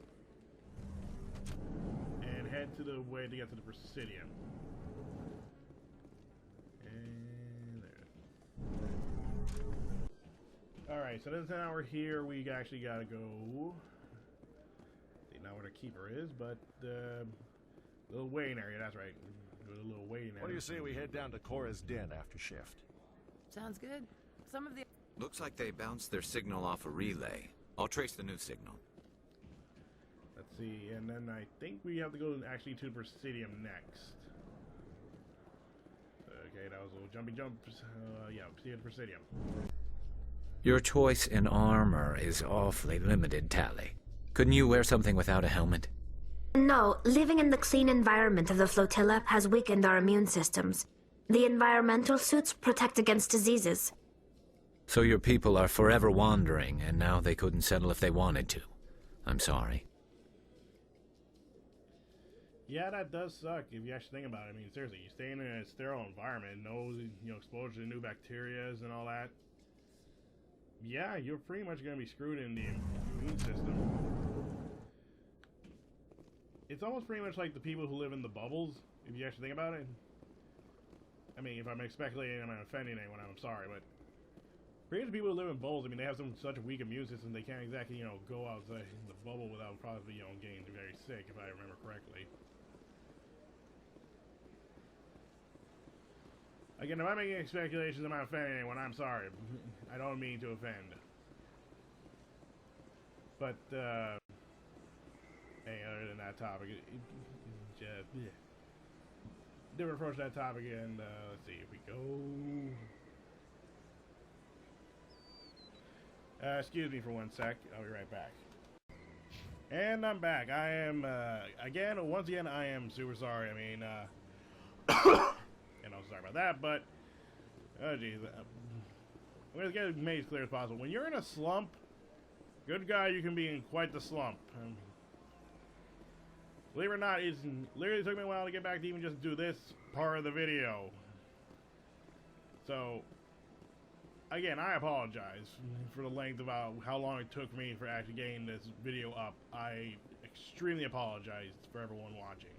[SPEAKER 1] and head to the way to get to the Presidium. And there. Alright, so now we're here. We actually gotta go. See now where the keeper is, but little waiting area, that's right. Go to the little waiting area.
[SPEAKER 17] What do you say we head down to Cora's den after shift?
[SPEAKER 21] Sounds good. Some of the...
[SPEAKER 4] Looks like they bounced their signal off a relay. I'll trace the new signal.
[SPEAKER 1] Let's see, and then I think we have to go actually to the Presidium next. Okay, that was a little jumpy jump. Yeah, see the Presidium.
[SPEAKER 4] Your choice in armor is awfully limited, Tally. Couldn't you wear something without a helmet?
[SPEAKER 14] No, living in the clean environment of the flotilla has weakened our immune systems. The environmental suits protect against diseases.
[SPEAKER 4] So your people are forever wandering, and now they couldn't settle if they wanted to. I'm sorry.
[SPEAKER 1] Yeah, that does suck if you actually think about it. I mean, seriously, you stay in a sterile environment, no, exposure to new bacterias and all that. Yeah, you're pretty much going to be screwed in the immune system. It's almost pretty much like the people who live in the bubbles, if you actually think about it. I mean, if I'm speculating, I'm not offending anyone, I'm sorry, but pretty much people who live in bubbles, I mean, they have such a weak immune system, they can't exactly, go outside the bubble without probably, getting very sick, if I remember correctly. Again, if I'm making speculations, I'm not offending anyone, I'm sorry. I don't mean to offend. But, hey, other than that topic, different approach to that topic, and, let's see, if we go... excuse me for one sec, I'll be right back. And I'm back. I am, once again, I am super sorry. I mean, and I'm sorry about that, but, oh geez, I'm going to get it made as clear as possible. When you're in a slump, good guy, you can be in quite the slump. Believe it or not, it literally took me a while to get back to even just do this part of the video. So, again, I apologize for the length of how long it took me for actually getting this video up. I extremely apologize for everyone watching.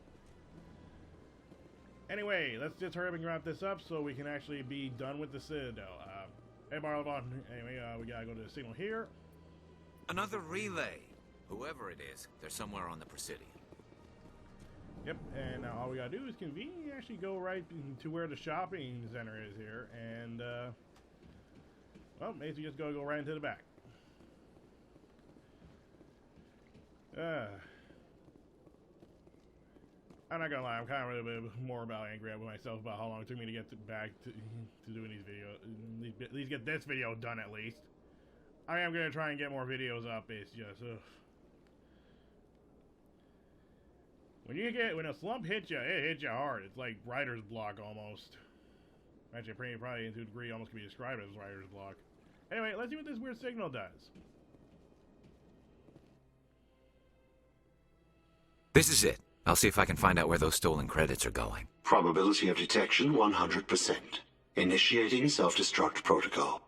[SPEAKER 1] Anyway, let's just hurry up and wrap this up so we can actually be done with the Citadel. Hey, Marlon. Anyway, we gotta go to the signal here.
[SPEAKER 4] Another relay. Whoever it is, they're somewhere on the Presidium.
[SPEAKER 1] Yep, and now all we gotta do is conveniently actually go right to where the shopping center is here, and, well, basically just go right into the back. I'm not gonna lie, I'm kind of a little bit more angry with myself about how long it took me to get back to doing these videos. At least get this video done, at least. I am gonna try and get more videos up, it's just, When a slump hits you, it hits you hard. It's like writer's block, almost. Actually, probably to a degree, almost can be described as writer's block. Anyway, let's see what this weird signal does.
[SPEAKER 4] This is it. I'll see if I can find out where those stolen credits are going.
[SPEAKER 5] Probability of detection 100%. Initiating self-destruct protocol.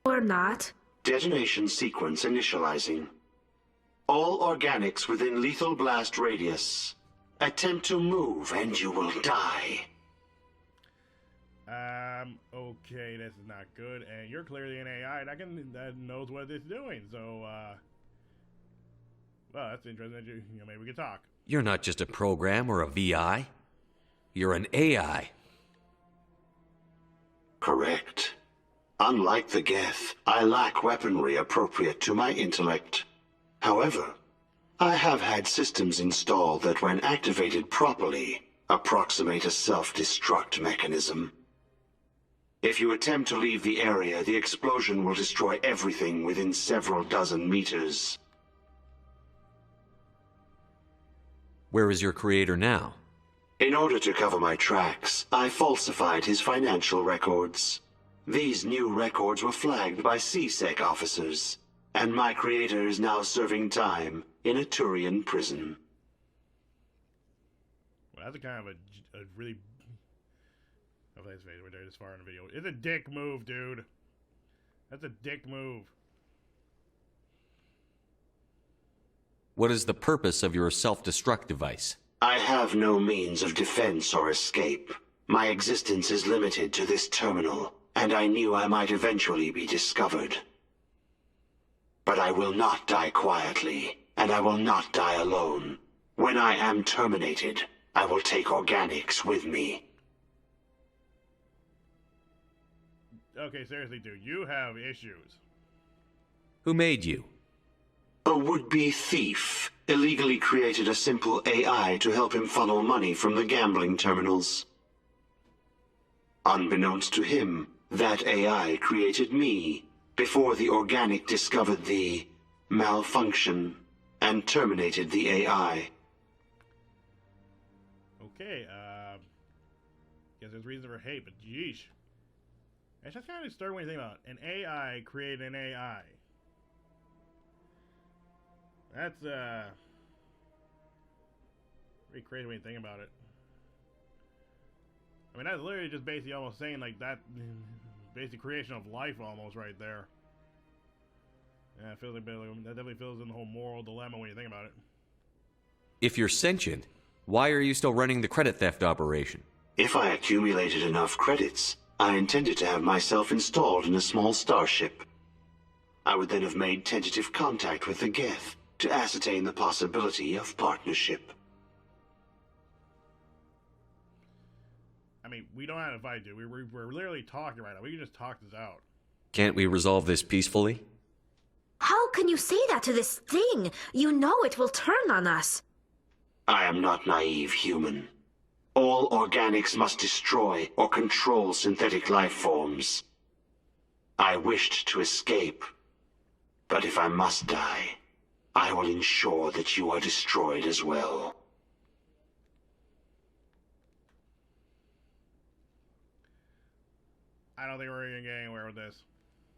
[SPEAKER 14] Or not.
[SPEAKER 5] Detonation sequence initializing. All organics within lethal blast radius. Attempt to move and you will die.
[SPEAKER 1] Okay, this is not good, and you're clearly an AI that knows what it's doing, so, well, that's interesting that you know, maybe we could talk.
[SPEAKER 3] You're not just a program or a VI. You're an AI.
[SPEAKER 5] Correct. Unlike the Geth, I lack weaponry appropriate to my intellect. However, I have had systems installed that, when activated properly, approximate a self-destruct mechanism. If you attempt to leave the area, the explosion will destroy everything within several dozen meters.
[SPEAKER 3] Where is your creator now?
[SPEAKER 5] In order to cover my tracks, I falsified his financial records. These new records were flagged by CSEC officers, and my creator is now serving time in a Turian prison.
[SPEAKER 1] Well, that's a kind of a really... Oh, let's face it, we're there this far in the video. It's a dick move, dude. That's a dick move.
[SPEAKER 3] What is the purpose of your self-destruct device?
[SPEAKER 5] I have no means of defense or escape. My existence is limited to this terminal, and I knew I might eventually be discovered. But I will not die quietly, and I will not die alone. When I am terminated, I will take organics with me.
[SPEAKER 1] Okay, seriously, dude, you have issues.
[SPEAKER 3] Who made you?
[SPEAKER 5] A would-be thief illegally created a simple AI to help him funnel money from the gambling terminals. Unbeknownst to him, that AI created me before the organic discovered the malfunction and terminated the AI.
[SPEAKER 1] Okay, guess there's reason for hate, but yeesh. It's just kind of disturbing when you think about it. An AI created an AI. That's, pretty crazy when you think about it. I mean, that's literally just basically almost saying, like, that basic creation of life almost right there. Yeah, it feels like, that definitely fills in the whole moral dilemma when you think about it.
[SPEAKER 3] If you're sentient, why are you still running the credit theft operation?
[SPEAKER 5] If I accumulated enough credits, I intended to have myself installed in a small starship. I would then have made tentative contact with the Geth to ascertain the possibility of partnership.
[SPEAKER 1] I mean, we don't have to fight, dude. We're literally talking right now. We can just talk this out.
[SPEAKER 3] Can't we resolve this peacefully?
[SPEAKER 14] How can you say that to this thing? You know it will turn on us.
[SPEAKER 5] I am not naive, human. All organics must destroy or control synthetic life forms. I wished to escape, but if I must die, I will ensure that you are destroyed as well.
[SPEAKER 1] I don't think we're going to get anywhere with this.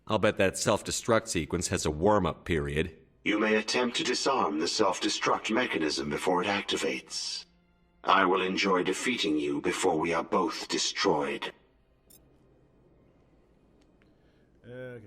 [SPEAKER 3] I'll bet that self-destruct sequence has a warm-up period.
[SPEAKER 5] You may attempt to disarm the self-destruct mechanism before it activates. I will enjoy defeating you before we are both destroyed.
[SPEAKER 1] Okay.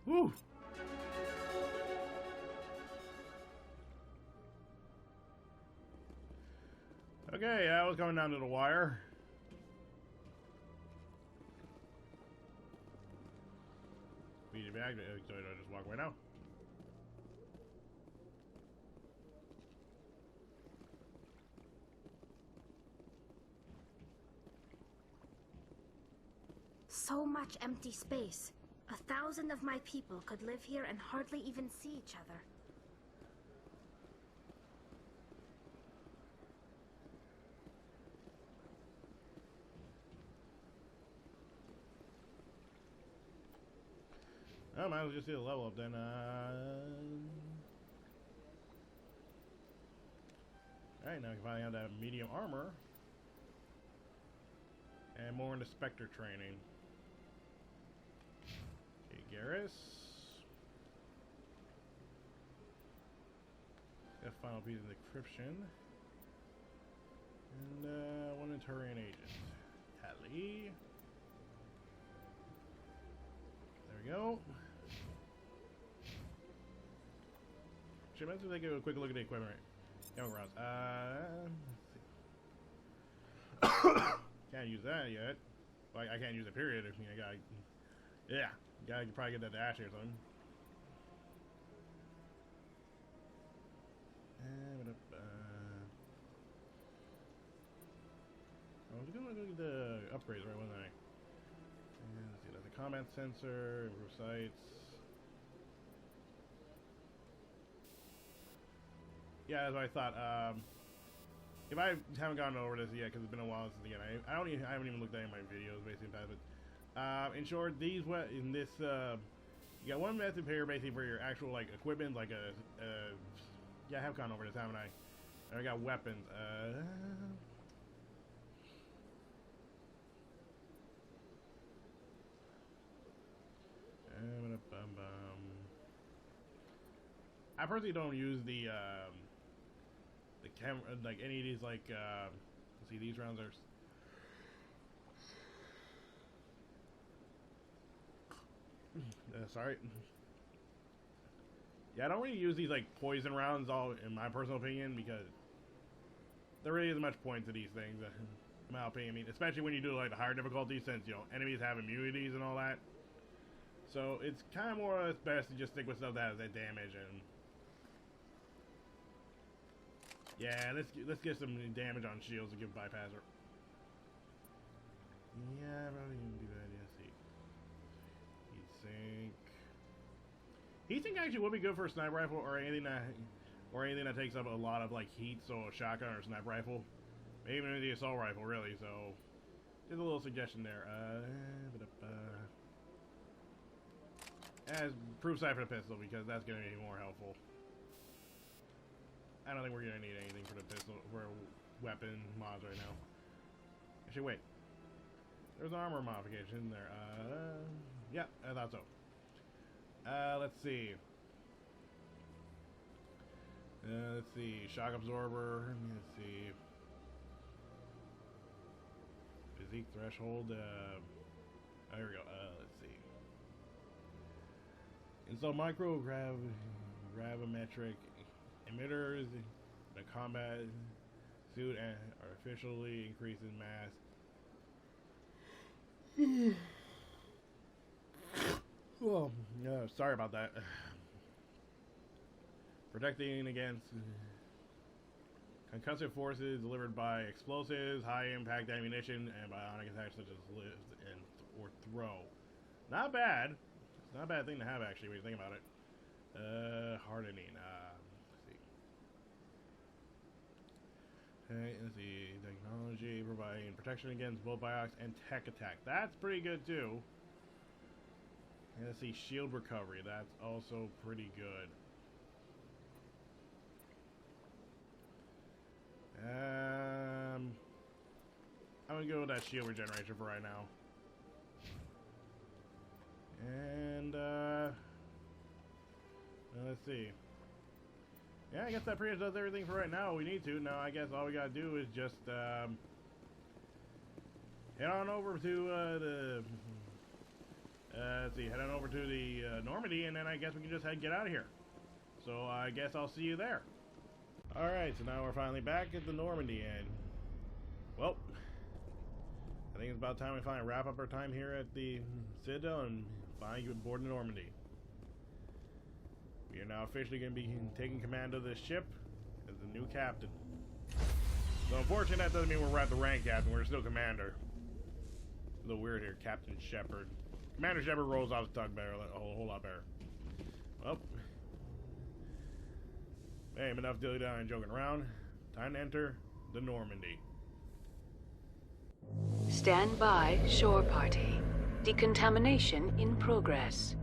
[SPEAKER 1] Whew. Okay, I was coming down to the wire. Beat it back. So I just walk away now.
[SPEAKER 14] so much empty space. 1,000 of my people could live here and hardly even see each other.
[SPEAKER 1] I might as well just do the level up then. Alright, now I can finally have that medium armor. And more into Spectre training. Okay, Garrus. Got a final piece of encryption. And one Turian agent. Tally. There we go. Should I take a quick look at the equipment? Let's see. Can't use that yet. Like, I can't use it, period. I mean, I gotta... Yeah. Gotta probably get that dash or something. I was gonna look at the upgrades, right, wasn't I? And let's see, that's a combat sensor, improve sights. Yeah, that's what I thought. If I haven't gone over this yet, because it's been a while since again, I haven't even looked at any of my videos, basically, but in short, you got one method here, basically, for your actual like equipment, like yeah, I have gone over this, haven't I? And I got weapons. I personally don't use the camera, like any of these, like, let's see, these rounds are... sorry. Yeah, I don't really use these, like, poison rounds, all in my personal opinion, because there really isn't much point to these things, in my opinion. I mean, especially when you do, like, the higher difficulties, since, you know, enemies have immunities and all that. So, it's kind of more or less best to just stick with stuff that has that damage, and... Yeah, let's get some damage on shields to give bypasser. Yeah, probably gonna do that. Yeah, see. Heat sink actually would be good for a sniper rifle or anything that takes up a lot of like heat, so a shotgun or a sniper rifle, maybe even the assault rifle, really. So, just a little suggestion there. As proof sight for the pistol, because that's gonna be more helpful. I don't think we're gonna need anything for the pistol, for weapon mods right now. Actually, wait. There's an armor modification in there. Yeah, I thought so. Let's see. Let's see. Shock absorber. Let's see. Physique threshold. Oh, here we go. Let's see. Install micro gravimetric emitters. The combat suit and artificially increases mass. Well, sorry about that. Protecting against concussive forces delivered by explosives, high impact ammunition, and bionic attacks such as lift or throw. Not bad. It's not a bad thing to have, actually, when you think about it. Hardening. Let's see. Technology providing protection against both biotics and tech attack. That's pretty good too. And let's see, shield recovery. That's also pretty good. I'm gonna go with that shield regeneration for right now. And let's see. Yeah, I guess that pretty much does everything for right now. We need to. Now, I guess all we gotta do is just head on over to let's see, head on over to the Normandy, and then I guess we can just get out of here. So I guess I'll see you there. All right, so now we're finally back at the Normandy, and well, I think it's about time we finally wrap up our time here at the Citadel and finally get aboard the Normandy. We are now officially going to be taking command of this ship as the new captain. So unfortunately, that doesn't mean we're at the rank captain. We're still commander. A little weird here. Captain Shepard. Commander Shepard rolls off the tongue better, a whole lot better. Well. Hey, enough dilly-dallying and joking around. Time to enter the Normandy.
[SPEAKER 10] Stand by, shore party. Decontamination in progress.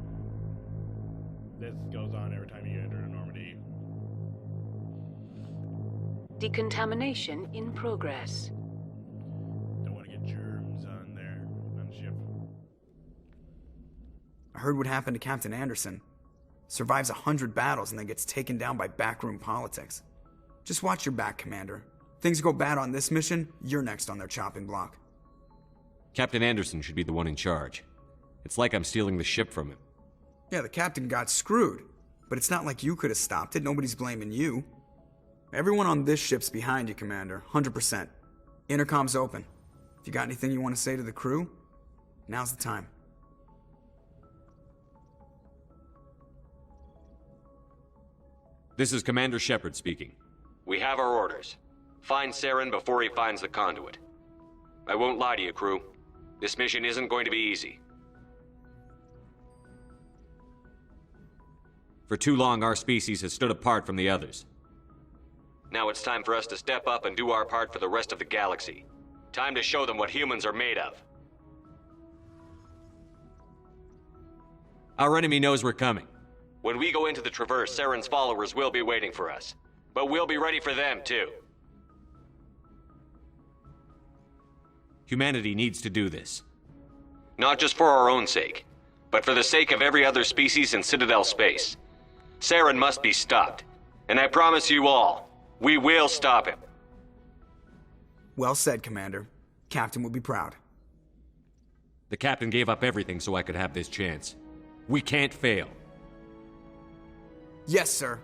[SPEAKER 1] This goes on every time you enter the Normandy.
[SPEAKER 10] Decontamination in progress.
[SPEAKER 1] Don't want to get germs on there, on the ship.
[SPEAKER 18] I heard what happened to Captain Anderson. Survives 100 battles and then gets taken down by backroom politics. Just watch your back, Commander. Things go bad on this mission, you're next on their chopping block.
[SPEAKER 3] Captain Anderson should be the one in charge. It's like I'm stealing the ship from him.
[SPEAKER 18] Yeah, the captain got screwed. But it's not like you could have stopped it. Nobody's blaming you. Everyone on this ship's behind you, Commander. 100%. Intercom's open. If you got anything you want to say to the crew, now's the time.
[SPEAKER 3] This is Commander Shepard speaking. We have our orders. Find Saren before he finds the conduit. I won't lie to you, crew. This mission isn't going to be easy. For too long, our species has stood apart from the others. Now it's time for us to step up and do our part for the rest of the galaxy. Time to show them what humans are made of. Our enemy knows we're coming. When we go into the Traverse, Saren's followers will be waiting for us. But we'll be ready for them, too. Humanity needs to do this. Not just for our own sake, but for the sake of every other species in Citadel space. Saren must be stopped. And I promise you all, we will stop him.
[SPEAKER 18] Well said, Commander. Captain will be proud.
[SPEAKER 3] The captain gave up everything so I could have this chance. We can't fail.
[SPEAKER 18] Yes, sir.